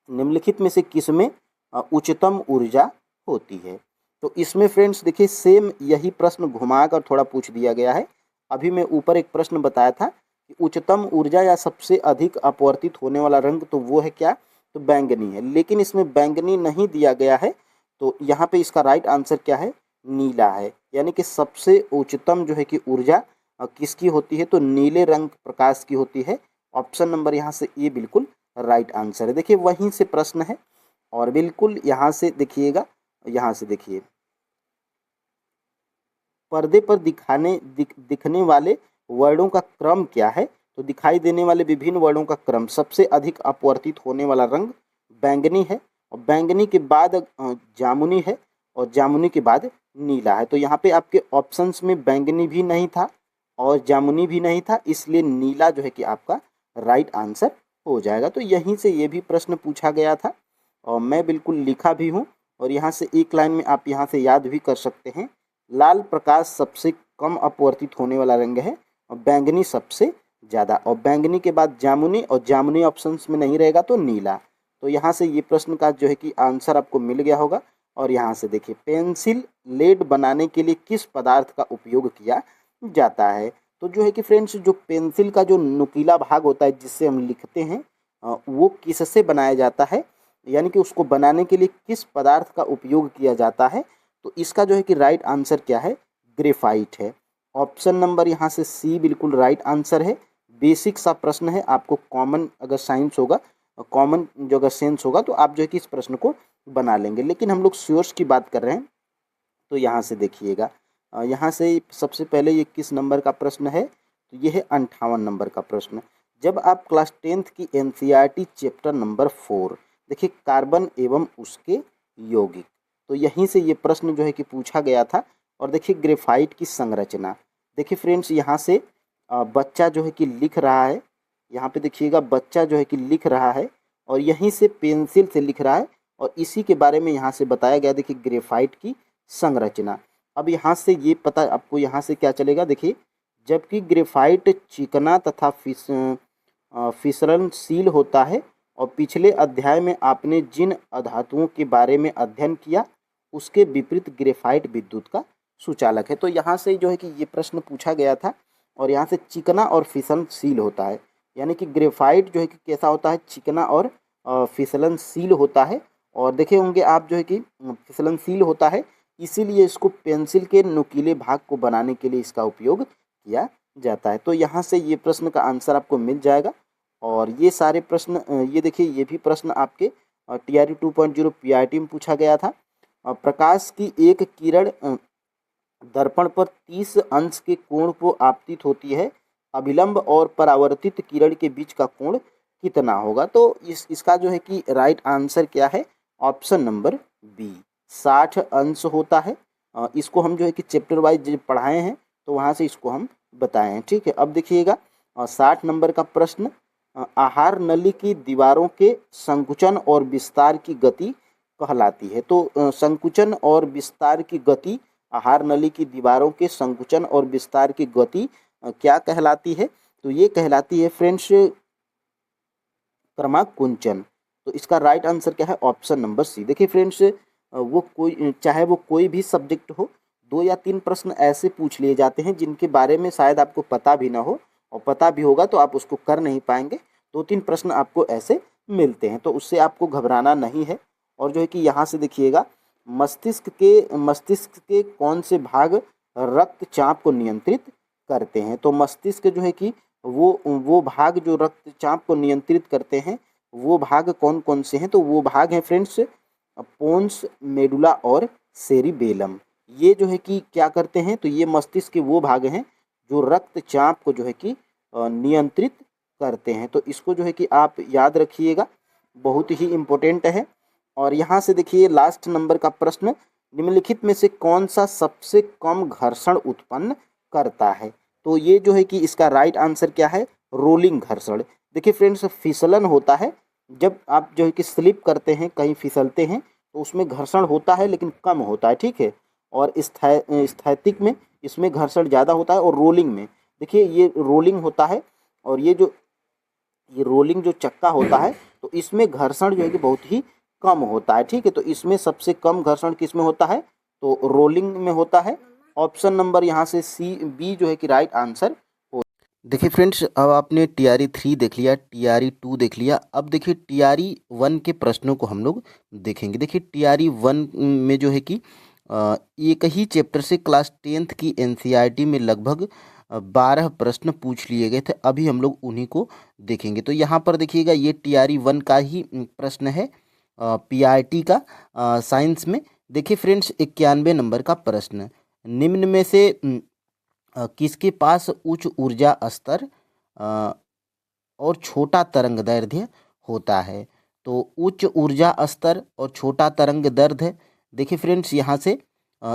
निम्नलिखित में से किस में उच्चतम ऊर्जा होती है। तो इसमें फ्रेंड्स देखिए सेम यही प्रश्न घुमाकर थोड़ा पूछ दिया गया है। अभी मैं ऊपर एक प्रश्न बताया था कि उच्चतम ऊर्जा या सबसे अधिक अपवर्तित होने वाला रंग, तो वो है क्या, तो बैंगनी है। लेकिन इसमें बैंगनी नहीं दिया गया है, तो यहाँ पे इसका राइट आंसर क्या है, नीला है। यानी कि सबसे उच्चतम जो है कि ऊर्जा किसकी होती है तो नीले रंग प्रकाश की होती है। ऑप्शन नंबर यहाँ से ये बिल्कुल राइट आंसर है। देखिए वहीं से प्रश्न है, और बिल्कुल यहाँ से देखिएगा, यहाँ से देखिए पर्दे पर दिखने वाले वर्णों का क्रम क्या है। तो दिखाई देने वाले विभिन्न वर्णों का क्रम, सबसे अधिक अपवर्तित होने वाला रंग बैंगनी है, और बैंगनी के बाद जामुनी है, और जामुनी के बाद नीला है। तो यहाँ पे आपके ऑप्शंस में बैंगनी भी नहीं था और जामुनी भी नहीं था, इसलिए नीला जो है कि आपका राइट आंसर हो जाएगा। तो यहीं से ये भी प्रश्न पूछा गया था और मैं बिल्कुल लिखा भी हूँ, और यहाँ से एक लाइन में आप यहाँ से याद भी कर सकते हैं। लाल प्रकाश सबसे कम अपवर्तित होने वाला रंग है और बैंगनी सबसे ज़्यादा, और बैंगनी के बाद जामुनी, और जामुनी ऑप्शंस में नहीं रहेगा तो नीला। तो यहाँ से ये प्रश्न का जो है कि आंसर आपको मिल गया होगा। और यहाँ से देखिए पेंसिल लेड बनाने के लिए किस पदार्थ का उपयोग किया जाता है। तो जो है कि फ्रेंड्स जो पेंसिल का जो नुकीला भाग होता है जिससे हम लिखते हैं वो किससे बनाया जाता है, यानी कि उसको बनाने के लिए किस पदार्थ का उपयोग किया जाता है। तो इसका जो है कि राइट आंसर क्या है, ग्रेफाइट है। ऑप्शन नंबर यहाँ से सी बिल्कुल राइट आंसर है। बेसिक सा प्रश्न है, आपको कॉमन अगर साइंस होगा, कॉमन जो अगर सेंस होगा तो आप जो है कि इस प्रश्न को बना लेंगे। लेकिन हम लोग श्योर्स की बात कर रहे हैं, तो यहाँ से देखिएगा, यहाँ से सबसे पहले ये किस नंबर का प्रश्न है, तो ये है 58 नंबर का प्रश्न। जब आप क्लास 10th की एनसीईआरटी चैप्टर नंबर 4 देखिए कार्बन एवं उसके यौगिक, तो यहीं से ये प्रश्न जो है कि पूछा गया था। और देखिए ग्रेफाइट की संरचना, देखिए फ्रेंड्स यहाँ से बच्चा जो है कि लिख रहा है, यहाँ पे देखिएगा बच्चा जो है कि लिख रहा है और यहीं से पेंसिल से लिख रहा है और इसी के बारे में यहाँ से बताया गया। देखिए ग्रेफाइट की संरचना, अब यहाँ से ये पता आपको यहाँ से क्या चलेगा, देखिए जबकि ग्रेफाइट चिकना तथा फिसलनशील होता है और पिछले अध्याय में आपने जिन अधातुओं के बारे में अध्ययन किया उसके विपरीत ग्रेफाइट विद्युत का सुचालक है। तो यहाँ से जो है कि ये प्रश्न पूछा गया था और यहाँ से चिकना और फिसलनशील होता है, यानी कि ग्रेफाइट जो है कि कैसा होता है, चिकना और फिसलनशील होता है। और देखे होंगे आप जो है कि फिसलनशील होता है, इसीलिए इसको पेंसिल के नुकीले भाग को बनाने के लिए इसका उपयोग किया जाता है। तो यहाँ से ये प्रश्न का आंसर आपको मिल जाएगा। और ये सारे प्रश्न ये देखिए ये भी प्रश्न आपके TRE 2.0 PRT में पूछा गया था। प्रकाश की एक किरण दर्पण पर 30 अंश के कोण को आपतित होती है, अभिलंब और परावर्तित किरण के बीच का कोण कितना होगा। तो इसका जो है कि राइट आंसर क्या है, ऑप्शन नंबर बी 60 अंश होता है। इसको हम जो है कि चैप्टर वाइज पढ़ाए हैं तो वहाँ से इसको हम बताए हैं, ठीक है। अब देखिएगा 60 नंबर का प्रश्न, आहार नली की दीवारों के संकुचन और विस्तार की गति कहलाती है। तो संकुचन और विस्तार की गति, आहार नली की दीवारों के संकुचन और विस्तार की गति क्या कहलाती है, तो ये कहलाती है फ्रेंड्स क्रमाकुंचन। तो इसका राइट आंसर क्या है, ऑप्शन नंबर सी। देखिए फ्रेंड्स वो कोई चाहे वो कोई भी सब्जेक्ट हो, 2 या 3 प्रश्न ऐसे पूछ लिए जाते हैं जिनके बारे में शायद आपको पता भी ना हो, और पता भी होगा तो आप उसको कर नहीं पाएंगे। 2-3 प्रश्न आपको ऐसे मिलते हैं, तो उससे आपको घबराना नहीं है। और जो है कि यहाँ से देखिएगा मस्तिष्क के कौन से भाग रक्तचाप को नियंत्रित करते हैं। तो मस्तिष्क जो है कि वो भाग जो रक्तचाप को नियंत्रित करते हैं वो भाग कौन कौन से हैं, तो वो भाग हैं फ्रेंड्स पोन्स, मेडुला और सेरिबेलम। ये जो है कि क्या करते हैं, तो ये मस्तिष्क के वो भाग हैं जो रक्तचाप को जो है कि नियंत्रित करते हैं। तो इसको जो है कि आप याद रखिएगा, बहुत ही इम्पोर्टेंट है। और यहाँ से देखिए लास्ट नंबर का प्रश्न, निम्नलिखित में से कौन सा सबसे कम घर्षण उत्पन्न करता है। तो ये जो है कि इसका राइट आंसर क्या है, रोलिंग घर्षण। देखिए फ्रेंड्स फिसलन होता है, जब आप जो है कि स्लिप करते हैं, कहीं फिसलते हैं तो उसमें घर्षण होता है लेकिन कम होता है, ठीक है। और स्थैतिक में इसमें घर्षण ज़्यादा होता है। और रोलिंग में देखिए ये रोलिंग होता है, और ये रोलिंग जो चक्का होता है तो इसमें घर्षण जो है कि बहुत ही कम होता है, ठीक है। तो इसमें सबसे कम घर्षण किस में होता है, तो रोलिंग में होता है। ऑप्शन नंबर यहाँ से बी जो है कि राइट आंसर हो। देखिए फ्रेंड्स अब आपने TRE 3 देख लिया, TRE 2 देख लिया, अब देखिए TRE 1 के प्रश्नों को हम लोग देखेंगे। देखिए TRE 1 में जो है कि एक ही चैप्टर से क्लास 10th की NCERT में लगभग 12 प्रश्न पूछ लिए गए थे, अभी हम लोग उन्हीं को देखेंगे। तो यहाँ पर देखिएगा ये TRE 1 का ही प्रश्न है PRT का साइंस में। देखिए फ्रेंड्स 91 नंबर का प्रश्न, निम्न में से किसके पास उच्च ऊर्जा स्तर और छोटा तरंग दैर्ध्य होता है। तो उच्च ऊर्जा स्तर और छोटा तरंग दैर्ध्य, देखिए फ्रेंड्स यहाँ से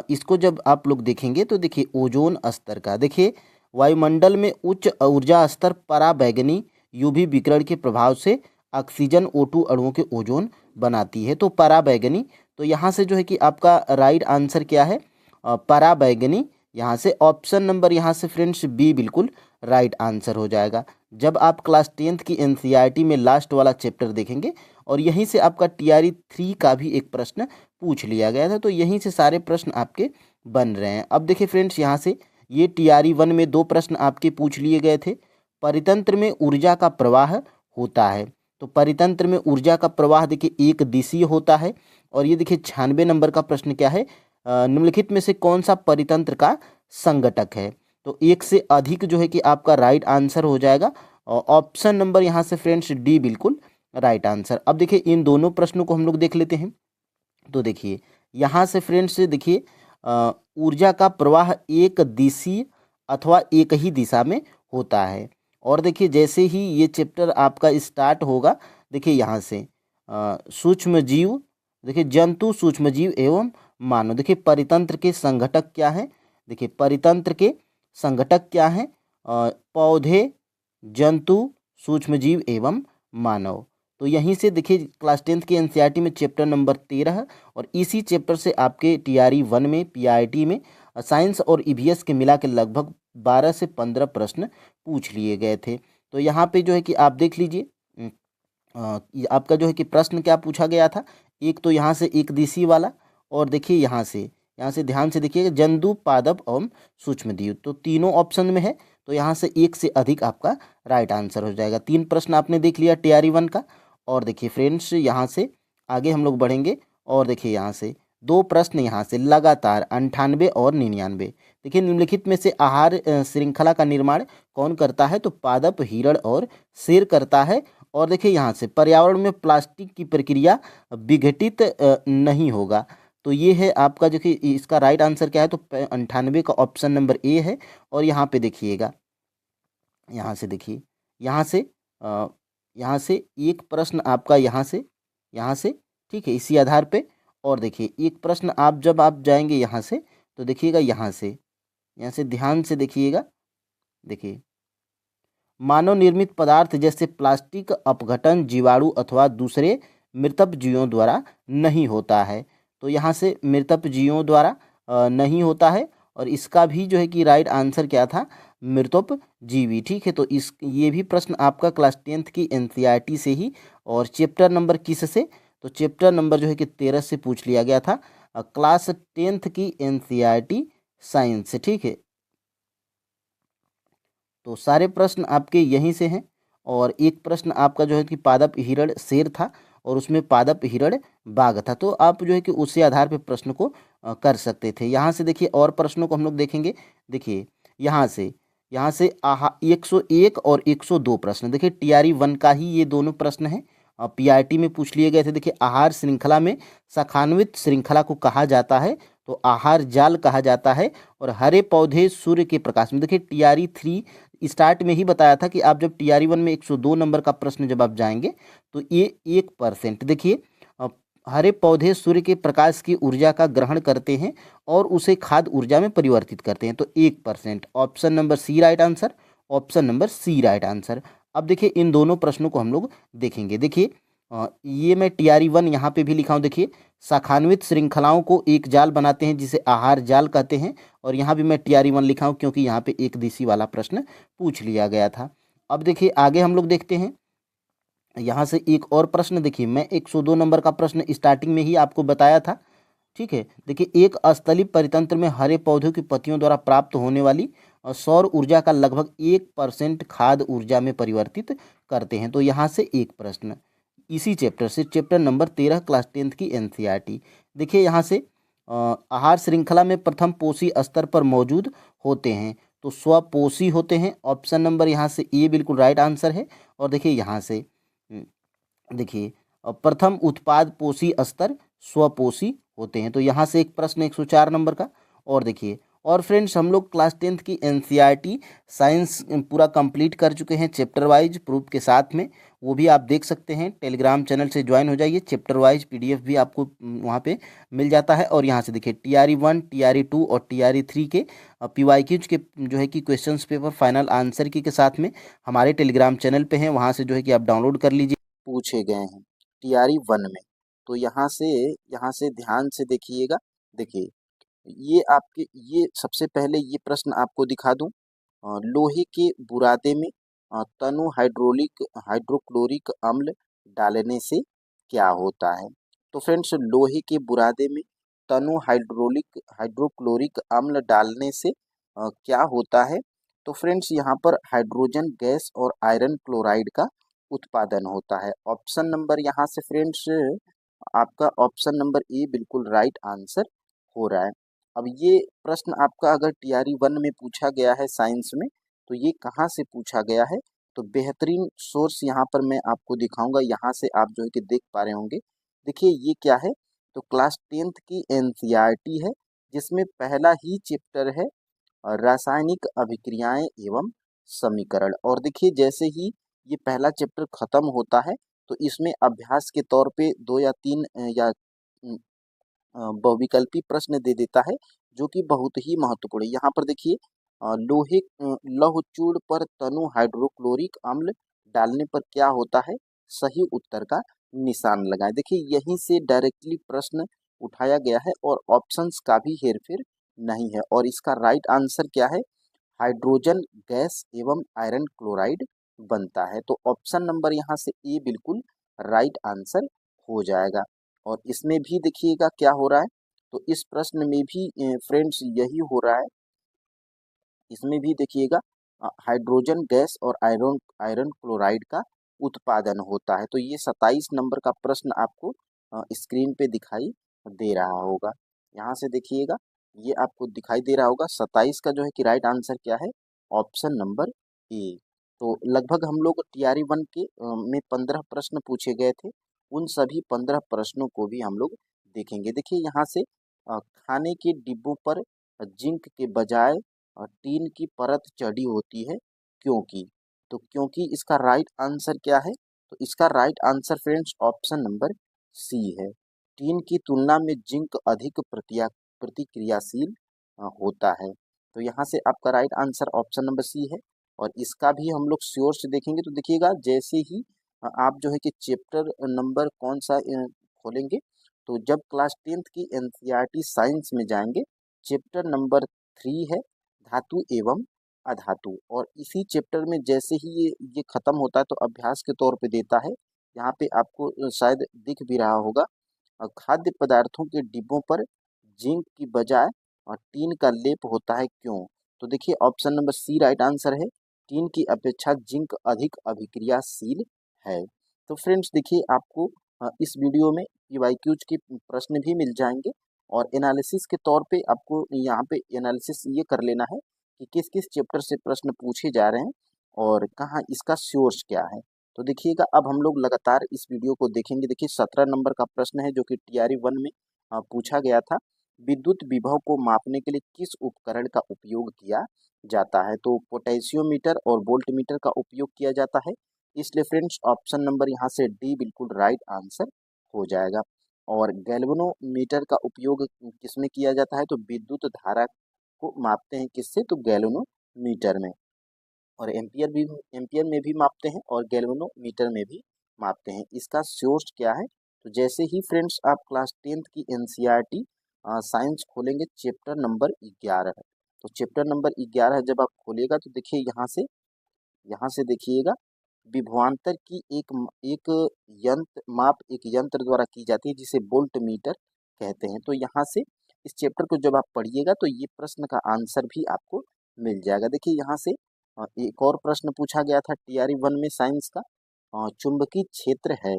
इसको जब आप लोग देखेंगे तो देखिए ओजोन स्तर का, देखिए वायुमंडल में उच्च ऊर्जा स्तर पराबैंगनी UV विकिरण के प्रभाव से ऑक्सीजन O2 अणुओं के ओजोन बनाती है। तो पराबैंगनी, तो यहाँ से जो है कि आपका राइट आंसर क्या है, पराबैंगनी। यहाँ से ऑप्शन नंबर यहाँ से फ्रेंड्स बी बिल्कुल राइट आंसर हो जाएगा। जब आप क्लास 10th की NCERT में लास्ट वाला चैप्टर देखेंगे और यहीं से आपका TRE 3 का भी एक प्रश्न पूछ लिया गया था, तो यहीं से सारे प्रश्न आपके बन रहे हैं। अब देखिए फ्रेंड्स यहाँ से ये TRE 1 में 2 प्रश्न आपके पूछ लिए गए थे। परितंत्र में ऊर्जा का प्रवाह होता है, तो परितंत्र में ऊर्जा का प्रवाह देखिए एक दिशीय होता है। और ये देखिए 96 नंबर का प्रश्न क्या है, निम्नलिखित में से कौन सा परितंत्र का संघटक है। तो एक से अधिक जो है कि आपका राइट आंसर हो जाएगा। और ऑप्शन नंबर यहाँ से फ्रेंड्स डी बिल्कुल राइट आंसर। अब देखिए इन दोनों प्रश्नों को हम लोग देख लेते हैं। तो देखिए यहाँ से फ्रेंड्स देखिए ऊर्जा का प्रवाह एक दिशीय अथवा एक ही दिशा में होता है। और देखिए जैसे ही ये चैप्टर आपका स्टार्ट होगा, देखिए यहाँ से सूक्ष्म जीव, देखिए जंतु, सूक्ष्म जीव एवं मानव। देखिए परितंत्र के संघटक क्या हैं? देखिए परितंत्र के संघटक क्या हैं? पौधे, जंतु, सूक्ष्म जीव एवं मानव। तो यहीं से देखिए क्लास 10th के एनसीईआरटी में चैप्टर नंबर 13 और इसी चैप्टर से आपके टीआरई 1 में, पीआईटी में साइंस और ईवीएस के मिला के लगभग 12 से 15 प्रश्न पूछ लिए गए थे। तो यहाँ पे जो है कि आप देख लीजिए ये आपका जो है कि प्रश्न क्या पूछा गया था। एक तो यहाँ से एक दिशी वाला, और देखिए यहाँ से ध्यान से देखिएगा जंतु, पादप एवं सूक्ष्मजीव, तो तीनों ऑप्शन में है। तो यहाँ से एक से अधिक आपका राइट आंसर हो जाएगा। 3 प्रश्न आपने देख लिया टीआरई 1 का। और देखिए फ्रेंड्स यहाँ से आगे हम लोग बढ़ेंगे, और देखिए यहाँ से 2 प्रश्न यहाँ से लगातार 98 और 99। देखिए निम्नलिखित में से आहार श्रृंखला का निर्माण कौन करता है? तो पादप, हिरण और शेर करता है। और देखिए यहाँ से पर्यावरण में प्लास्टिक की प्रक्रिया विघटित नहीं होगा। तो ये है आपका जो कि इसका राइट आंसर क्या है? तो 98 का ऑप्शन नंबर ए है। और यहाँ पे देखिएगा, यहाँ से देखिए यहाँ से अ, यहाँ से एक प्रश्न आपका यहाँ से ठीक है, इसी आधार पे। और देखिए एक प्रश्न आप जब आप जाएंगे यहाँ से, तो देखिएगा यहाँ से ध्यान से देखिएगा। देखिए मानव निर्मित पदार्थ जैसे प्लास्टिक अपघटन जीवाणु अथवा दूसरे मृतक जीवों द्वारा नहीं होता है। तो यहाँ से मृतक जीवों द्वारा नहीं होता है। और इसका भी जो है कि राइट आंसर क्या था? मृतक जीवी। ठीक है, तो इस ये भी प्रश्न आपका क्लास 10th की एनसीईआरटी से ही, और चैप्टर नंबर किस से? तो चैप्टर नंबर जो है कि 13 से पूछ लिया गया था क्लास 10th की एनसीईआरटी साइंस से। ठीक है, तो सारे प्रश्न आपके यहीं से हैं। और एक प्रश्न आपका जो है कि पादप हिरण शेर था, और उसमें पादप हिरण बाघ था। तो आप जो है कि उसी आधार पे प्रश्न को कर सकते थे। यहाँ से देखिए और प्रश्नों को हम लोग देखेंगे। देखिए यहाँ से आहा 101 और 102 प्रश्न, देखिए टीआरई 1 का ही ये दोनों प्रश्न हैं। पीआरटी में पूछ लिए गए थे। देखिए आहार श्रृंखला में शाखान्वित श्रृंखला को कहा जाता है, तो आहार जाल कहा जाता है। और हरे पौधे सूर्य के प्रकाश में, देखिए टीआरई 3 स्टार्ट में ही बताया था कि आप जब टीआरई 1 में 102 नंबर का प्रश्न जब आप जाएंगे, तो ये 1%। देखिए हरे पौधे सूर्य के प्रकाश की ऊर्जा का ग्रहण करते हैं और उसे खाद्य ऊर्जा में परिवर्तित करते हैं। तो 1%, option number C right answer. Option number C right answer. अब देखिए इन दोनों प्रश्नों को हम लोग देखेंगे। देखिए ये मैं टीआरई 1 यहाँ पे भी लिखा हूँ। देखिए शाखान्वित श्रृंखलाओं को एक जाल बनाते हैं जिसे आहार जाल कहते हैं। और यहाँ भी मैं टीआरई 1 लिखा हूँ क्योंकि यहाँ पे एक दिशी वाला प्रश्न पूछ लिया गया था। अब देखिए आगे हम लोग देखते हैं। यहाँ से एक और प्रश्न, देखिए मैं 102 नंबर का प्रश्न स्टार्टिंग में ही आपको बताया था। ठीक है, देखिए एक स्थलीय परितंत्र में हरे पौधों की पत्तियों द्वारा प्राप्त होने वाली सौर ऊर्जा का लगभग 1% खाद्य ऊर्जा में परिवर्तित करते हैं। तो यहाँ से एक प्रश्न इसी चैप्टर से, चैप्टर नंबर 13 क्लास 10th की एनसीईआरटी। देखिए यहाँ से आहार श्रृंखला में प्रथम पोषी स्तर पर मौजूद होते हैं, तो स्वपोषी होते हैं। ऑप्शन नंबर यहाँ से ए बिल्कुल राइट आंसर है। और देखिए यहाँ से देखिए प्रथम उत्पाद पोषी स्तर स्वपोषी होते हैं। तो यहाँ से एक प्रश्न 104 नंबर का। और देखिए और फ्रेंड्स हम लोग क्लास 10th की एनसीईआरटी साइंस पूरा कंप्लीट कर चुके हैं चैप्टर वाइज प्रूफ के साथ में। वो भी आप देख सकते हैं, टेलीग्राम चैनल से ज्वाइन हो जाइए। चैप्टर वाइज पीडीएफ भी आपको वहाँ पे मिल जाता है। और यहाँ से देखिए टीआरई 1, टीआरई 2 और टीआरई 3 के पीवाईक्यूज के जो है कि क्वेश्चंस पेपर फाइनल आंसर की के साथ में हमारे टेलीग्राम चैनल पे हैं, वहाँ से जो है कि आप डाउनलोड कर लीजिए। पूछे गए हैं टीआरई 1 में। तो यहाँ से ध्यान से देखिएगा। देखिए ये आपके, ये सबसे पहले ये प्रश्न आपको दिखा दूं। लोहे के बुरादे में तनु हाइड्रोक्लोरिक अम्ल डालने से क्या होता है? तो फ्रेंड्स लोहे के बुरादे में तनु हाइड्रोक्लोरिक अम्ल डालने से क्या होता है? तो फ्रेंड्स यहाँ पर हाइड्रोजन गैस और आयरन क्लोराइड का उत्पादन होता है। ऑप्शन नंबर यहाँ से फ्रेंड्स आपका ऑप्शन नंबर ए बिल्कुल राइट आंसर हो रहा है। अब ये प्रश्न आपका अगर टीआरई 1 में पूछा गया है साइंस में, तो ये कहाँ से पूछा गया है? तो बेहतरीन सोर्स यहाँ पर मैं आपको दिखाऊंगा, यहाँ से आप जो है कि देख पा रहे होंगे। देखिए ये क्या है, तो क्लास 10th की एनसीईआरटी है, जिसमें पहला ही चैप्टर है रासायनिक अभिक्रियाएं एवं समीकरण। और देखिए जैसे ही ये पहला चैप्टर खत्म होता है, तो इसमें अभ्यास के तौर पे 2 या 3 या बहुविकल्पी प्रश्न दे देता है, जो कि बहुत ही महत्वपूर्ण है। यहाँ पर देखिए लौह चूर्ण पर तनु हाइड्रोक्लोरिक अम्ल डालने पर क्या होता है, सही उत्तर का निशान लगाएं। देखिए यहीं से डायरेक्टली प्रश्न उठाया गया है और ऑप्शंस का भी हेरफेर नहीं है। और इसका राइट आंसर क्या है, हाइड्रोजन गैस एवं आयरन क्लोराइड बनता है। तो ऑप्शन नंबर यहाँ से ए बिल्कुल राइट आंसर हो जाएगा। और इसमें भी देखिएगा क्या हो रहा है, तो इस प्रश्न में भी फ्रेंड्स यही हो रहा है। इसमें भी देखिएगा हाइड्रोजन गैस और आयरन आयरन क्लोराइड का उत्पादन होता है। तो ये 27 नंबर का प्रश्न आपको स्क्रीन पे दिखाई दे रहा होगा। यहाँ से देखिएगा, ये आपको दिखाई दे रहा होगा 27 का जो है कि राइट आंसर क्या है, ऑप्शन नंबर ए। तो लगभग हम लोग टीआरई 1 के में 15 प्रश्न पूछे गए थे, उन सभी 15 प्रश्नों को भी हम लोग देखेंगे। देखिए यहाँ से खाने के डिब्बों पर जिंक के बजाय टीन की परत चढ़ी होती है, क्योंकि, तो क्योंकि इसका राइट आंसर क्या है, तो इसका right answer friends option number C है। टीन की तुलना में जिंक अधिक प्रतिक्रियाशील होता है। तो यहाँ से आपका right answer option number C है। और इसका भी हम लोग श्योर से देखेंगे। तो देखिएगा जैसे ही आप जो है कि चैप्टर नंबर कौन सा खोलेंगे, तो जब क्लास 10th की एनसीईआरटी साइंस में जाएंगे, चैप्टर नंबर 3 है धातु एवं अधातु। और इसी चैप्टर में जैसे ही ये खत्म होता है, तो अभ्यास के तौर पे देता है। यहाँ पे आपको शायद दिख भी रहा होगा, खाद्य पदार्थों के डिब्बों पर जिंक की बजाय टीन का लेप होता है, क्यों? तो देखिए option number C right answer है। टीन की अपेक्षा जिंक अधिक अभिक्रियाशील है। तो फ्रेंड्स देखिए आपको इस वीडियो में पीवाईक्यूज के प्रश्न भी मिल जाएंगे, और एनालिसिस के तौर पे आपको यहाँ पे एनालिसिस ये कर लेना है कि किस किस चैप्टर से प्रश्न पूछे जा रहे हैं और कहाँ इसका सोर्स क्या है। तो देखिएगा अब हम लोग लगातार इस वीडियो को देखेंगे। देखिए 17 नंबर का प्रश्न है, जो कि टीआरई 1 में पूछा गया था। विद्युत विभव को मापने के लिए किस उपकरण का उपयोग किया जाता है? तो पोटेशियोमीटर और वोल्टमीटर का उपयोग किया जाता है। इसलिए फ्रेंड्स ऑप्शन नंबर यहाँ से डी बिल्कुल राइट आंसर हो जाएगा। और गैल्वेनोमीटर का उपयोग किसमें किया जाता है? तो विद्युत धारा को मापते हैं किससे? तो गैल्वेनोमीटर में। और एम्पियर में भी मापते हैं और गैल्वेनोमीटर में भी मापते हैं। इसका सोर्स क्या है? तो जैसे ही फ्रेंड्स आप क्लास 10th की एनसीईआरटी साइंस खोलेंगे, चैप्टर नंबर 11 है। तो चैप्टर नंबर 11 जब आप खोलिएगा, तो देखिए यहाँ से देखिएगा विभवांतर की एक एक यंत्र द्वारा की जाती है, जिसे वोल्ट मीटर कहते हैं। तो यहाँ से इस चैप्टर को जब आप पढ़िएगा, तो ये प्रश्न का आंसर भी आपको मिल जाएगा। देखिए यहाँ से एक और प्रश्न पूछा गया था टीआरई 1 में साइंस का, चुंबकीय क्षेत्र है।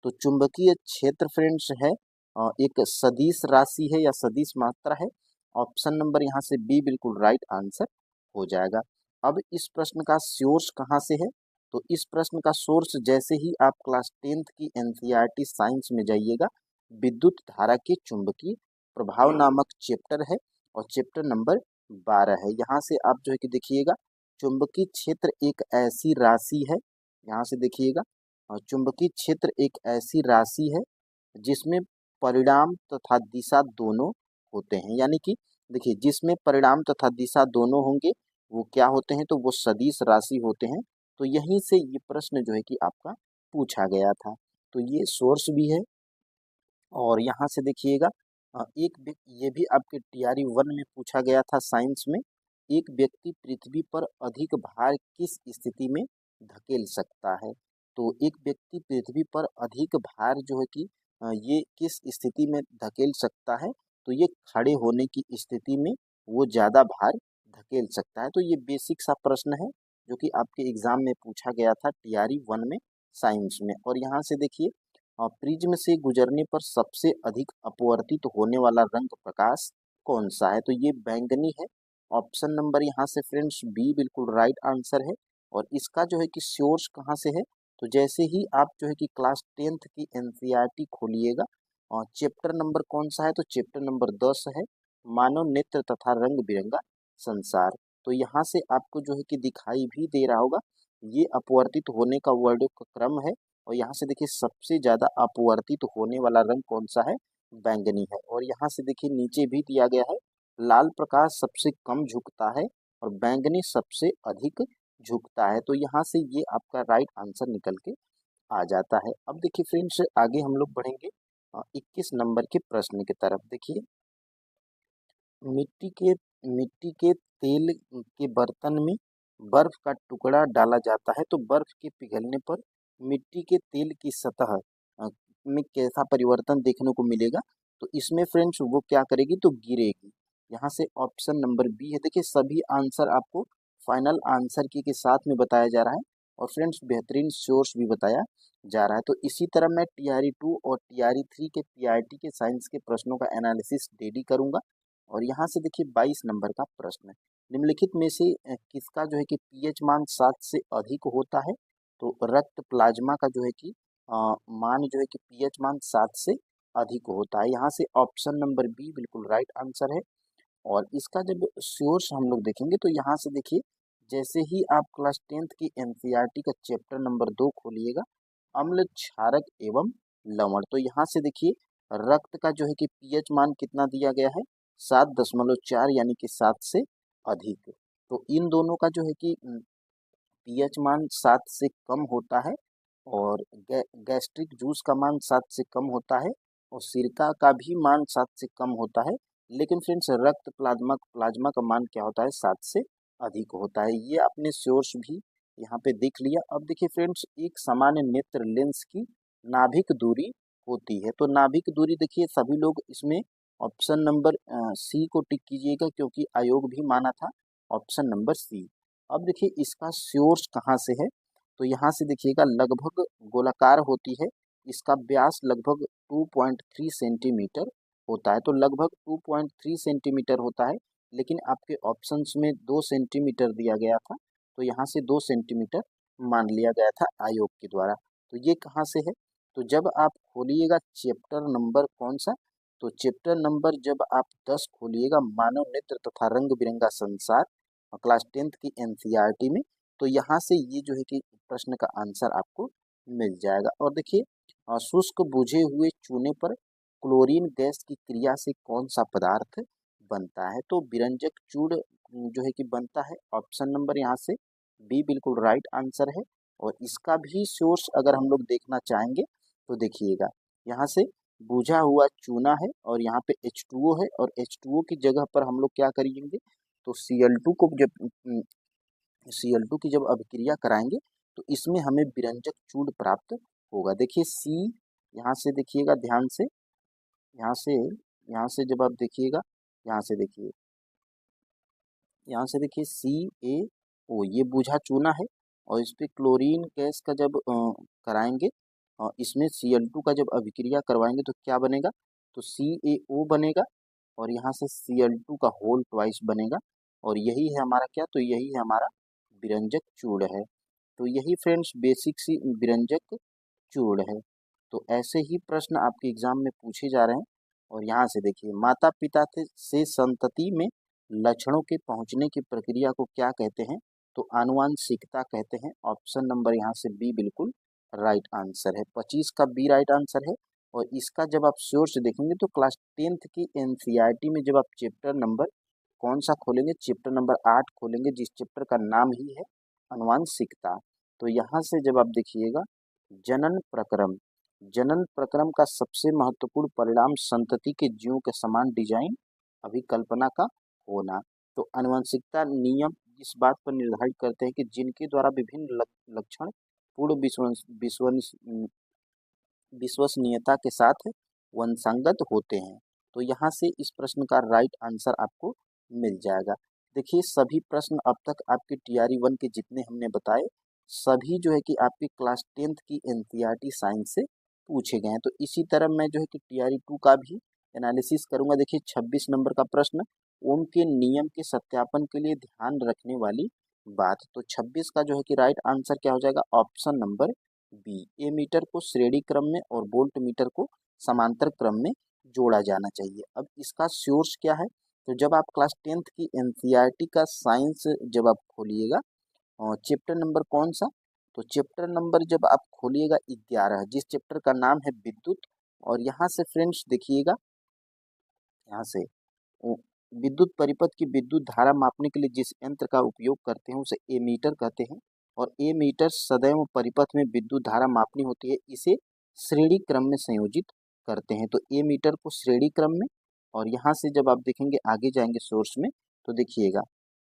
तो चुंबकीय क्षेत्र फ्रेंड्स है एक सदिश राशि है या सदिश मात्रा है। ऑप्शन नंबर यहाँ से बी बिल्कुल राइट आंसर हो जाएगा। अब इस प्रश्न का सोर्स कहाँ से है? तो इस प्रश्न का सोर्स जैसे ही आप क्लास 10th की एनसीईआरटी साइंस में जाइएगा, विद्युत धारा के चुंबकीय प्रभाव नामक चैप्टर है, और चैप्टर नंबर 12 है। यहाँ से आप जो है कि देखिएगा चुंबकीय क्षेत्र एक ऐसी राशि है, यहाँ से देखिएगा चुंबकीय क्षेत्र एक ऐसी राशि है जिसमें परिणाम तथा दिशा दोनों होते हैं। यानी कि देखिए जिसमें परिणाम तथा दिशा दोनों होंगे, वो क्या होते हैं? तो वो सदिश राशि होते हैं। तो यहीं से ये प्रश्न जो है कि आपका पूछा गया था। तो ये सोर्स भी है। और यहाँ से देखिएगा ये भी आपके टीआरई 1 में पूछा गया था साइंस में। एक व्यक्ति पृथ्वी पर अधिक भार किस स्थिति में धकेल सकता है? तो एक व्यक्ति पृथ्वी पर अधिक भार जो है कि ये किस स्थिति में धकेल सकता है? तो ये खड़े होने की स्थिति में वो ज़्यादा भार धकेल सकता है। तो ये बेसिक सा प्रश्न है, जो कि आपके एग्जाम में पूछा गया था टीआरई 1 में साइंस में। और यहाँ से देखिए प्रिज्म से गुजरने पर सबसे अधिक अपवर्तित होने वाला रंग प्रकाश कौन सा है? तो ये बैंगनी है। ऑप्शन नंबर यहाँ से फ्रेंड्स बी बिल्कुल राइट आंसर है। और इसका जो है कि सोर्स कहाँ से है? तो जैसे ही आप जो है कि क्लास 10th की एनसीईआरटी खोलिएगा और चैप्टर नंबर कौन सा है? तो चैप्टर नंबर 10 है, मानव नेत्र तथा रंग बिरंगा संसार। तो यहाँ से आपको जो है कि दिखाई भी दे रहा होगा, ये अपवर्तित होने का वर्डों का क्रम है। और यहाँ से देखिए सबसे ज़्यादा अपवर्तित होने वाला रंग कौन सा है? बैंगनी है। और यहाँ से देखिए नीचे भी दिया गया है, लाल प्रकाश सबसे कम झुकता है और बैंगनी सबसे अधिक झुकता है। तो यहाँ से ये आपका राइट आंसर निकल के आ जाता है। अब देखिए फ्रेंड्स आगे हम लोग बढ़ेंगे 21 नंबर के प्रश्न की तरफ। देखिए, मिट्टी के मिट्टी के तेल के बर्तन में बर्फ का टुकड़ा डाला जाता है, तो बर्फ के पिघलने पर मिट्टी के तेल की सतह में कैसा परिवर्तन देखने को मिलेगा? तो इसमें फ्रेंड्स वो क्या करेगी? तो गिरेगी। यहाँ से ऑप्शन नंबर बी है। देखिए सभी आंसर आपको फाइनल आंसर के साथ में बताया जा रहा है और फ्रेंड्स बेहतरीन सोर्स भी बताया जा रहा है। तो इसी तरह मैं टीआरई 2 और टीआरई 3 के पीआईटी के साइंस के प्रश्नों का एनालिसिस डेली करूंगा। और यहाँ से देखिए 22 नंबर का प्रश्न है, निम्नलिखित में से किसका जो है कि पीएच मान 7 से अधिक होता है? तो रक्त प्लाज्मा का जो है कि मान जो है कि पीएच मान 7 से अधिक होता है। यहाँ से ऑप्शन नंबर बी बिल्कुल राइट आंसर है। और इसका जब सोर्स हम लोग देखेंगे तो यहाँ से देखिए, जैसे ही आप क्लास 10th की एनसीईआरटी का चैप्टर नंबर 2 खोलिएगा, अम्ल क्षारक एवं लवण, तो यहाँ से देखिए रक्त का जो है कि पीएच मान कितना दिया गया है? 7.4 यानी कि 7 से अधिक। तो इन दोनों का जो है कि पीएच मान 7 से कम होता है और गैस्ट्रिक जूस का मान 7 से कम होता है और सिरका का भी मान 7 से कम होता है। लेकिन फ्रेंड्स रक्त प्लाज्मा प्लाज्मा का मान क्या होता है? 7 से अधिक होता है। ये आपने सोर्स भी यहाँ पे देख लिया। अब देखिए फ्रेंड्स, एक सामान्य नेत्र लेंस की नाभिक दूरी होती है। तो नाभिक दूरी देखिए सभी लोग इसमें ऑप्शन नंबर सी को टिक कीजिएगा, क्योंकि आयोग भी माना था ऑप्शन नंबर सी। अब देखिए इसका सोर्स कहाँ से है? तो यहाँ से देखिएगा लगभग गोलाकार होती है, इसका व्यास लगभग 2.3 सेंटीमीटर होता है। तो लगभग 2.3 सेंटीमीटर होता है, लेकिन आपके ऑप्शंस में 2 सेंटीमीटर दिया गया था, तो यहाँ से 2 सेंटीमीटर मान लिया गया था आयोग के द्वारा। तो ये कहाँ से है? तो जब आप खोलिएगा चैप्टर नंबर कौन सा? तो चैप्टर नंबर जब आप 10 खोलिएगा, मानव नेत्र तथा रंग बिरंगा संसार, क्लास 10th की एनसीईआरटी में, तो यहाँ से ये जो है कि प्रश्न का आंसर आपको मिल जाएगा। और देखिए शुष्क बुझे हुए चूने पर क्लोरीन गैस की क्रिया से कौन सा पदार्थ बनता है? तो विरंजक चूड़ जो है कि बनता है। ऑप्शन नंबर यहाँ से बी बिल्कुल राइट आंसर है। और इसका भी सोर्स अगर हम लोग देखना चाहेंगे तो देखिएगा, यहाँ से बुझा हुआ चूना है और यहाँ पे H2O है, और H2O की जगह पर हम लोग क्या करेंगे? तो Cl2 को जब Cl2 की जब अभिक्रिया कराएंगे तो इसमें हमें विरंजक चूड़ प्राप्त होगा। देखिए सी, यहाँ से देखिएगा ध्यान से, यहाँ से जब आप देखिएगा, यहाँ से देखिए, यहाँ से देखिए CaO, ये बूझा चूना है और इस पे क्लोरीन गैस का जब कराएंगे, इसमें Cl2 का जब अभिक्रिया करवाएंगे तो क्या बनेगा? तो CaO बनेगा और यहाँ से Cl2 का होल ट्वाइस बनेगा। और यही है हमारा क्या? तो यही है हमारा विरंजक चूड़ है। तो यही फ्रेंड्स बेसिक सी विरंजक चूड़ है। तो ऐसे ही प्रश्न आपके एग्जाम में पूछे जा रहे हैं। और यहाँ से देखिए, माता पिता से संतति में लक्षणों के पहुँचने की प्रक्रिया को क्या कहते हैं? तो आनुवांशिकता कहते हैं। ऑप्शन नंबर यहाँ से बी बिल्कुल राइट आंसर है। 25 का बी राइट आंसर है। और इसका जब आप सोर्स देखेंगे तो क्लास 10th की एनसीईआरटी में जब आप चैप्टर नंबर कौन सा खोलेंगे? चैप्टर नंबर 8 खोलेंगे, जिस चैप्टर का नाम ही है आनुवांशिकता। तो यहाँ से जब आप देखिएगा, जनन प्रक्रम, जनन प्रक्रम का सबसे महत्वपूर्ण परिणाम संतति के जीवों के समान डिजाइन अभिकल्पना का होना। तो आनुवंशिकता नियम इस बात पर निर्धारित करते हैं कि जिनके द्वारा विभिन्न लक्षण पूर्ण विश्वसनीयता के साथ वंशांगत होते हैं। तो यहाँ से इस प्रश्न का राइट आंसर आपको मिल जाएगा। देखिए सभी प्रश्न अब तक आपके टीआरई 1 के जितने हमने बताए, सभी जो है कि आपके क्लास 10th की एनसीईआरटी साइंस से पूछे गए हैं। तो इसी तरह मैं जो है कि टीआरई 2 का भी एनालिसिस करूंगा। देखिए 26 नंबर का प्रश्न, ओम के नियम के सत्यापन के लिए ध्यान रखने वाली बात। तो 26 का जो है कि राइट आंसर क्या हो जाएगा, ऑप्शन नंबर बी। ए मीटर को श्रेणी क्रम में और वोल्ट मीटर को समांतर क्रम में जोड़ा जाना चाहिए। अब इसका सोर्स क्या है, तो जब आप क्लास 10th की एनसीईआरटी का साइंस जब आप खोलिएगा, चैप्टर नंबर कौन सा, तो चैप्टर नंबर जब आप खोलिएगा 11, जिस चैप्टर का नाम है विद्युत। और यहाँ से फ्रेंड्स देखिएगा, यहाँ से वो विद्युत परिपथ की विद्युत धारा मापने के लिए जिस यंत्र का उपयोग करते हैं उसे एमीटर कहते हैं। और एमीटर सदैव परिपथ में विद्युत धारा मापनी होती है, इसे श्रेणी क्रम में संयोजित करते हैं। तो एमीटर को श्रेणी क्रम में, और यहाँ से जब आप देखेंगे आगे जाएंगे सोर्स में, तो देखिएगा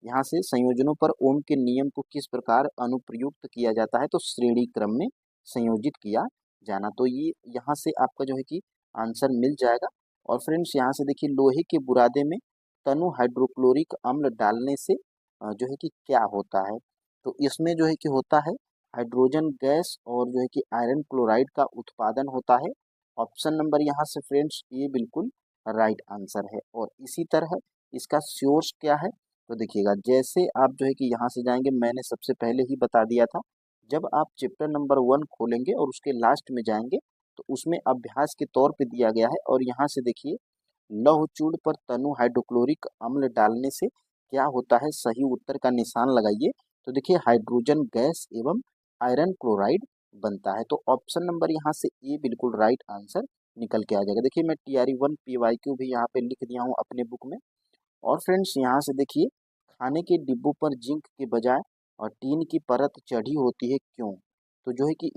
यहाँ से संयोजनों पर ओम के नियम को किस प्रकार अनुप्रयुक्त किया जाता है, तो श्रेणी क्रम में संयोजित किया जाना। तो ये यहाँ से आपका जो है कि आंसर मिल जाएगा। और फ्रेंड्स यहाँ से देखिए, लोहे के बुरादे में तनु हाइड्रोक्लोरिक अम्ल डालने से जो है कि क्या होता है, तो इसमें जो है कि होता है हाइड्रोजन गैस और जो है कि आयरन क्लोराइड का उत्पादन होता है। ऑप्शन नंबर यहाँ से फ्रेंड्स ये बिल्कुल राइट आंसर है। और इसी तरह इसका सोर्स क्या है, तो देखिएगा जैसे आप जो है कि यहाँ से जाएंगे, मैंने सबसे पहले ही बता दिया था, जब आप चैप्टर नंबर 1 खोलेंगे और उसके लास्ट में जाएंगे तो उसमें अभ्यास के तौर पे दिया गया है। और यहाँ से देखिए, लौह चूर्ण पर तनु हाइड्रोक्लोरिक अम्ल डालने से क्या होता है, सही उत्तर का निशान लगाइए। तो देखिए हाइड्रोजन गैस एवं आयरन क्लोराइड बनता है। तो ऑप्शन नंबर यहाँ से ए बिल्कुल राइट आंसर निकल के आ जाएगा। देखिए मैं TRE 1 PYQ भी यहाँ पे लिख दिया हूँ अपने बुक में। और फ्रेंड्स यहाँ से देखिए, खाने के डिब्बों पर जिंक के बजाय और टीन की परत चढ़ी होती है, क्यों, तो जो है कि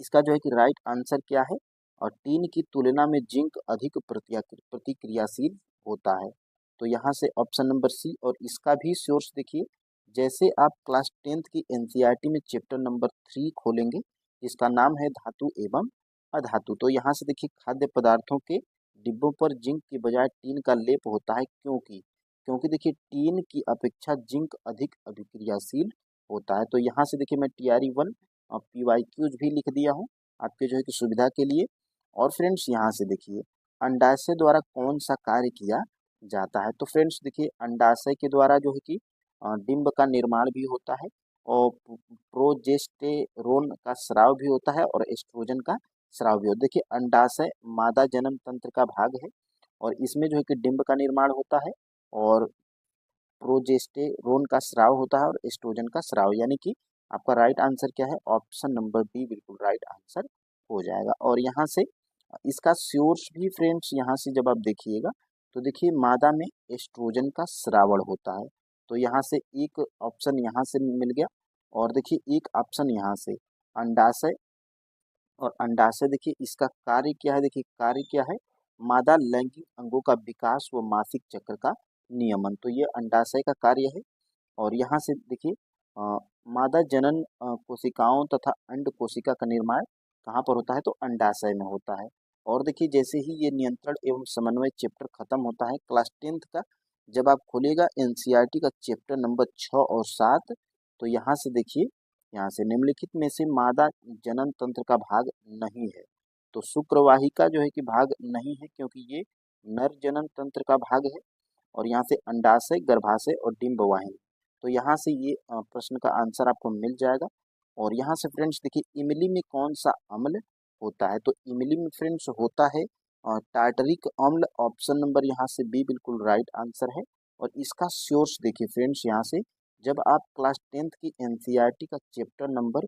इसका जो है कि राइट आंसर क्या है, और टीन की तुलना में जिंक अधिक प्रतिक्रियाशील होता है। तो यहाँ से ऑप्शन नंबर सी। और इसका भी सोर्स देखिए, जैसे आप क्लास 10th की एनसीईआरटी में चैप्टर नंबर 3 खोलेंगे, जिसका नाम है धातु एवं अधातु। तो यहाँ से देखिए, खाद्य पदार्थों के डिब्बों पर जिंक की बजाय टीन का लेप होता है, क्योंकि क्योंकि देखिए टीन की अपेक्षा जिंक अधिक अभिक्रियाशील होता है। तो यहाँ से देखिए मैं TRE 1 PYQs भी लिख दिया हूँ आपके जो है कि सुविधा के लिए। और फ्रेंड्स यहाँ से देखिए, अंडाशय द्वारा कौन सा कार्य किया जाता है, तो फ्रेंड्स देखिए अंडाशय के द्वारा जो है कि डिंब का निर्माण भी होता है, और प्रोजेस्टेरोन का स्राव भी होता है, और एस्ट्रोजन का स्राव भी होता है। देखिए अंडाशय मादा जनन तंत्र का भाग है, और इसमें जो है कि डिंब का निर्माण होता है, और प्रोजेस्टेरोन का स्राव होता है, और एस्ट्रोजन का स्राव, यानी कि आपका राइट आंसर क्या है, ऑप्शन नंबर डी बिल्कुल राइट आंसर हो जाएगा। और यहाँ से इसका सोर्स भी फ्रेंड्स यहाँ से जब आप देखिएगा, तो देखिए मादा में एस्ट्रोजन का स्रावण होता है। तो यहाँ से एक ऑप्शन यहाँ से मिल गया। और देखिए एक ऑप्शन यहाँ से अंडाशय, और अंडाशय देखिए इसका कार्य क्या है, देखिए कार्य क्या है, मादा लैंगिक अंगों का विकास व मासिक चक्र का नियमन। तो ये अंडाशय का कार्य है। और यहाँ से देखिए मादा जनन कोशिकाओं तथा अंड कोशिका का निर्माण कहाँ पर होता है, तो अंडाशय में होता है। और देखिए जैसे ही ये नियंत्रण एवं समन्वय चैप्टर खत्म होता है क्लास 10th का, जब आप खोलिएगा एनसीईआरटी का चैप्टर नंबर 6 और 7, तो यहाँ से देखिए, यहाँ से निम्नलिखित में से मादा जनन तंत्र का भाग नहीं है, तो शुक्रवाहिका जो है कि भाग नहीं है, क्योंकि ये नर जनन तंत्र का भाग है। और यहाँ से अंडाशय, गर्भाशय और डिंब वाहिनी, तो यहाँ से ये प्रश्न का आंसर आपको मिल जाएगा। और यहाँ से फ्रेंड्स देखिए, इमली में कौन सा अम्ल होता है, तो इमली में फ्रेंड्स होता है टार्टरिक अम्ल। ऑप्शन नंबर यहाँ से बी बिल्कुल राइट आंसर है। और इसका सोर्स देखिए फ्रेंड्स, यहाँ से जब आप क्लास 10th की एनसीईआरटी का चैप्टर नंबर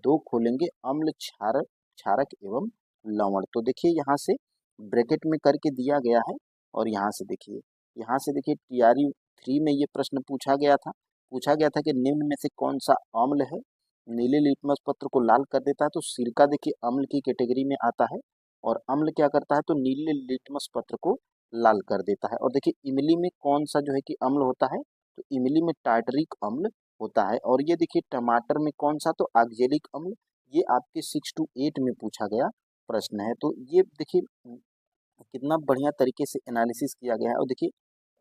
2 खोलेंगे, अम्ल क्षारक क्षारक एवं लवण, तो देखिए यहाँ से ब्रैकेट में करके दिया गया है। और यहाँ से देखिए TRE 3 में ये प्रश्न पूछा गया था कि निम्न में से कौन सा अम्ल है, नीले लिटमस पत्र को लाल कर देता है, तो सिरका देखिए अम्ल की कैटेगरी में आता है। और अम्ल क्या करता है, तो नीले लिटमस पत्र को लाल कर देता है। और देखिए इमली में कौन सा जो है कि अम्ल होता है, तो इमली में टार्टरिक अम्ल होता है। और ये देखिए टमाटर में कौन सा, तो ऑक्जेलिक अम्ल। ये आपके 6 to 8 में पूछा गया प्रश्न है। तो ये देखिए कितना बढ़िया तरीके से एनालिसिस किया गया है। और देखिए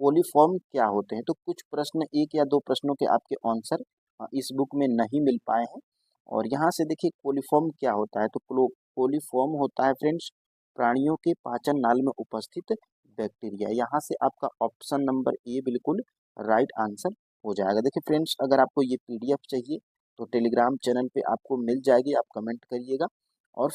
कोलिफॉर्म क्या होते हैं, तो कुछ प्रश्न, एक या दो प्रश्नों के आपके आंसर इस बुक में नहीं मिल पाए हैं। और यहाँ से देखिए कोलिफॉर्म क्या होता है, तो कोलिफॉर्म होता है फ्रेंड्स प्राणियों के पाचन नाल में उपस्थित बैक्टीरिया। यहाँ से आपका ऑप्शन नंबर ए बिल्कुल राइट आंसर हो जाएगा। देखिए फ्रेंड्स, अगर आपको ये पीडीएफ चाहिए तो टेलीग्राम चैनल पे आपको मिल जाएगी, आप कमेंट करिएगा। और